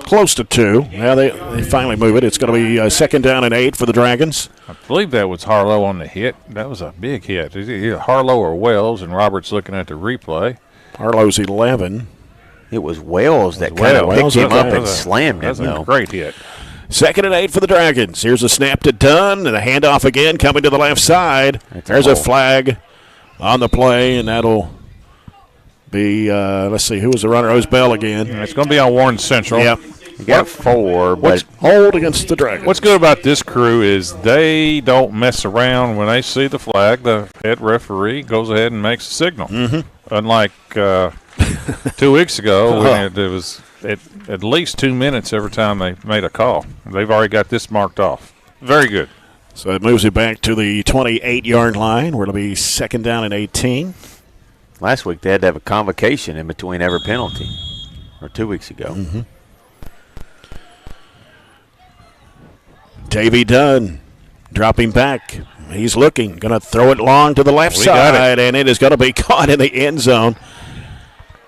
close to 2. Now they finally move it. It's going to be second down and 8 for the Dragons. I believe that was Harlow on the hit. That was a big hit. Either Harlow or Wells, and Robert's looking at the replay. Harlow's 11. It was Wells that kind of picked him up and slammed him. That was a great hit. Second and 8 for the Dragons. Here's a snap to Dunn, and a handoff again coming to the left side. There's a flag on the play, and that'll be, let's see, who was the runner? It was Bell again. It's going to be on Warren Central. Yep. You got 4, but hold against the Dragons. What's good about this crew is they don't mess around. When they see the flag, the head referee goes ahead and makes a signal. Unlike 2 weeks ago when it was at least 2 minutes every time they made a call. They've already got this marked off. Very good. So it moves it back to the 28-yard line where it'll be second down and 18. Last week they had to have a convocation in between every penalty, or 2 weeks ago. Mm-hmm. Davey Dunn dropping back. He's looking, going to throw it long to the left side, and it is going to be caught in the end zone.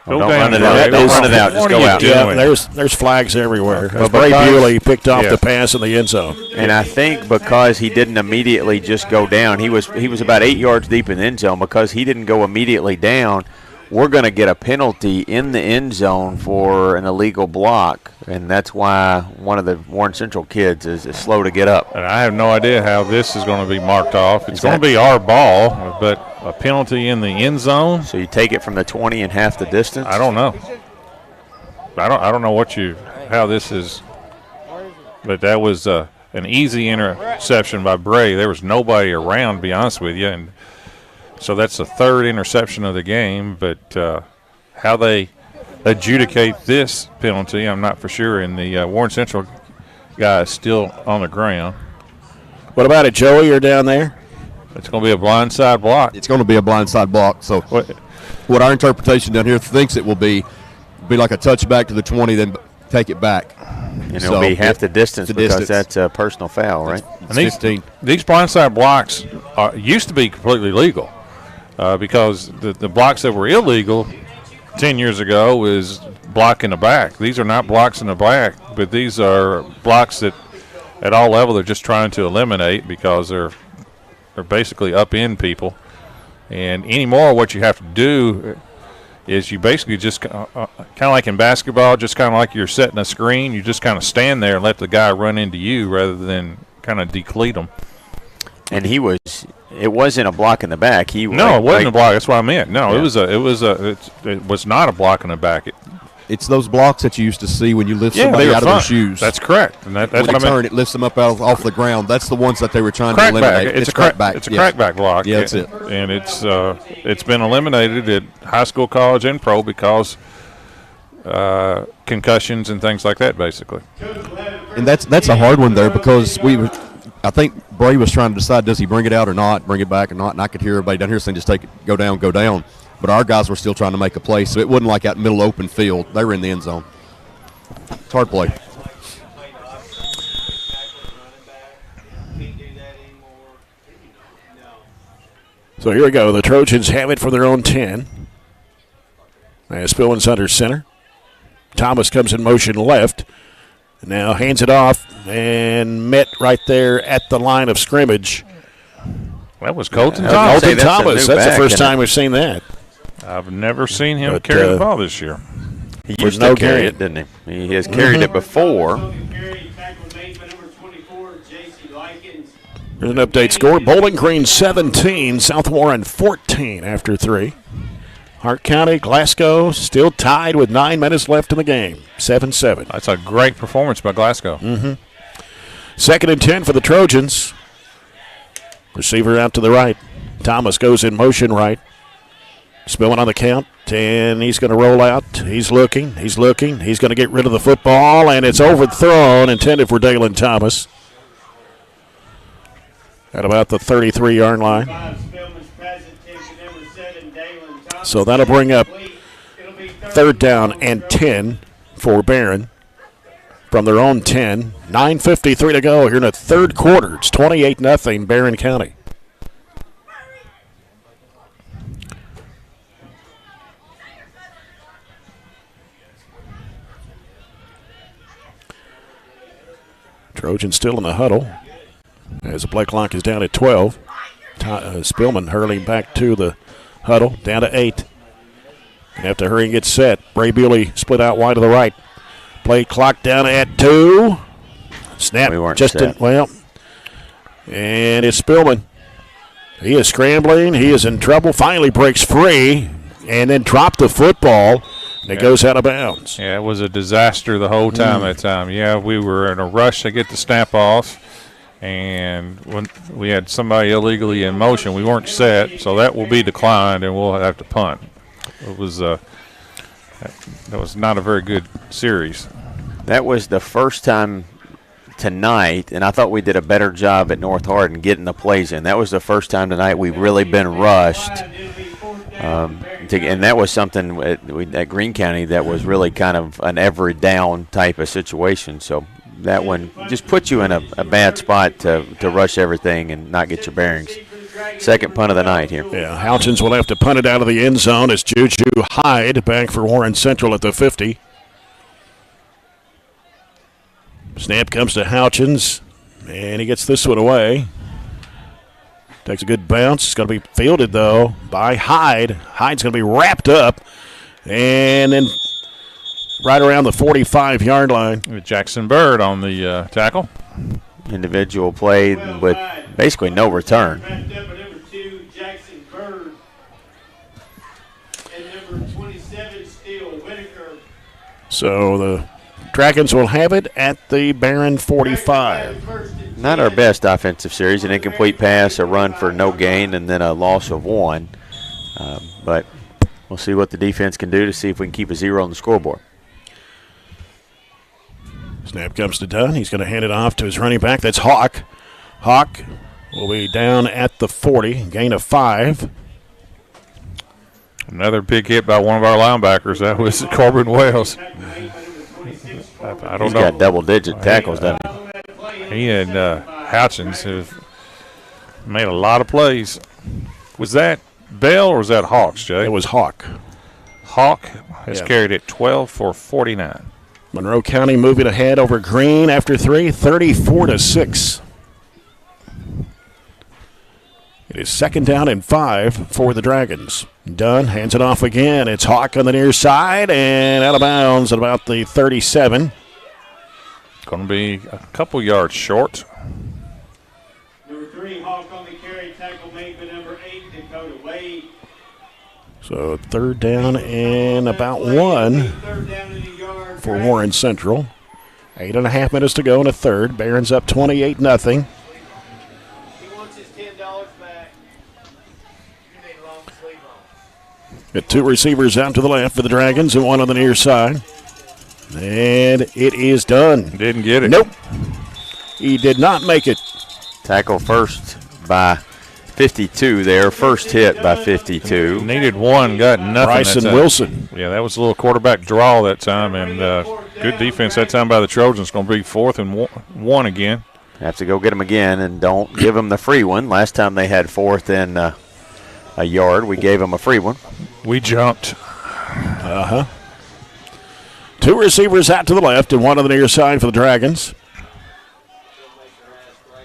Don't run it out. Don't run it out. Just go out. Yeah, there's flags everywhere. Bray Bewley picked off the pass in the end zone. And I think because he didn't immediately just go down, he was about 8 yards deep in the end zone. Because he didn't go immediately down, we're going to get a penalty in the end zone for an illegal block, and that's why one of the Warren Central kids is slow to get up. And I have no idea how this is going to be marked off. It's going to be our ball, but a penalty in the end zone. So you take it from the 20 and half the distance? I don't know. I don't know how this is, but that was an easy interception by Bray. There was nobody around, to be honest with you, and so that's the third interception of the game. But how they adjudicate this penalty, I'm not for sure. And the Warren Central guy is still on the ground. What about it, Joey? You're down there? It's going to be a blindside block. It's going to be a blindside block. So what our interpretation down here thinks it will be like a touchback to the 20, then take it back. And it'll be half the distance because that's a personal foul, right? And these blindside blocks used to be completely legal because the blocks that were illegal 10 years ago was block in the back. These are not blocks in the back, but these are blocks that at all levels they're just trying to eliminate because they're basically up-in people. And anymore what you have to do is you basically just kind of like in basketball, just kind of like you're setting a screen, you just kind of stand there and let the guy run into you rather than kind of decleat them. And it wasn't a block in the back. It wasn't a block. That's what I meant. No, yeah. It was not a block in the back. It's those blocks that you used to see when you lift somebody out of their shoes. That's correct. And that's when they turn, it lifts them up off the ground. That's the ones that they were trying to eliminate. It's a crackback. It's a crackback block. Yeah, that's it. And it's been eliminated at high school, college, and pro because concussions and things like that, basically. And that's a hard one there because I think Bray was trying to decide, does he bring it out or not, bring it back or not, and I could hear everybody down here saying just take it, go down. But our guys were still trying to make a play, so it wasn't like out middle open field. They were in the end zone. It's hard play. So here we go. The Trojans have it for their own 10. As Spillman's under center. Thomas comes in motion left. Now hands it off and met right there at the line of scrimmage. That was Colton Thomas. Colton Thomas. That's the first time we've seen that. I've never seen him carry the ball this year. He used to carry it, didn't he? He has carried it before. Here's an update score. Bowling Green 17, South Warren 14 after 3. Hart County, Glasgow still tied with 9 minutes left in the game. 7-7. That's a great performance by Glasgow. Mm-hmm. 2nd and 10 for the Trojans. Receiver out to the right. Thomas goes in motion right. Spillman on the count, and he's going to roll out. He's looking. He's going to get rid of the football, and it's overthrown, intended for Dalen Thomas. At about the 33-yard line. So that'll bring up 3rd down and 10 for Barren from their own 10. 9:53 to go here in the third quarter. It's 28-0 Barren County. Trojans still in the huddle as the play clock is down at 12. Spillman hurling back to the huddle, down to 8. Gonna have to hurry and get set. Bray Bewley split out wide to the right. Play clock down at 2. Snap. We weren't just set. And it's Spillman. He is scrambling. He is in trouble. Finally breaks free and then dropped the football. And it goes out of bounds. Yeah, it was a disaster the whole time that time. Yeah, we were in a rush to get the snap off. And when we had somebody illegally in motion, we weren't set, so that will be declined, and we'll have to punt. It was that was not a very good series. That was the first time tonight, and I thought we did a better job at North Hardin getting the plays in. That was the first time tonight we've really been rushed. and that was something at Greene County that was really kind of an every down type of situation. So that one just puts you in a bad spot to rush everything and not get your bearings. Second punt of the night here. Yeah, Houchins will have to punt it out of the end zone as Juju Hyde back for Warren Central at the 50. Snap comes to Houchins, and he gets this one away. Takes a good bounce. It's going to be fielded, though, by Hyde. Hyde's going to be wrapped up, and then right around the 45-yard line. Jackson Bird on the tackle. Individual play with basically no return. Jackson Bird and number 27, Steele Whitaker. So the Dragons will have it at the Barren 45. Not our best offensive series. An incomplete pass, a run for no gain, and then a loss of 1. But we'll see what the defense can do to see if we can keep a 0 on the scoreboard. Snap comes to Dunn. He's going to hand it off to his running back. That's Hawk. Hawk will be down at the 40, gain of 5. Another big hit by one of our linebackers. That was Corbin Wells. I don't know. He's got double-digit tackles, doesn't he? He and Houchins have made a lot of plays. Was that Bell or was that Hawks, Jay? It was Hawk. Hawk has carried it 12 for 49. Monroe County moving ahead over Greene after 3, 34-6. It is second down and 5 for the Dragons. Dunn hands it off again. It's Hawk on the near side and out of bounds at about the 37. Going to be a couple yards short. Number 3, Hawk on the carry, tackle made by number 8, Dakota Wade. So third down and about 1 for Warren Central. 8.5 minutes to go in the third. Barron's up 28-0. Got 2 receivers out to the left for the Dragons and 1 on the near side. And it is done. Didn't get it. Nope. He did not make it. Tackle first by 52 there. First hit by 52. Needed 1, got nothing. Bryson Wilson. Yeah, that was a little quarterback draw that time, and good defense that time by the Trojans. Going to be 4th and 1 again. Have to go get them again, and don't give them the free one. Last time they had 4th and a yard. We gave them a free one. We jumped. 2 receivers out to the left and 1 on the near side for the Dragons.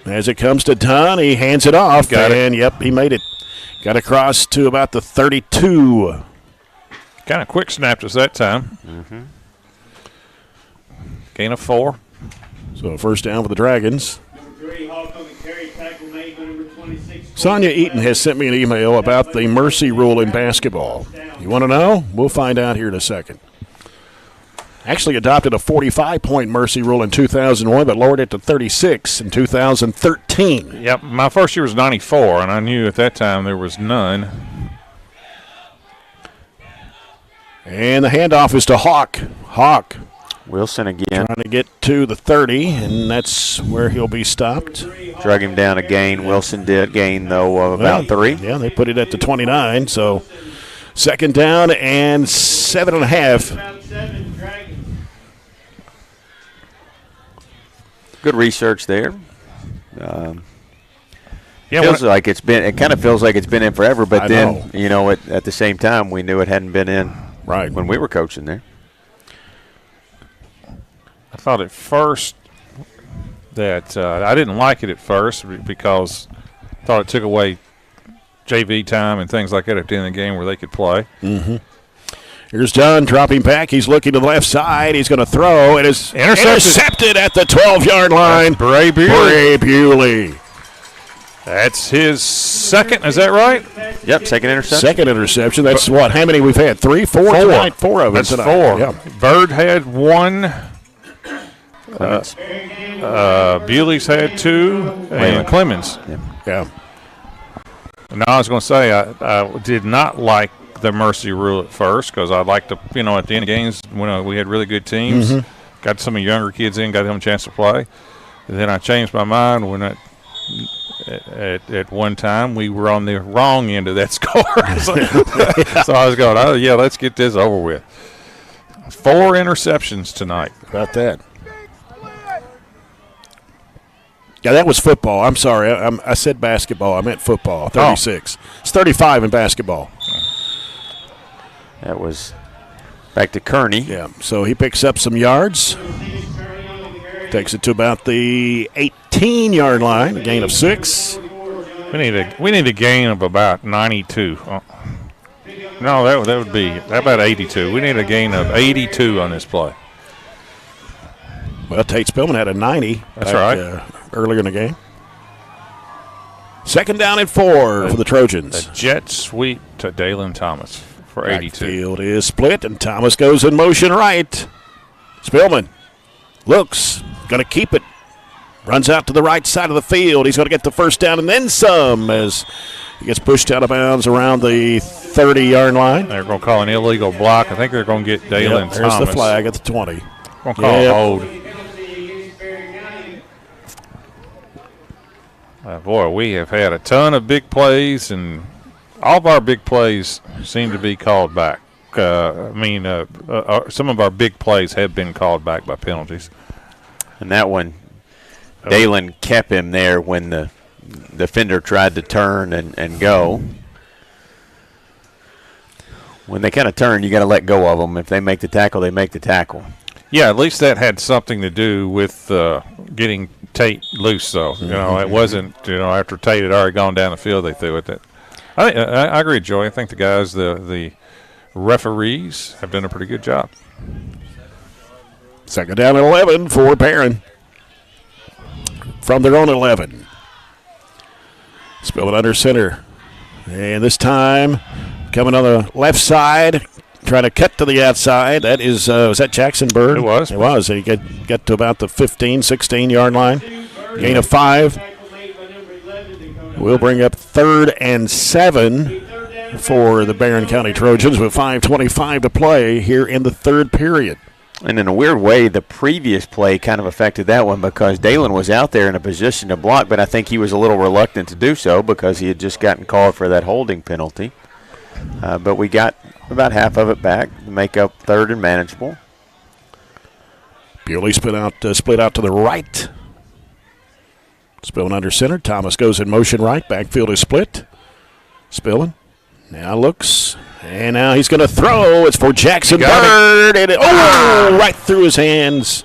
As it comes to Dunn, he hands it off. Yep, he made it. Got across to about the 32. Kind of quick snapped us that time. Gain of 4. So first down for the Dragons. Number 3, Hawk on the carry, tackle made by number 26. Sonia Eaton has sent me an email about the mercy rule in basketball. You want to know? We'll find out here in a second. Actually adopted a 45-point mercy rule in 2001, but lowered it to 36 in 2013. Yep, my first year was 94, and I knew at that time there was none. And the handoff is to Hawk. Hawk. Wilson again. Trying to get to the 30, and that's where he'll be stopped. Drug him down a gain. Wilson did gain, though, of about 3. Yeah, they put it at the 29, so second down and 7.5. Good research there. Yeah, feels like it's been. It kind of feels like it's been in forever, but then know. at the same time, we knew it hadn't been in right when we were coaching there. I thought at first that I didn't like it at first because I thought it took away JV time and things like that at the end of the game where they could play. Here's Dunn dropping back. He's looking to the left side. He's going to throw. It is intercepted at the 12-yard line. Bray Bewley. That's his second. Is that right? Yep, second interception. Second interception. That's what? How many we've had? 3, 4 tonight? 4 of them tonight. 4. Yeah. Bird had 1. Bewley's had 2. And Clemens. Yeah. Now I was going to say I did not like the mercy rule at first because I'd like to, at the end of games when we had really good teams, got some of the younger kids in, got them a chance to play. And then I changed my mind when at one time we were on the wrong end of that score. So I was going, oh, yeah, let's get this over with. 4 interceptions tonight. About that. Yeah, that was football. I'm sorry. I said basketball. I meant football. 36. It's 35 in basketball. That was back to Kearney. Yeah, so he picks up some yards. Takes it to about the 18-yard line, a gain of 6. We need a gain of about 92. No, that would be about 82. We need a gain of 82 on this play. Well, Tate Spillman had a 90. That's right. Earlier in the game. 2nd down and 4 for the Trojans. A jet sweep to Dalen Thomas for 82. Backfield is split, and Thomas goes in motion right. Spillman looks, going to keep it. Runs out to the right side of the field. He's going to get the first down and then some as he gets pushed out of bounds around the 30-yard line. They're going to call an illegal block. I think they're going to get Dalen Thomas. There's the flag at the 20. Going to call a hold. Boy, we have had a ton of big plays, and all of our big plays seem to be called back. Some of our big plays have been called back by penalties. And that one, Dalen kept him there when the defender tried to turn and go. When they kind of turn, you got to let go of them. If they make the tackle, they make the tackle. Yeah, at least that had something to do with getting Tate loose, though. You know, it wasn't, after Tate had already gone down the field, they threw it. I agree, Joey. I think the guys, the referees, have done a pretty good job. 2nd down and 11 for Barren. From their own 11. Spillman under center. And this time, coming on the left side, trying to cut to the outside. That is, was that Jackson Bird? It was. It was. He got to about the 15, 16-yard line. Gain of 5. We'll bring up 3rd and 7 for the Barren County Trojans with 5:25 to play here in the 3rd period. And in a weird way, the previous play kind of affected that one because Dalen was out there in a position to block, but I think he was a little reluctant to do so because he had just gotten called for that holding penalty. But we got about half of it back to make up 3rd and manageable. Bewley split out to the right. Spillman under center. Thomas goes in motion right. Backfield is split. Spillman now looks, and now he's going to throw. It's for Jackson Bird. And right through his hands.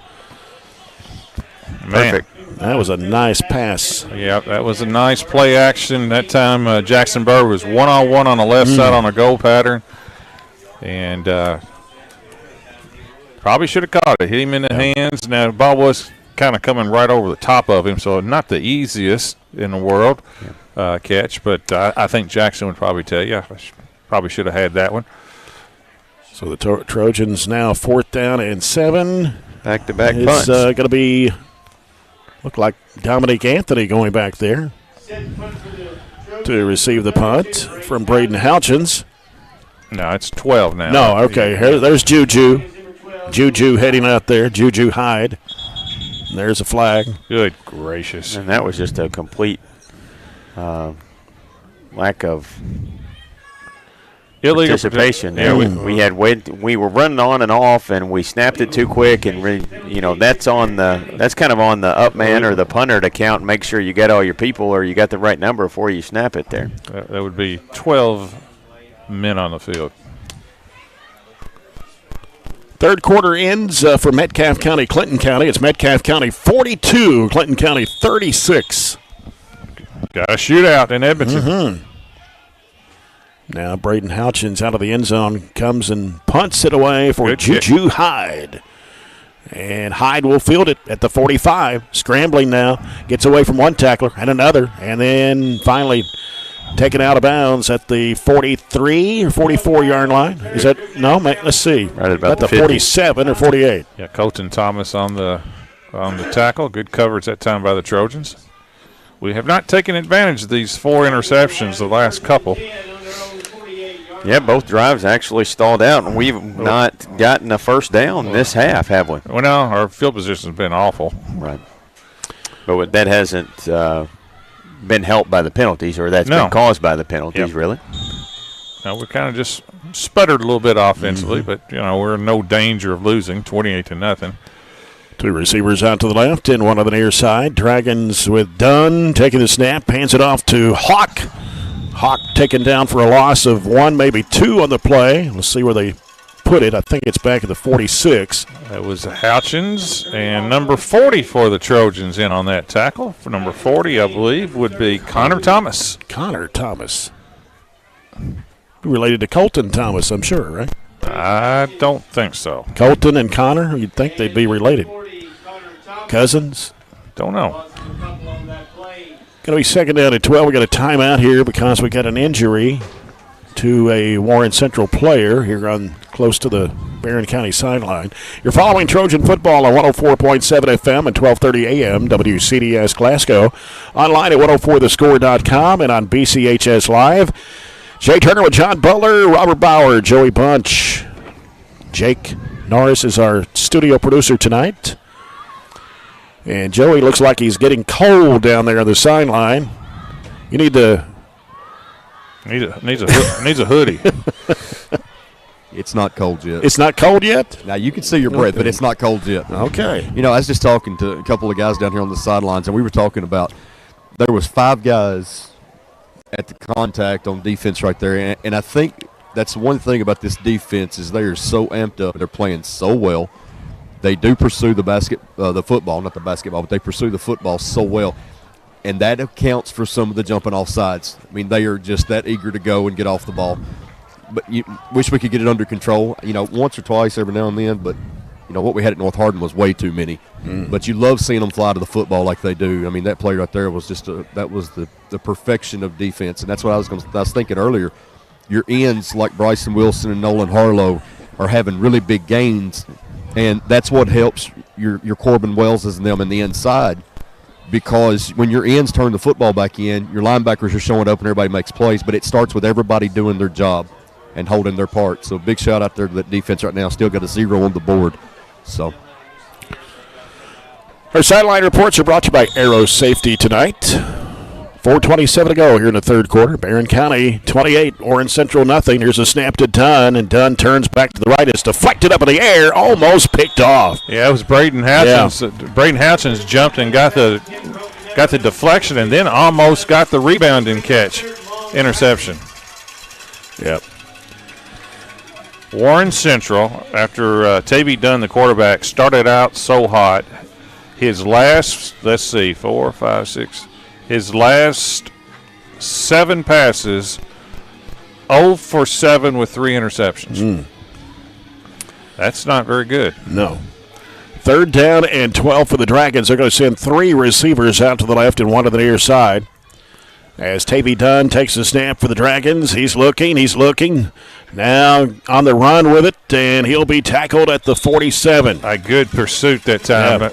Man. Perfect. That was a nice pass. Yeah, that was a nice play action. That time Jackson Bird was one-on-one on the left side on a goal pattern. And probably should have caught it. Hit him in the hands. Now, the ball was kind of coming right over the top of him, so not the easiest in the world catch. But I think Jackson would probably tell you, I probably should have had that one. So the Trojans now 4th down and 7. Back-to-back punts. It's going to be, look like Dominic Anthony going back there to receive the punt from Braden Houchins. No, it's 12 now. No, okay. There's Juju. Juju heading out there. Juju Hyde. And there's a flag. Good gracious. And that was just a complete lack of illegal participation. Yeah, we were running on and off, and we snapped it too quick, and that's kind of on the up man or the punter to count and make sure you got all your people or you got the right number before you snap it there. That would be 12 men on the field. 3rd quarter ends for Metcalfe County, Clinton County. It's Metcalfe County 42, Clinton County 36. Got a shootout in Edmonton. Mm-hmm. Now Braden Houchins out of the end zone comes and punts it away for Juju Hyde. And Hyde will field it at the 45. Scrambling now. Gets away from one tackler and another. And then finally taken out of bounds at the 43 or 44-yard line. Is that – no, let's see. Right about the 47 or 48. Yeah, Colton Thomas on the tackle. Good coverage that time by the Trojans. We have not taken advantage of these 4 interceptions the last couple. Yeah, both drives actually stalled out, and we've not gotten a first down this half, have we? Well, no, our field position has been awful. Right. But that hasn't been helped by the penalties, or that's been caused by the penalties, really. No, we kind of just sputtered a little bit offensively, but we're in no danger of losing 28-0. Two receivers out to the left and one on the near side. Dragons with Dunn taking the snap, hands it off to Hawk. Hawk taken down for a loss of 1, maybe 2 on the play. Let's see where they put it. I think it's back at the 46. That was Houchins, and number 40 for the Trojans in on that tackle. For number 40, I believe, would be Connor Thomas. Connor Thomas. Related to Colton Thomas, I'm sure, right? I don't think so. Colton and Connor, you'd think they'd be related. Cousins? Don't know. Going to be second down at 12. We got a timeout here because we got an injury to a Warren Central player here on close to the Barren County sideline. You're following Trojan football on 104.7 FM and 1230 AM, WCDS Glasgow. Online at 104thescore.com and on BCHS Live. Jay Turner with John Butler, Robert Bauer, Joey Bunch. Jake Norris is our studio producer tonight. And Joey looks like he's getting cold down there on the sideline. You need to... Needs a hoodie. It's not cold yet. It's not cold yet? Now, you can see your breath, but it's not cold yet. Okay. I was just talking to a couple of guys down here on the sidelines, and we were talking about there was 5 guys at the contact on defense right there, and I think that's one thing about this defense is they are so amped up. They're playing so well. They do pursue the football, not the basketball, but they pursue the football so well. And that accounts for some of the jumping off sides. I mean, they are just that eager to go and get off the ball. But you wish we could get it under control, once or twice every now and then. But, what we had at North Hardin was way too many. But you love seeing them fly to the football like they do. I mean, that play right there was just that was the perfection of defense. And that's what I was thinking earlier. Your ends like Bryson Wilson and Nolan Harlow are having really big gains. And that's what helps your Corbin Wellses and them in the inside. Because when your ends turn the football back in, your linebackers are showing up and everybody makes plays, but it starts with everybody doing their job and holding their part. So big shout out there to that defense right now. Still got a 0 on the board. So our sideline reports are brought to you by Aero Safety tonight. 4:27 to go here in the third quarter. Barren County 28, Warren Central nothing. Here's a snap to Dunn, and Dunn turns back to the right. It's deflected up in the air, almost picked off. Yeah, it was Braden Houchins. Yeah. Braden Houchins jumped and got the deflection, and then almost got the rebound and catch. Interception. Yep. Warren Central, after Tavy Dunn, the quarterback, started out so hot. His last, his last 7 passes, 0 for 7 with 3 interceptions. That's not very good. No. Third down and 12 for the Dragons. They're going to send 3 receivers out to the left and 1 to the near side. As Tavy Dunn takes the snap for the Dragons, he's looking. Now on the run with it, and he'll be tackled at the 47. A good pursuit that time.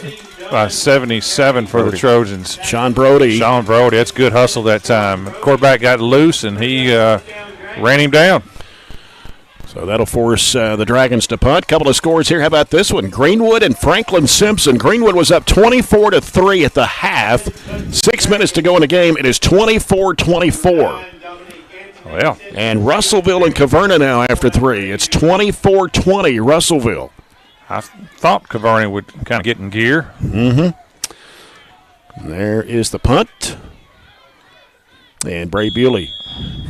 By 77 for the Trojans. Sean Brody. That's good hustle that time. Quarterback got loose, and he ran him down. So that'll force the Dragons to punt. Couple of scores here. How about this one? Greenwood and Franklin Simpson. Greenwood was up 24-3 at the half. 6 minutes to go in the game. It is 24-24. Well, and Russellville and Caverna now after 3. It's 24-20 Russellville. I thought Caverna would kind of get in gear. There is the punt. And Bray Bewley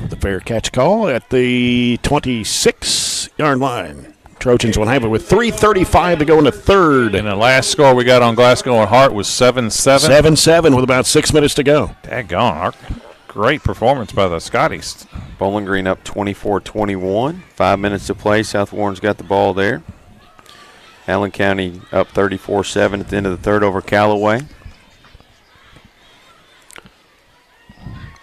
with the fair catch call at the 26-yard line. Trojans will have it with 3:35 to go in the third. And the last score we got on Glasgow and Hart was 7-7. 7-7 with about 6 minutes to go. Daggone. Great performance by the Scotties. Bowling Green up 24-21. 5 minutes to play. South Warren's got the ball there. Allen County up 34-7 at the end of the third over Callaway.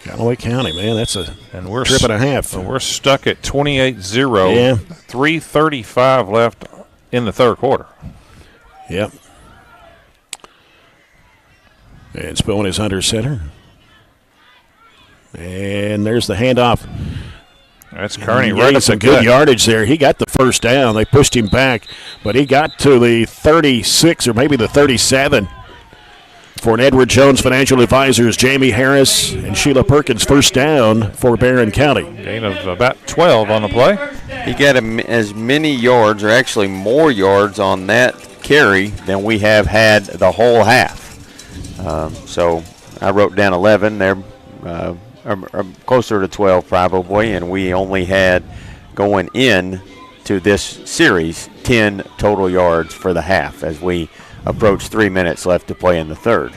Callaway County, man, that's a trip and a half. And we're stuck at 28-0. Yeah. 3:35 left in the third quarter. Yep. And Spillman is under center. And there's the handoff. That's Kearney. Right, it's a good yardage there. He got the first down. They pushed him back, but he got to the 36 or maybe the 37. for an Edward Jones Financial Advisors, Jamie Harris and Sheila Perkins. First down for Barren County. Gain of about 12 on the play. He got as many yards, or actually more yards on that carry than we have had the whole half. So I wrote down 11. They're closer to 12 probably, and we only had going in to this series 10 total yards for the half as we approach 3 minutes left to play in the third.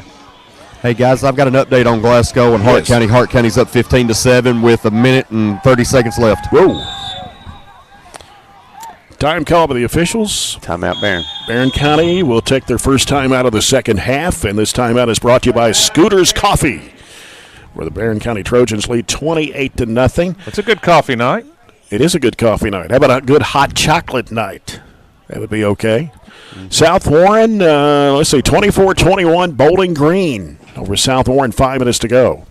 Hey guys, I've got an update on Glasgow and Hart County. Hart County's up 15-7 with a minute and 30 seconds left. Whoa. Time call by the officials. Timeout, Barren. Barren County will take their first time out of the second half, and this timeout is brought to you by Scooters Coffee, where the Barren County Trojans lead 28-0. It's a good coffee night. It is a good coffee night. How about a good hot chocolate night? That would be okay. South Warren, let's see, 24-21, Bowling Green over South Warren, 5 minutes to go.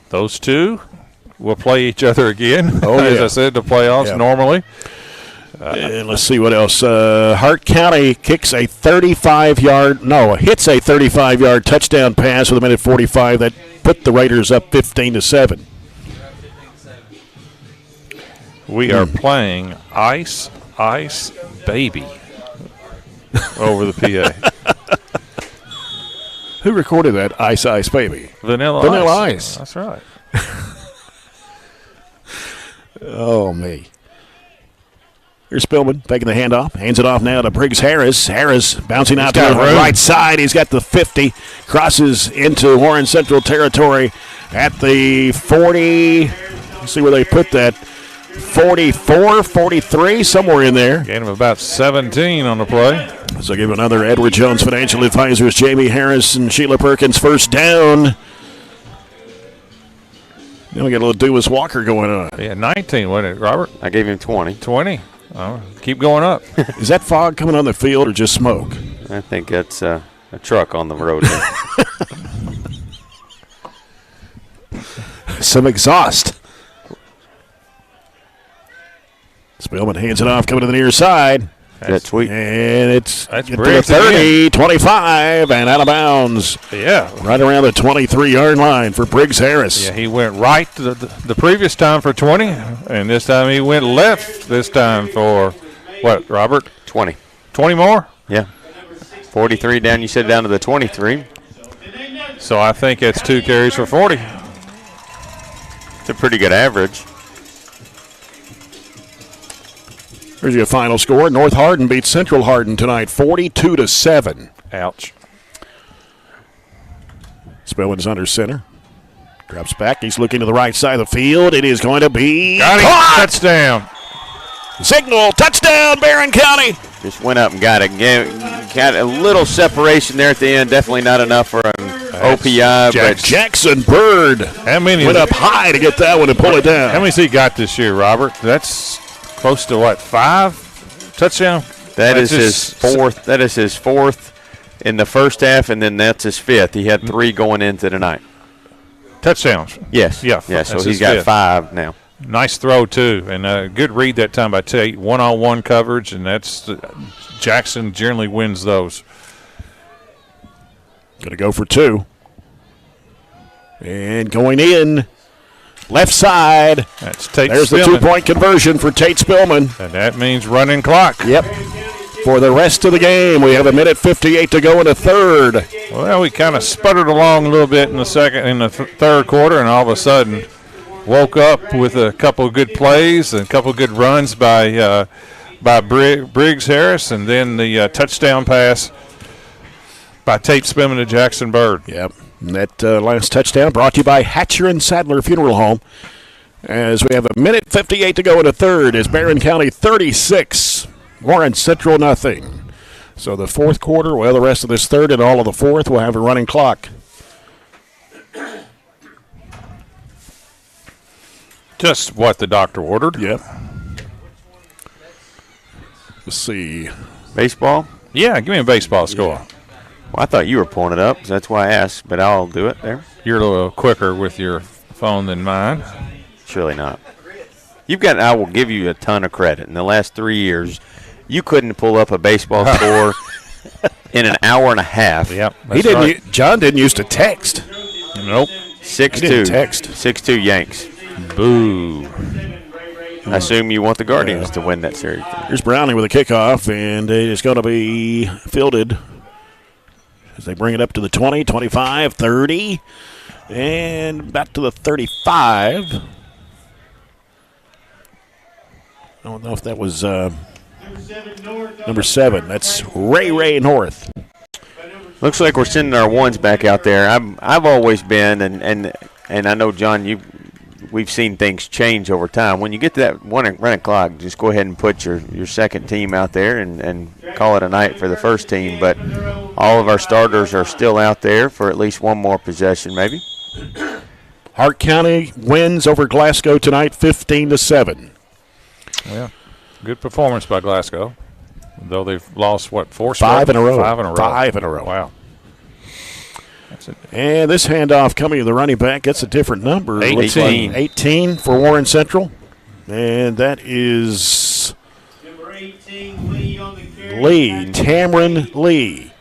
Those two will play each other again, Oh, as yeah. I said, the playoffs normally. And let's see what else. Hart County hits a 35-yard touchdown pass with a minute 45 that put the Raiders up 15-7. We are playing Ice Baby over the PA. Who recorded that Ice Baby? Vanilla Ice. That's right. Oh, me. Here's Spillman taking the handoff. Hands it off now to Briggs Harris. Harris bouncing out to the right side. He's got the 50. Crosses into Warren Central territory at the 40. Let's see where they put that. 44, 43, somewhere in there. Gain of about 17 on the play. So give another Edward Jones Financial Advisors, Jamie Harris and Sheila Perkins, first down. Then we got a little Dewis Walker going on. Yeah, 19, wasn't it, Robert? I gave him 20. 20. Oh, keep going up. Is that fog coming on the field or just smoke? I think that's a truck on the road. Some exhaust. Spillman hands it off, coming to the near side. That's sweet. And it's That's to the 30, 25, and out of bounds. Yeah. Right around the 23-yard line for Briggs Harris. Yeah, he went right the previous time for 20, and this time he went left this time for, what, Robert? 20. 20 more? Yeah. 43 down, you said down to the 23. So I think that's 2 carries for 40. It's a pretty good average. Here's your final score. North Hardin beats Central Hardin tonight, 42-7. Ouch. Spillman's under center. Drops back. He's looking to the right side of the field. It is going to be got him. caught. Touchdown. Signal. Touchdown, Barren County. Just went up and got it. Got a little separation there at the end. Definitely not enough for an OPI. But Jackson Bird went up high to get that one and pull it down. How many's he got this year, Robert? That's close to what, 5 touchdown? That's his fourth. That is his fourth in the first half, and then that's his 5th. He had 3 going into the night. Touchdowns. Yes. Yeah. Yeah. So he's got 5 now. Nice throw too, and a good read that time by Tate. One-on-one coverage, and that's Jackson generally wins those. Going to go for 2. And going in. Left side. That's Tate There's Spillman. the 2-point conversion for Tate Spillman. And that means running clock. Yep. For the rest of the game, we have a minute 58 to go in the third. Well, we kind of sputtered along a little bit in the third quarter, and all of a sudden woke up with a couple of good plays and a couple of good runs by Briggs Harris, and then the touchdown pass by Tate Spillman to Jackson Bird. Yep. And that last touchdown brought to you by Hatcher and Sadler Funeral Home. As we have a minute 58 to go in the third, is Barren County 36, Warren Central nothing. So the fourth quarter, well, the rest of this third and all of the fourth, we'll have a running clock. Just what the doctor ordered. Yep. Let's see. Baseball? Yeah, give me a baseball score. Well, I thought you were pulling it up, so that's why I asked, but I'll do it there. You're a little quicker with your phone than mine. Surely not. I will give you a ton of credit. In the last 3 years, you couldn't pull up a baseball score in an hour and a half. Yep. John didn't used to text. Nope. 6-2. Text. 6-2 Yanks. Boo. I assume you want the Guardians to win that series. Here's Browning with a kickoff, and it is going to be fielded as they bring it up to the 20, 25, 30, and back to the 35. I don't know if that was number 7. That's Ray North. Looks like we're sending our ones back out there. I've always been, and I know, John, we've seen things change over time. When you get to that running clock, just go ahead and put your second team out there and call it a night for the first team. But all of our starters are still out there for at least one more possession, maybe. Hart County wins over Glasgow tonight, 15-7. Yeah, good performance by Glasgow. Though they've lost, 4 straight? 5 in a row. 5 in a row. 5 in a row. Wow. That's it. And this handoff coming to the running back gets a different number. 18. 18 for Warren Central. And that is Number 18, Lee on the carry. Lee, Tamron Lee.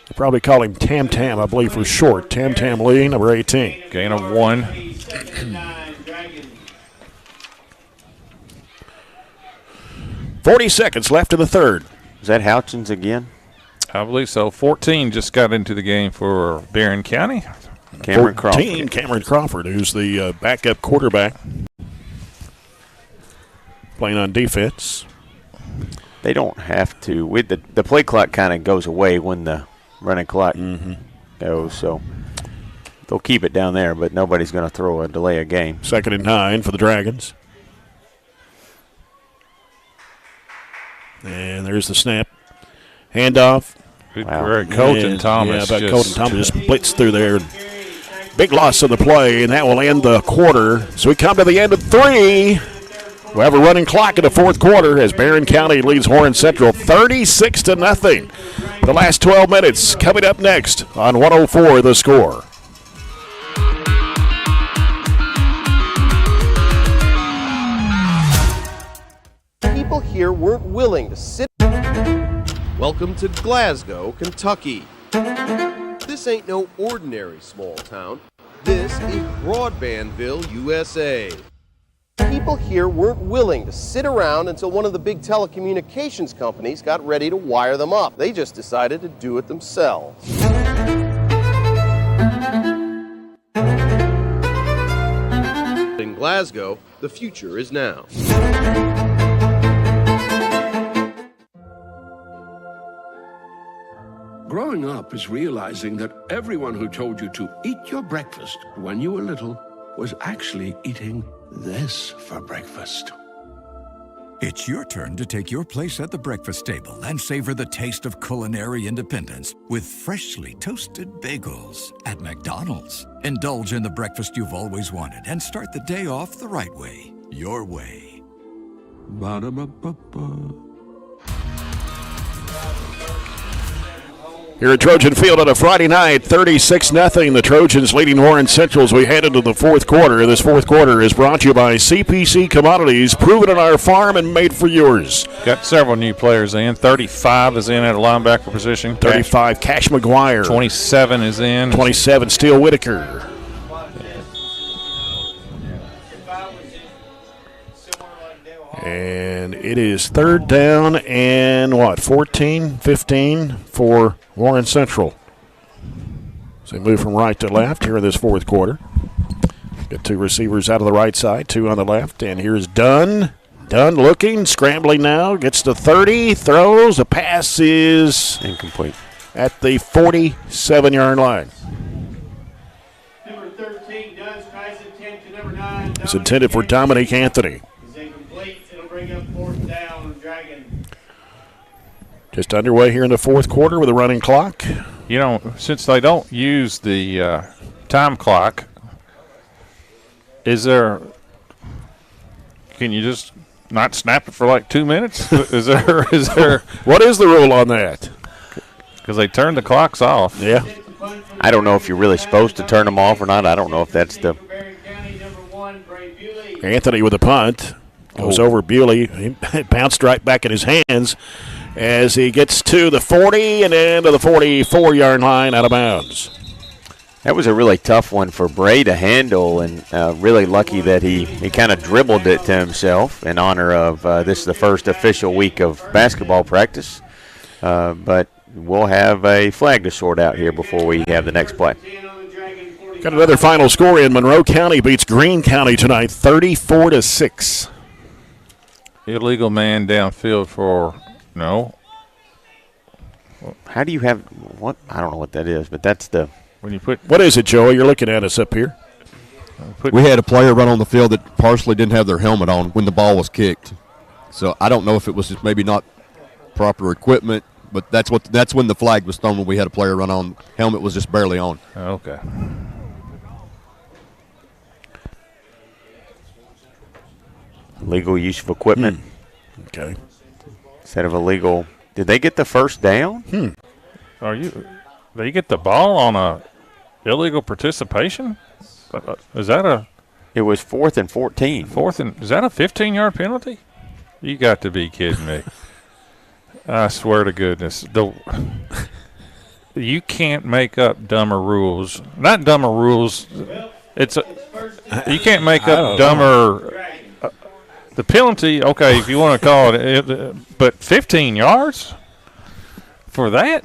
They probably call him Tam Tam, I believe, for short. Tam Tam Lee, number 18. Gain of 1. 40 seconds left in the third. Is that Houchins again? I believe so. 14 just got into the game for Barren County. Cameron 14, Crawford. Cameron Crawford, who's the backup quarterback, playing on defense. They don't have to. The play clock kind of goes away when the running clock goes, so they'll keep it down there, but nobody's going to throw a delay a game. 2nd and 9 for the Dragons. And there's the snap. Handoff. Good work, Colton Thomas. Yeah, Colton Thomas just blitzed through there. Big loss on the play, and that will end the quarter. So we come to the end of 3. We'll have a running clock in the fourth quarter as Barren County leads Warren Central 36-0. The last 12 minutes coming up next on 104 The Score. People here weren't willing to sit. Welcome to Glasgow, Kentucky. This ain't no ordinary small town. This is Broadbandville, USA. People here weren't willing to sit around until one of the big telecommunications companies got ready to wire them up. They just decided to do it themselves. In Glasgow, the future is now. Growing up is realizing that everyone who told you to eat your breakfast when you were little was actually eating this for breakfast. It's your turn to take your place at the breakfast table and savor the taste of culinary independence with freshly toasted bagels at McDonald's. Indulge in the breakfast you've always wanted and start the day off the right way, your way. Ba-da-ba-ba-ba. Here at Trojan Field on a Friday night, 36-0. The Trojans leading Warren Central as we head into the fourth quarter. This fourth quarter is brought to you by CPC Commodities, proven on our farm and made for yours. Got several new players in. 35 is in at a linebacker position. 35, Cash McGuire. 27 is in. 27, Steele Whitaker. And it is third down and 14, 15 for Warren Central. So they move from right to left here in this fourth quarter. Got 2 receivers out of the right side, 2 on the left. And here's Dunn. Dunn looking, scrambling now, gets to 30, throws. The pass is incomplete at the 47-yard line. Number 13, Dunn tries to attempt to number 9. It's intended for Dominique Anthony. Is incomplete. It'll bring up 4th down, Dragon. Just underway here in the fourth quarter with a running clock. You know, since they don't use the time clock, can you just not snap it for like 2 minutes? Is there? What is the rule on that? Because they turn the clocks off. Yeah. I don't know if you're really supposed to turn them off or not. I don't know if that's the. Anthony with a punt. Goes over Bewley. He bounced right back in his hands. as he gets to the 40 and then to the 44-yard line out of bounds. That was a really tough one for Bray to handle, and really lucky that he kind of dribbled it to himself in honor of this is the first official week of basketball practice. But we'll have a flag to sort out here before we have the next play. Got another final score in. Monroe County beats Greene County tonight, 34-6. Illegal man downfield for no. How do you have what? I don't know what that is, but that's the. When you put what is it, Joey? You're looking at us up here. We had a player run on the field that partially didn't have their helmet on when the ball was kicked. So I don't know if it was just maybe not proper equipment, but that's when the flag was thrown when we had a player run on. Helmet was just barely on. Okay. Legal use of equipment. Okay. Instead of illegal. Did they get the first down? They get the ball on a illegal participation? Is that a? It was 4th and 14. Is that a 15-yard penalty? You got to be kidding me. I swear to goodness. You can't make up dumber rules. Not dumber rules. You can't make up dumber. The penalty, okay, if you want to call it, but 15 yards for that?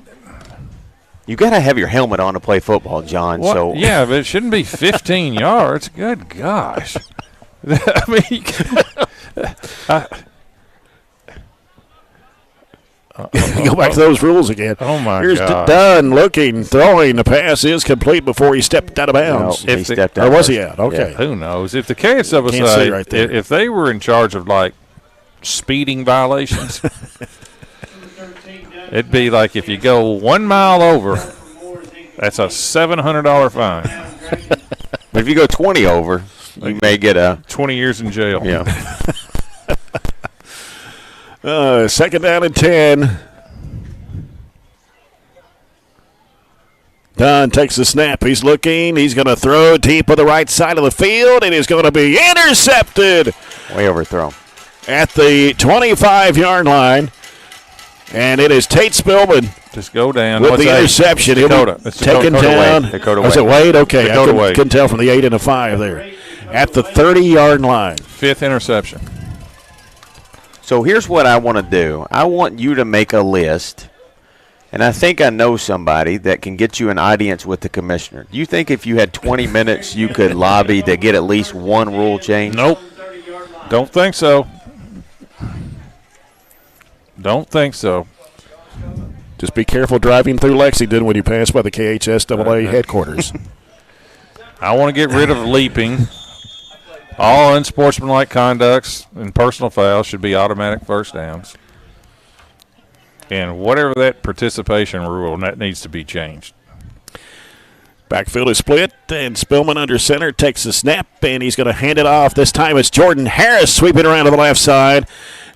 You got to have your helmet on to play football, John. What? So yeah, but it shouldn't be 15 yards. Good gosh. I mean, go back to those rules again. Oh, my Here's God. Dunn looking, throwing. The pass is complete before he stepped out of bounds. No, he stepped out. Or was he out? Okay. Yeah, who knows? If the Cats of us Can't see right there. if they were in charge of, like, speeding violations, it'd be like if you go 1 mile over, that's a $700 fine. But if you go 20 over, you may get a 20 years in jail. Yeah. Second down and 10. Dunn takes the snap. He's looking. He's going to throw deep on the right side of the field. It is going to be intercepted. Way overthrown. At the 25-yard line. And it is Tate Spillman. Just go down. With the interception. Dakota. It's taken down. Was it Wade? Okay. Dakota Wade. Couldn't tell from the 8 and the 5 there. At the 30-yard line. 5th interception. So here's what I want to do. I want you to make a list, and I think I know somebody that can get you an audience with the commissioner. Do you think if you had 20 minutes you could lobby to get at least one rule change? Nope. Don't think so. Don't think so. Just be careful driving through Lexington when you pass by the KHSAA headquarters. I want to get rid of leaping. All unsportsmanlike conducts and personal fouls should be automatic first downs. And whatever that participation rule, that needs to be changed. Backfield is split, and Spillman under center takes the snap, and he's going to hand it off. This time it's Jordan Harris sweeping around to the left side,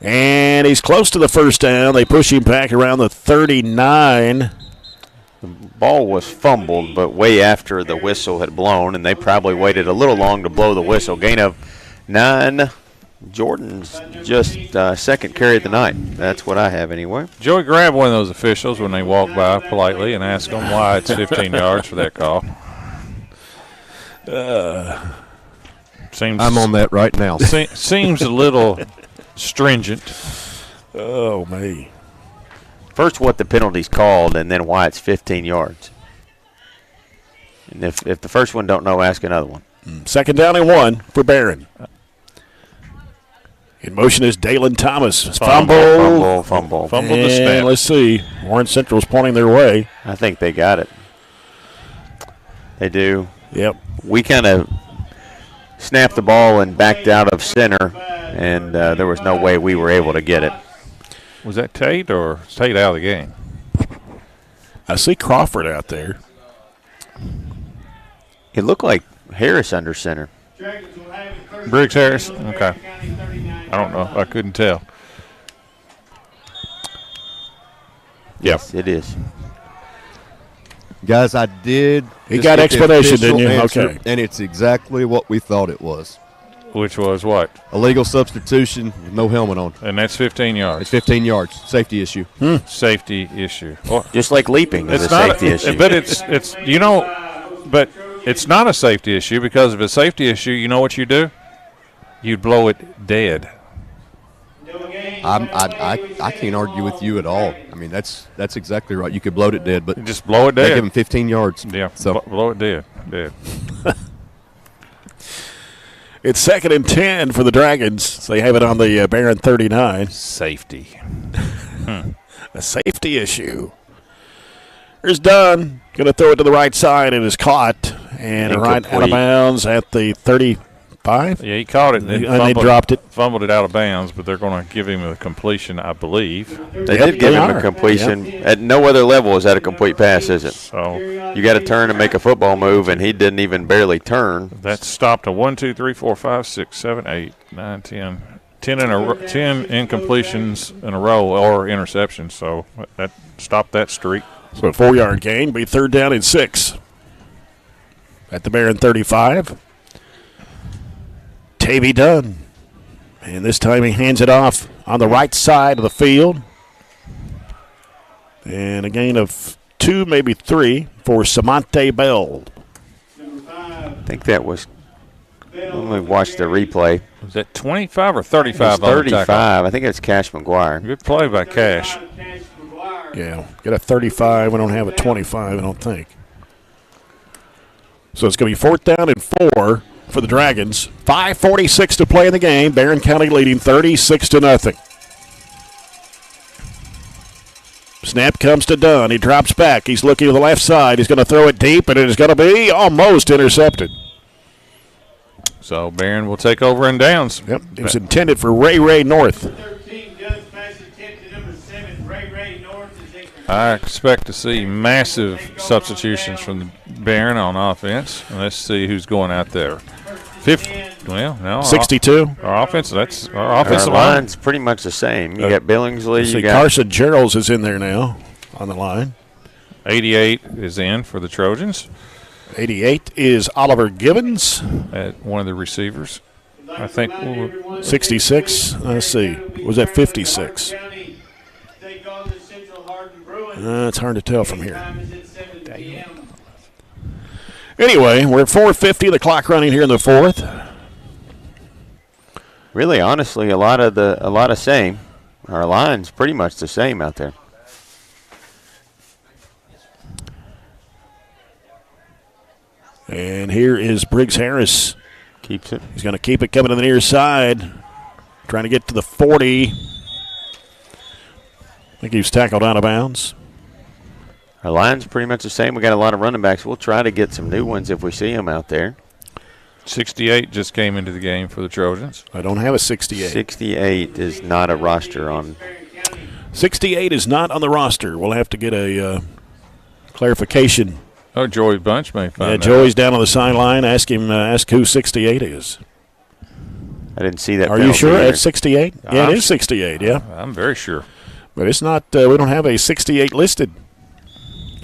and he's close to the first down. They push him back around the 39. The ball was fumbled, but way after the whistle had blown, and they probably waited a little long to blow the whistle. Gain of 9. Jordan's just second carry of the night. That's what I have anyway. Joey, grab one of those officials when they walk by politely and ask them why it's 15 yards for that call. Seems I'm on that right now. Seems a little stringent. Oh, me. First, what the penalty's called, and then why it's 15 yards. And if the first one don't know, ask another one. Second down and 1 for Barren. In motion is Dalen Thomas. Fumble the snap. Let's see. Warren Central's pointing their way. I think they got it. They do. Yep. We kind of snapped the ball and backed out of center, and there was no way we were able to get it. Was that Tate or Tate out of the game? I see Crawford out there. It looked like Harris under center. Briggs Harris? Okay. I don't know. I couldn't tell. Yes, it is. Guys, I did. You got explanation, didn't you? Answer, okay. And it's exactly what we thought it was. Which was what? Illegal substitution, no helmet on. And that's 15 yards. It's 15 yards. Safety issue. Safety issue. Well, Just like leaping is a safety issue. But it's you know, but it's not a safety issue because if it's a safety issue, you know what you do? You'd blow it dead. I can't argue with you at all. I mean, that's exactly right. You could blow it dead, but just blow it dead. They give him 15 yards. Yeah, so blow it dead. It's 2nd and 10 for the Dragons. So they have it on the Barren 39. Safety. A safety issue. Here's Dunn. Going to throw it to the right side. It is caught. And right out of bounds at the 35. Yeah, he caught it. And they dropped it. Fumbled it out of bounds, but they're going to give him a completion, I believe. They did give him a completion. Yep. At no other level is that a complete pass, is it? So you got to turn and make a football move, and he didn't even barely turn. That stopped a 1, 2, 3, 4, 5, 6, 7, 8, 9, 10. 10 incompletions in a row or interceptions, so that stopped that streak. So a 4-yard gain, be 3rd down and 6 at the Barren 35. Tavy Dunn. And this time he hands it off on the right side of the field. And a gain of 2, maybe 3 for Samante Bell. I think that was – let me watch the replay. Was that 25 or 35? 35. I think it's Cash McGuire. Good play by Cash. Yeah, get a 35. We don't have a 25, I don't think. So it's going to be 4th down and 4 for the Dragons. 5:46 to play in the game. Barren County leading 36-0. Snap comes to Dunn. He drops back. He's looking to the left side. He's going to throw it deep, and it is going to be almost intercepted. So Barren will take over in downs. Yep, it was intended for Ray North. I expect to see massive substitutions from the Barren on offense. And let's see who's going out there. 62. Our offensive line. Line's pretty much the same. You got Billingsley. You got Carson Geralds is in there now on the line. 88 is in for the Trojans. 88 is Oliver Gibbons at one of the receivers. I think 66. Let's see. Was that 56? It's hard to tell from here. Anyway, we're at 4:50. The clock running here in the 4th. Really, honestly, a lot of same. Our line's pretty much the same out there. And here is Briggs Harris. Keeps it. He's going to keep it coming to the near side. Trying to get to the 40. I think he was tackled out of bounds. Our line's pretty much the same. We got a lot of running backs. We'll try to get some new ones if we see them out there. 68 just came into the game for the Trojans. I don't have a 68. 68 is not a roster on. 68 is not on the roster. We'll have to get a clarification. Oh, Joey Bunch may find out. Joey's down on the sideline. Ask who 68 is. I didn't see that. Are you sure it's 68? Yeah, it is 68, yeah. I'm very sure. But it's not, we don't have a 68 listed.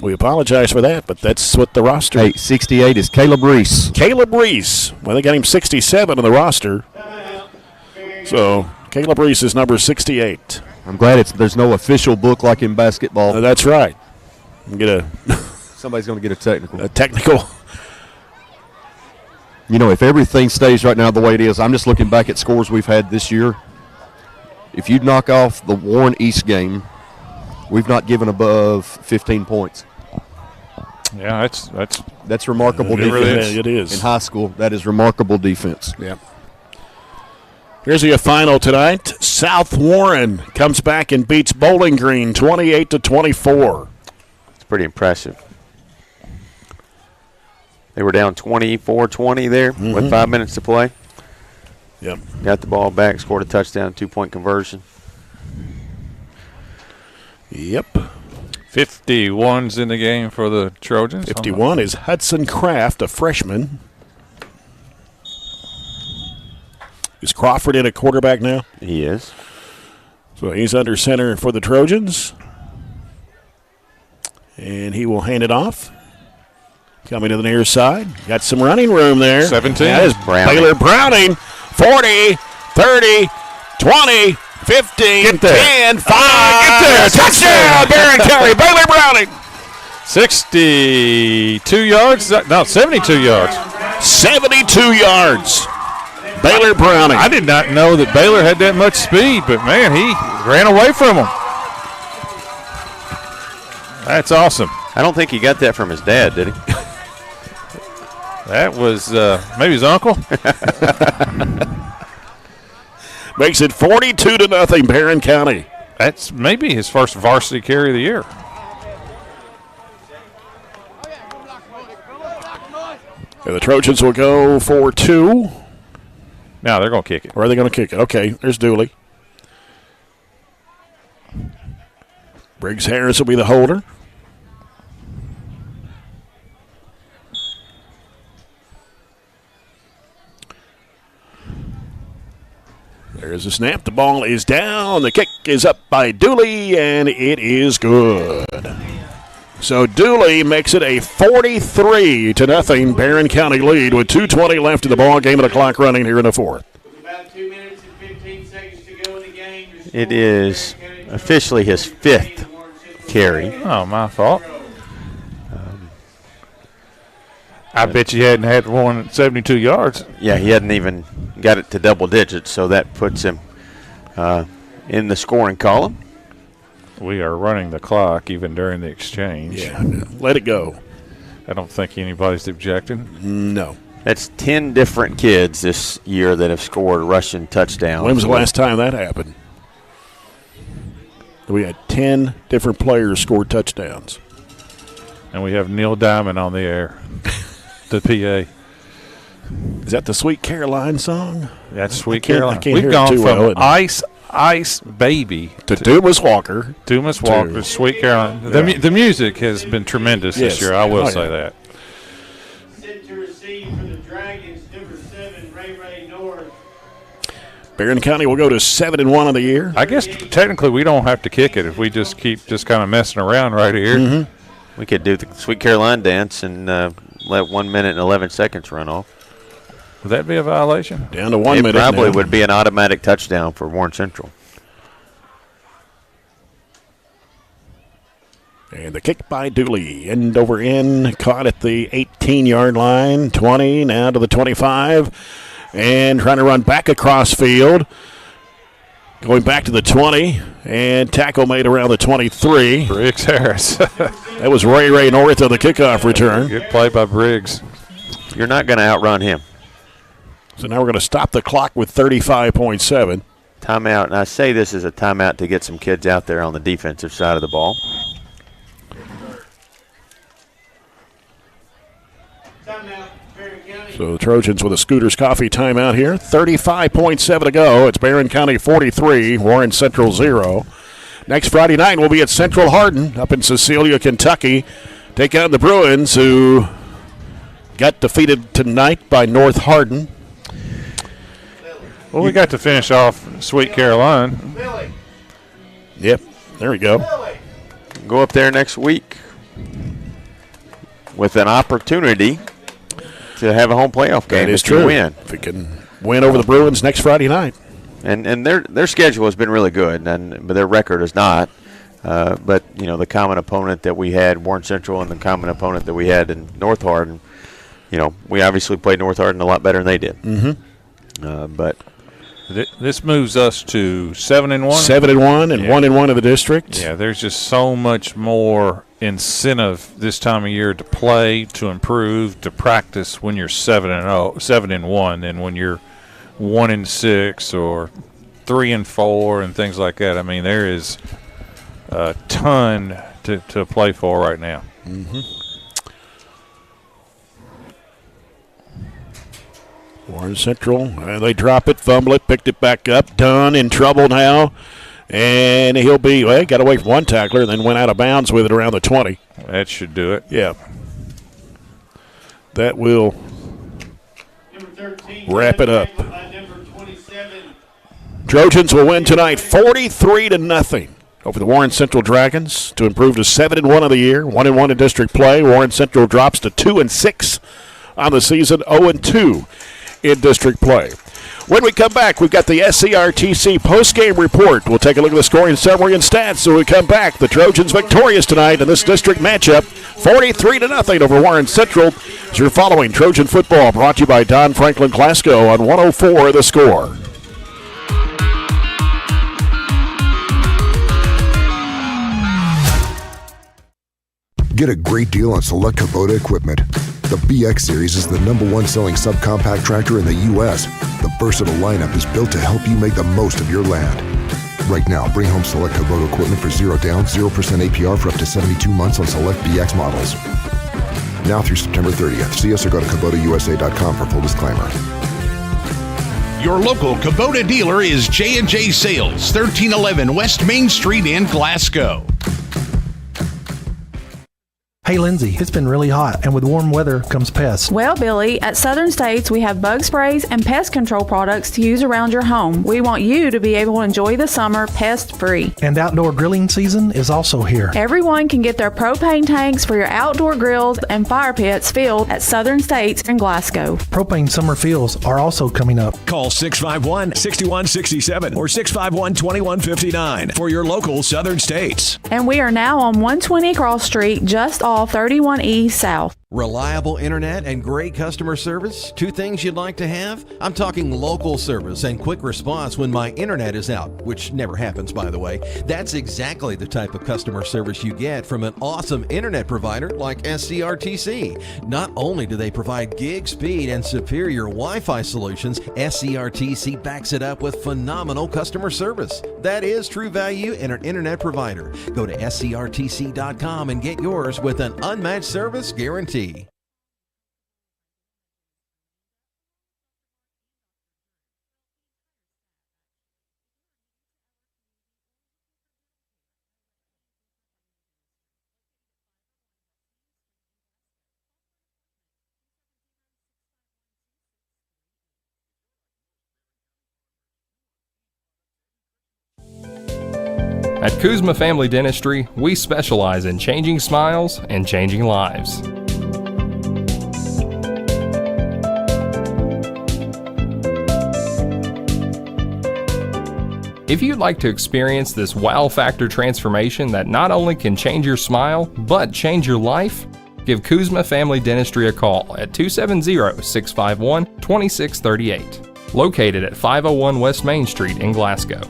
We apologize for that, but that's what the roster. Hey, 68 is Caleb Reese. Caleb Reese. Well, they got him 67 on the roster. So Caleb Reese is number 68. I'm glad there's no official book like in basketball. That's right. Somebody's going to get a technical. A technical. You know, if everything stays right now the way it is, I'm just looking back at scores we've had this year. If you knock off the Warren East game, we've not given above 15 points. Yeah, that's remarkable defense. Really, it is. In high school, that is remarkable defense. Yeah. Here's your final tonight. South Warren comes back and beats Bowling Green 28-24. It's pretty impressive. They were down 24-20 there with 5 minutes to play. Yep. Got the ball back, scored a touchdown, 2-point conversion. Yep. 51's in the game for the Trojans. 51 is Hudson Kraft, a freshman. Is Crawford in at quarterback now? He is. So he's under center for the Trojans. And he will hand it off. Coming to the near side. Got some running room there. 17. That is Baylor Browning. 40, 30, 20, 15, Get there. 10, 5. Get there. Touchdown, Barren County. Baylor Browning. 62 yards? No, 72 yards. 72 yards. Baylor Browning. I did not know that Baylor had that much speed, but, man, he ran away from him. That's awesome. I don't think he got that from his dad, did he? That was maybe his uncle. Makes it 42-0, Barren County. That's maybe his first varsity carry of the year. And the Trojans will go for 2. Now they're going to kick it. Or are they going to kick it? Okay, there's Dooley. Briggs Harris will be the holder. There's a snap. The ball is down. The kick is up by Dooley, and it is good. So Dooley makes it a 43-0 Barren County lead with 2:20 left in the ball game and the clock running here in the fourth. About 2 minutes and 15 seconds to go in the game. It is officially his 5th carry. Oh, my fault. I bet you hadn't had one at 72 yards. Yeah, he hadn't even got it to double digits, so that puts him in the scoring column. We are running the clock even during the exchange. Yeah, let it go. I don't think anybody's objecting. No. That's 10 different kids this year that have scored rushing touchdowns. When was the last time that happened? We had 10 different players score touchdowns. And we have Neil Diamond on the air, the PA. Is that the Sweet Caroline song? That's Sweet Caroline. We've We've gone from Ice Baby to Dumas Walker. Dumas Walker to Sweet Caroline. Yeah. The music has been tremendous this year, I will say that. Set to receive for the Dragons, number 7, Ray North. Barren County will go to 7-1 on the year. I guess technically we don't have to kick it if we just keep just kind of messing around right here. Mm-hmm. We could do the Sweet Caroline dance and let 1 minute and 11 seconds run off. Would that be a violation? Down to 1 minute. It probably now. would be an automatic touchdown for Warren Central. And the kick by Dooley. End over end. Caught at the 18-yard line. 20, now to the 25. And trying to run back across field. Going back to the 20. And tackle made around the 23. Briggs Harris. That was Ray North of the kickoff return. Good play by Briggs. You're not going to outrun him. So now we're going to stop the clock with 35.7. Timeout. And I say this is a timeout to get some kids out there on the defensive side of the ball. So the Trojans with a Scooters Coffee timeout here. 35.7 to go. It's Barren County 43, Warren Central 0. Next Friday night we'll be at Central Hardin up in Cecilia, Kentucky. Take on the Bruins, who got defeated tonight by North Hardin. Well, we got to finish off Sweet Caroline. Yep, there we go. Go up there next week with an opportunity to have a home playoff game. That is if you true. win. If we can win over the Bruins next Friday night. And their schedule has been really good, but their record is not. But, you know, the common opponent that we had, Warren Central, and the common opponent that we had in North Hardin, you know, we obviously played North Hardin a lot better than they did. Mm-hmm. But this moves us to 7-1. 7-1 and 1-1 in the district. Yeah, there's just so much more incentive this time of year to play, to improve, to practice when you're 7-1 than when you're 1-6 or 3-4 and things like that. I mean, there is a ton to play for right now. Mm-hmm. Warren Central, they drop it, fumble it, picked it back up. Dunn in trouble now. And he'll be, got away from one tackler, then went out of bounds with it around the 20. That should do it. Yeah. That will wrap it up. Trojans will win tonight 43-0 over the Warren Central Dragons to improve to 7-1 of the year, 1-1 in district play. Warren Central drops to 2-6 on the season, 0-2 in district play. When we come back, we've got the SCRTC postgame report. We'll take a look at the scoring summary and stats. So we come back, the Trojans victorious tonight in this district matchup, 43-0 over Warren Central. As you're following Trojan football, brought to you by Don Franklin Glasgow on 104 The Score. Get a great deal on select Kubota equipment. The BX Series is the #1 selling subcompact tractor in the U.S. The versatile lineup is built to help you make the most of your land. Right now, bring home select Kubota equipment for 0 down, 0% APR for up to 72 months on select BX models. Now through September 30th. See us or go to KubotaUSA.com for full disclaimer. Your local Kubota dealer is J&J Sales, 1311 West Main Street in Glasgow. Hey, Lindsay, it's been really hot, and with warm weather comes pests. Well, Billy, at Southern States, we have bug sprays and pest control products to use around your home. We want you to be able to enjoy the summer pest-free. And outdoor grilling season is also here. Everyone can get their propane tanks for your outdoor grills and fire pits filled at Southern States in Glasgow. Propane summer fills are also coming up. Call 651-6167 or 651-2159 for your local Southern States. And we are now on 120 Cross Street, just off 31E South. Reliable internet and great customer service? Two things you'd like to have? I'm talking local service and quick response when my internet is out, which never happens, by the way. That's exactly the type of customer service you get from an awesome internet provider like SCRTC. Not only do they provide gig speed and superior Wi-Fi solutions, SCRTC backs it up with phenomenal customer service. That is true value in an internet provider. Go to SCRTC.com and get yours with an unmatched service guarantee. At Kuzma Family Dentistry, we specialize in changing smiles and changing lives. If you'd like to experience this wow factor transformation that not only can change your smile, but change your life, give Kuzma Family Dentistry a call at 270-651-2638, located at 501 West Main Street in Glasgow.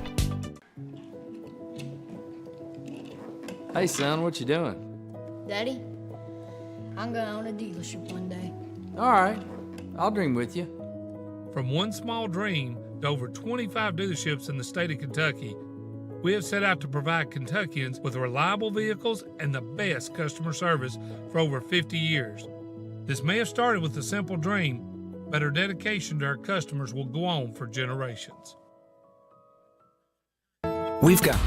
Hey, son, what you doing? Daddy, I'm gonna own a dealership one day. All right, I'll dream with you. From one small dream to over 25 dealerships in the state of Kentucky, we have set out to provide Kentuckians with reliable vehicles and the best customer service for over 50 years. This may have started with a simple dream, but our dedication to our customers will go on for generations. We've got...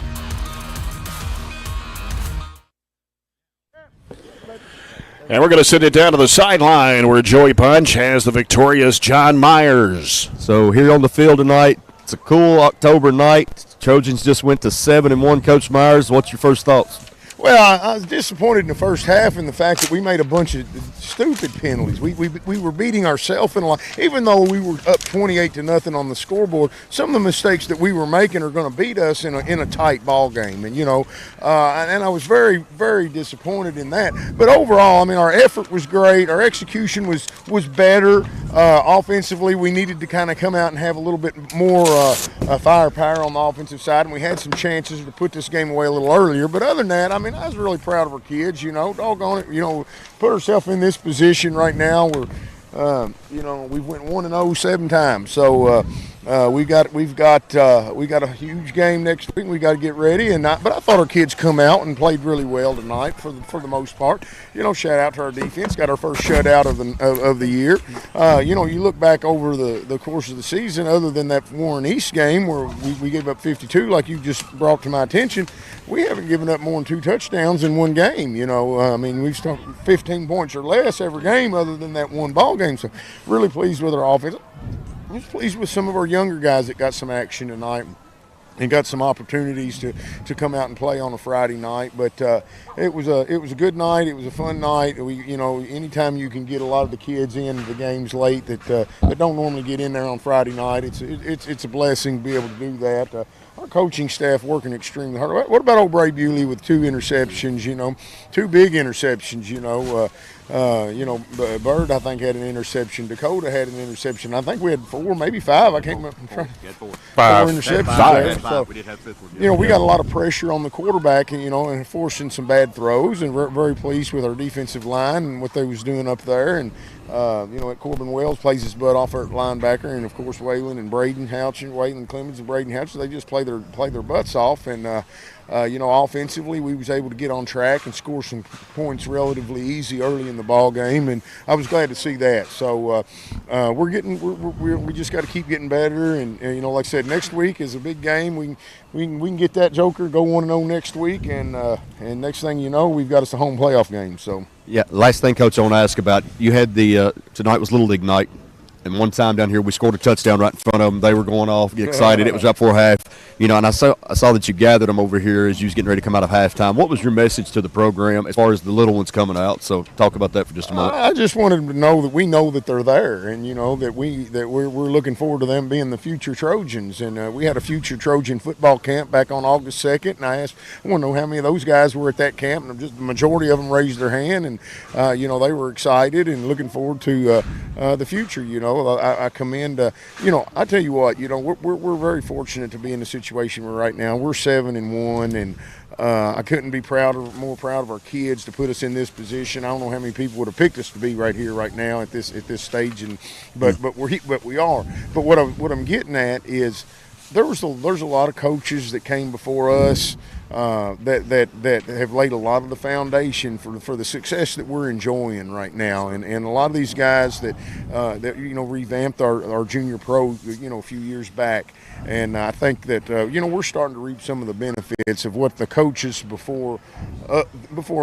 And we're going to send it down to the sideline where Joey Punch has the victorious John Myers. So here on the field tonight, it's a cool October night. Trojans just went to 7-1. Coach Myers, what's your first thoughts? Well, I was disappointed in the first half in the fact that we made a bunch of stupid penalties. We were beating ourselves in a lot. Even though we were up 28-0 on the scoreboard, some of the mistakes that we were making are going to beat us in a tight ball game. And, and I was very, very disappointed in that. But overall, I mean, our effort was great. Our execution was better. Offensively, we needed to kind of come out and have a little bit more firepower on the offensive side, and we had some chances to put this game away a little earlier. But other than that, I mean, I was really proud of our kids, doggone it, put ourselves in this position right now where, we went 1-0 7 times. So we got a huge game next week. We got to get ready, but I thought our kids come out and played really well tonight for the most part. Shout out to our defense. Got our first shutout of the year. You look back over the course of the season, other than that Warren East game where we gave up 52, like you just brought to my attention, we haven't given up more than 2 touchdowns in one game. We've started 15 points or less every game other than that one ball game. So really pleased with our offense. I was pleased with some of our younger guys that got some action tonight. and got some opportunities to come out and play on a Friday night. But it was a good night. It was a fun night. Anytime you can get a lot of the kids into the games late that don't normally get in there on Friday night, it's a blessing to be able to do that. Our coaching staff working extremely hard. What about old Bray Bewley with 2 interceptions? 2 big interceptions. Bird, I think, had an interception. Dakota had an interception. I think we had 4, maybe 5. I can't remember. Four 4 interceptions. Five. So, we did have 5th one. We got a lot of pressure on the quarterback, and forcing some bad throws, and we're very pleased with our defensive line and what they was doing up there. And Corbin Wells plays his butt off at linebacker, and of course Waylon and Braden Houchin, Waylon Clemens and Braden Houchin, they just play their butts off. And offensively, we was able to get on track and score some points relatively easy early in the ball game, and I was glad to see that. So we just got to keep getting better, and like I said, next week is a big game. We can get that joker, go 1-0 next week, and next thing you know, we've got us a home playoff game. So yeah, last thing, Coach, I want to ask about. You had tonight was Little League night. And one time down here, we scored a touchdown right in front of them. They were going off, get excited. It was up for half, and I saw that you gathered them over here as you was getting ready to come out of halftime. What was your message to the program as far as the little ones coming out? So talk about that for just a moment. I just wanted them to know that we know that they're there, and that we're looking forward to them being the future Trojans. And we had a future Trojan football camp back on August 2nd, and I want to know how many of those guys were at that camp, and just the majority of them raised their hand, and they were excited and looking forward to the future. I commend. I tell you what. We're very fortunate to be in the situation we're right now. We're 7-1, and I couldn't be more proud of our kids to put us in this position. I don't know how many people would have picked us to be right here, right now, at this stage, but we are. But what I'm getting at is there's a lot of coaches that came before us. That have laid a lot of the foundation for the success that we're enjoying right now, and a lot of these guys that revamped our junior pro a few years back, and I think that we're starting to reap some of the benefits of what the coaches before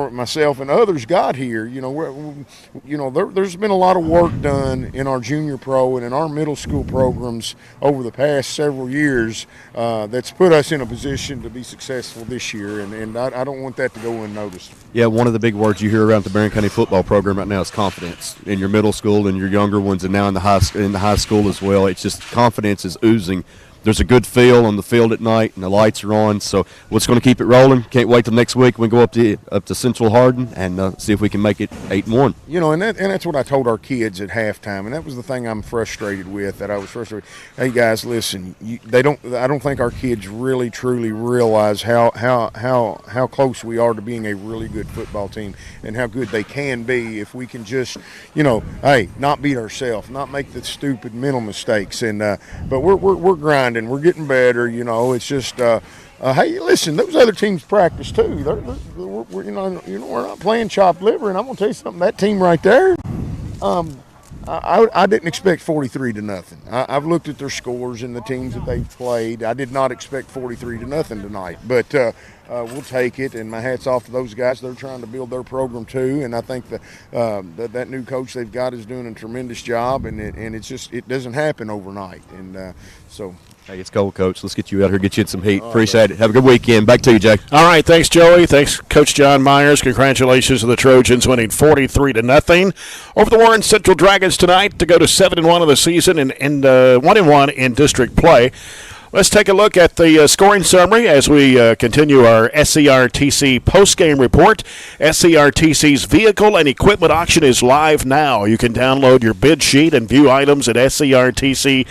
myself and others got here. There's been a lot of work done in our junior pro and in our middle school programs over the past several years that's put us in a position to be successful this year, and I don't want that to go unnoticed. Yeah, one of the big words you hear around the Barren County football program right now is confidence in your middle school and your younger ones, and now in the high school as well. It's just confidence is oozing. There's a good feel on the field at night, and the lights are on. So what's going to keep it rolling? Can't wait till next week. We go up to Central Hardin and see if we can make it 8-1. And that's what I told our kids at halftime, and that was the thing I'm frustrated with. That I was frustrated. Hey guys, listen, I don't think our kids really truly realize how close we are to being a really good football team, and how good they can be if we can just not beat ourselves, not make the stupid mental mistakes. And but we're grinding. We're getting better, It's just, hey, listen, those other teams practice too. We're not playing chopped liver, and I'm gonna tell you something. That team right there, I didn't expect 43-0. I've looked at their scores and the teams that they've played. I did not expect 43-0 tonight, but we'll take it. And my hat's off to those guys. They're trying to build their program too, and I think that new coach they've got is doing a tremendous job. And it doesn't happen overnight. And so. Hey, it's cold, Coach. Let's get you out here, get you in some heat. Appreciate it. Have a good weekend. Back to you, Jake. All right, thanks, Joey. Thanks, Coach John Myers. Congratulations to the Trojans winning 43-0 over the Warren Central Dragons tonight to go to 7-1 of the season and 1-1 in district play. Let's take a look at the scoring summary as we continue our SCRTC postgame report. SCRTC's vehicle and equipment auction is live now. You can download your bid sheet and view items at SCRTC.com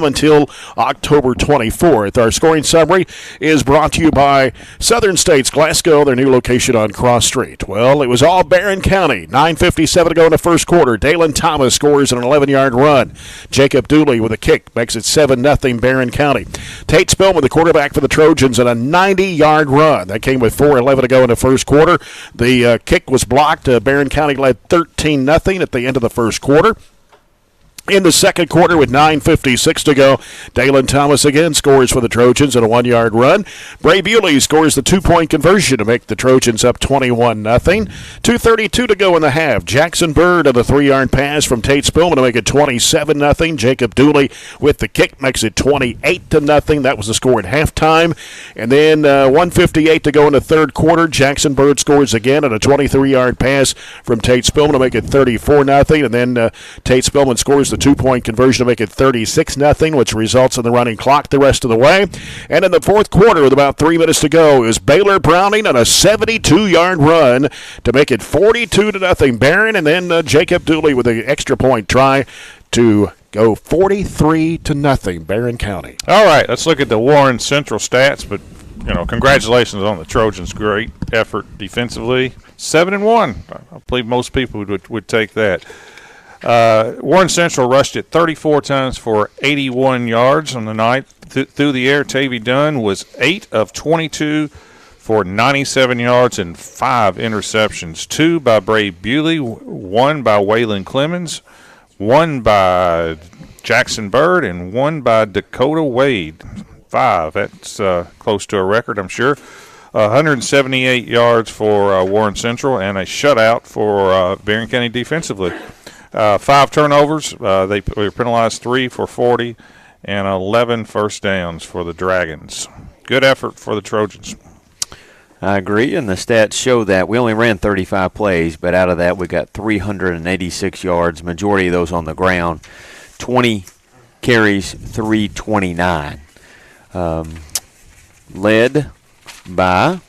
until October 24th. Our scoring summary is brought to you by Southern States Glasgow, their new location on Cross Street. Well, it was all Barren County. 9:57 to go in the first quarter. Dalen Thomas scores an 11-yard run. Jacob Dooley with a kick makes it 7-0 Barren County. Tate Spillman, the quarterback for the Trojans, on a 90-yard run. That came with 4:11 to go in the first quarter. The kick was blocked. Barren County led 13-0 at the end of the first quarter. In the second quarter with 9:56 to go, Dalen Thomas again scores for the Trojans in a 1-yard run. Bray Bewley scores the 2-point conversion to make the Trojans up 21-0. 2:32 to go in the half. Jackson Bird on the 3-yard pass from Tate Spillman to make it 27-0. Jacob Dooley with the kick makes it 28-0. That was the score at halftime. And then 1:58 to go in the third quarter. Jackson Bird scores again on a 23-yard pass from Tate Spillman to make it 34-0. And then Tate Spillman scores the 2-point conversion to make it 36-0, which results in the running clock the rest of the way. And in the fourth quarter, with about 3 minutes to go, is Baylor Browning on a 72-yard run to make it 42-0 Barren, and then Jacob Dooley with an extra point try to go 43-0 Barren County. All right, let's look at the Warren Central stats, but congratulations on the Trojans' great effort defensively. 7-1. I believe most people would take that. Warren Central rushed it 34 times for 81 yards on the night. Through the air, Tavy Dunn was 8 of 22 for 97 yards and 5 interceptions. 2 by Bray Bewley, 1 by Waylon Clemens, 1 by Jackson Bird, and 1 by Dakota Wade. 5. That's close to a record, I'm sure. 178 yards for Warren Central and a shutout for Barren County defensively. 5 turnovers. They were penalized 3 for 40 and 11 first downs for the Dragons. Good effort for the Trojans. I agree, and the stats show that. We only ran 35 plays, but out of that we got 386 yards, majority of those on the ground. 20 carries, 329. Led by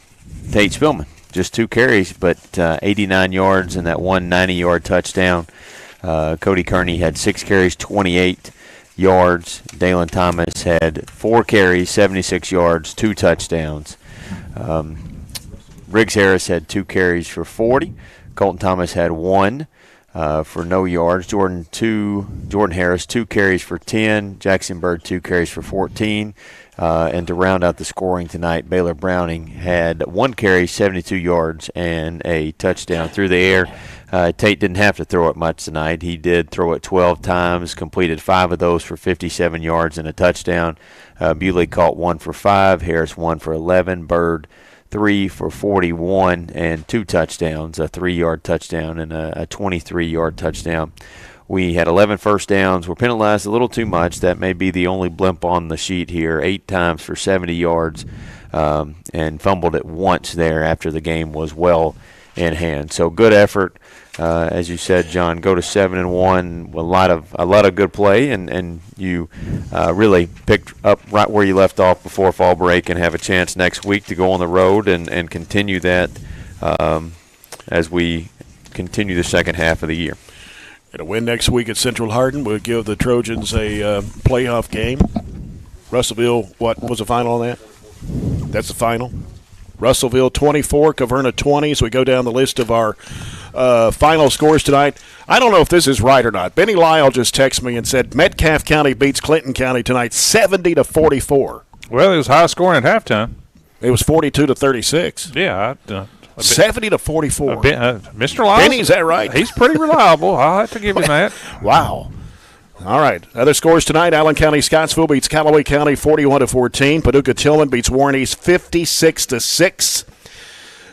Tate Spillman. Just 2 carries, but 89 yards and that 190-yard touchdown. Cody Kearney had 6 carries, 28 yards. Dalen Thomas had 4 carries, 76 yards, 2 touchdowns. Riggs Harris had 2 carries for 40. Colton Thomas had 1 for no yards. Jordan Harris 2 carries for 10. Jackson Bird 2 carries for 14. And to round out the scoring tonight, Baylor Browning had 1 carry, 72 yards, and a touchdown through the air. Tate didn't have to throw it much tonight. He did throw it 12 times, completed 5 of those for 57 yards and a touchdown. Bewley caught 1 for 5, Harris 1 for 11, Bird 3 for 41, and 2 touchdowns, a 3-yard touchdown and a 23-yard touchdown. We had 11 first downs. We're penalized a little too much. That may be the only blimp on the sheet here. 8 times for 70 yards and fumbled it once there after the game was well in hand. So good effort. As you said, John, go to 7-1. A lot of good play, and you really picked up right where you left off before fall break and have a chance next week to go on the road and continue that as we continue the second half of the year. And a win next week at Central Hardin would give the Trojans a playoff game. Russellville, what was the final on that? That's the final. Russellville 24, Caverna 20. So we go down the list of our final scores tonight. I don't know if this is right or not. Benny Lyle just texted me and said Metcalfe County beats Clinton County tonight 70-44. Well, it was high scoring at halftime. It was 42-36. Yeah, 70-44. Mr. Lyles, Benny, is that right? He's pretty reliable. I'll have to give him that. Wow. All right. Other scores tonight: Allen County Scottsville beats Callaway County 41-14. Paducah Tillman beats Warren East 56-6.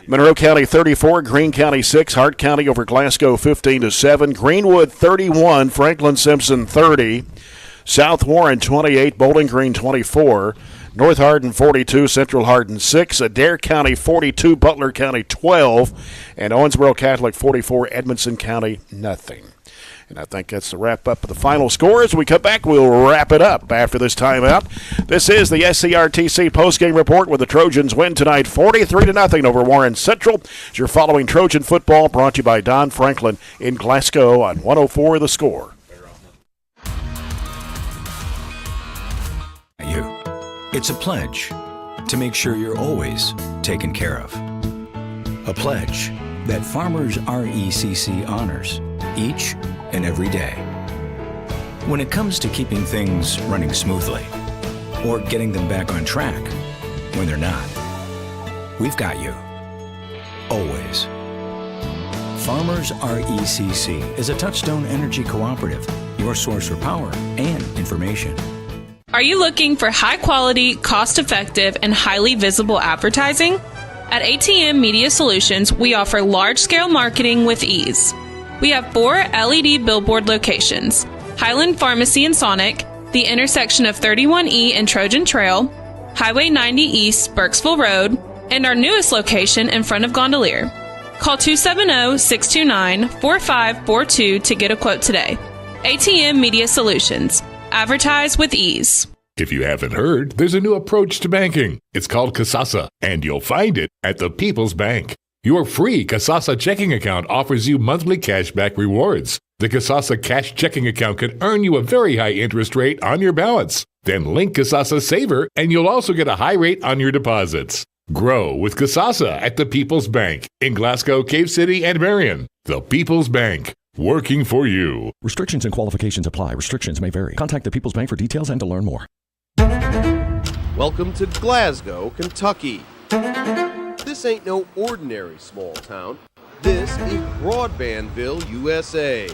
Monroe County 34, Greene County 6, Hart County over Glasgow 15-7. Greenwood 31, Franklin Simpson 30. South Warren 28, Bowling Green 24. North Hardin 42, Central Hardin 6, Adair County 42, Butler County 12, and Owensboro Catholic 44, Edmondson County nothing. And I think that's the wrap-up of the final scores. When we come back, we'll wrap it up after this timeout. This is the SCRTC postgame report where the Trojans win tonight 43-0 over Warren Central. You're following Trojan football brought to you by Don Franklin in Glasgow on 104 The Score. It's a pledge to make sure you're always taken care of. A pledge that Farmers RECC honors each and every day. When it comes to keeping things running smoothly or getting them back on track when they're not, we've got you. Always. Farmers RECC is a Touchstone Energy Cooperative, your source for power and information. Are you looking for high-quality, cost-effective, and highly visible advertising? At ATM Media Solutions, we offer large-scale marketing with ease. We have 4 LED billboard locations: Highland Pharmacy and Sonic, the intersection of 31E and Trojan Trail, Highway 90 East, Burkesville Road, and our newest location in front of Gondolier. Call 270-629-4542 to get a quote today. ATM Media Solutions. Advertise with ease. If you haven't heard, there's a new approach to banking. It's called Kasasa, and you'll find it at the People's Bank. Your free Kasasa checking account offers you monthly cashback rewards. The Kasasa Cash checking account can earn you a very high interest rate on your balance. Then link Kasasa Saver, and you'll also get a high rate on your deposits. Grow with Kasasa at the People's Bank in Glasgow, Cave City, and Marion. The People's Bank, working for you. Restrictions and qualifications apply. Restrictions may vary. Contact the People's Bank for details and to learn more. Welcome to Glasgow, Kentucky. This ain't no ordinary small town. This is Broadbandville, USA.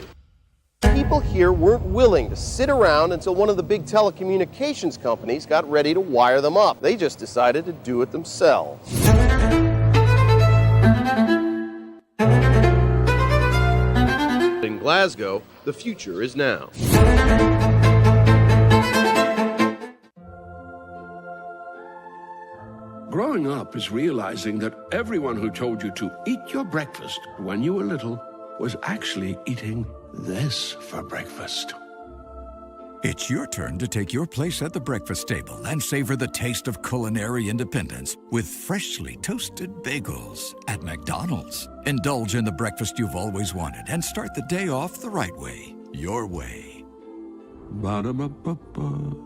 People here weren't willing to sit around until one of the big telecommunications companies got ready to wire them up. They just decided to do it themselves. In Glasgow, the future is now. Growing up is realizing that everyone who told you to eat your breakfast when you were little was actually eating this for breakfast. It's your turn to take your place at the breakfast table and savor the taste of culinary independence with freshly toasted bagels at McDonald's. Indulge in the breakfast you've always wanted and start the day off the right way, your way. Ba-da-ba-ba-ba.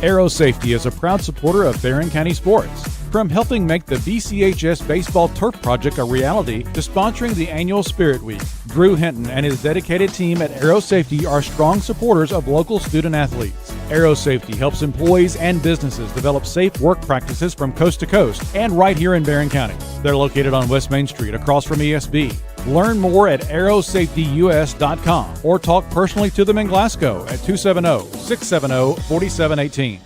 Aero Safety is a proud supporter of Barren County sports. From helping make the BCHS Baseball Turf Project a reality to sponsoring the annual Spirit Week, Drew Hinton and his dedicated team at Aero Safety are strong supporters of local student athletes. Aero Safety helps employees and businesses develop safe work practices from coast to coast and right here in Barren County. They're located on West Main Street across from ESB. Learn more at aerosafetyus.com or talk personally to them in Glasgow at 270-670-4718.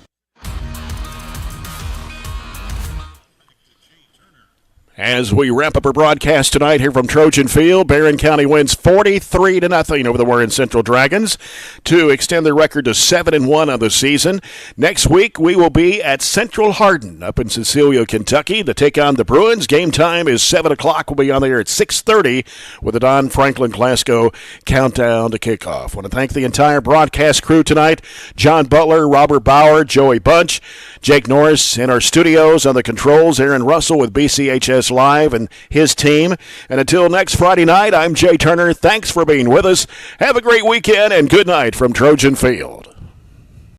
As we wrap up our broadcast tonight here from Trojan Field, Barren County wins 43-0 over the Warren Central Dragons to extend their record to 7-1 on the season. Next week, we will be at Central Hardin up in Cecilia, Kentucky to take on the Bruins. Game time is 7 o'clock. We'll be on there at 6:30 with the Don Franklin Glasgow countdown to kickoff. I want to thank the entire broadcast crew tonight. John Butler, Robert Bauer, Joey Bunch, Jake Norris in our studios on the controls, Aaron Russell with BCHS Live and his team. And until next Friday night, I'm Jay Turner. Thanks for being with us. Have a great weekend and good night from Trojan Field.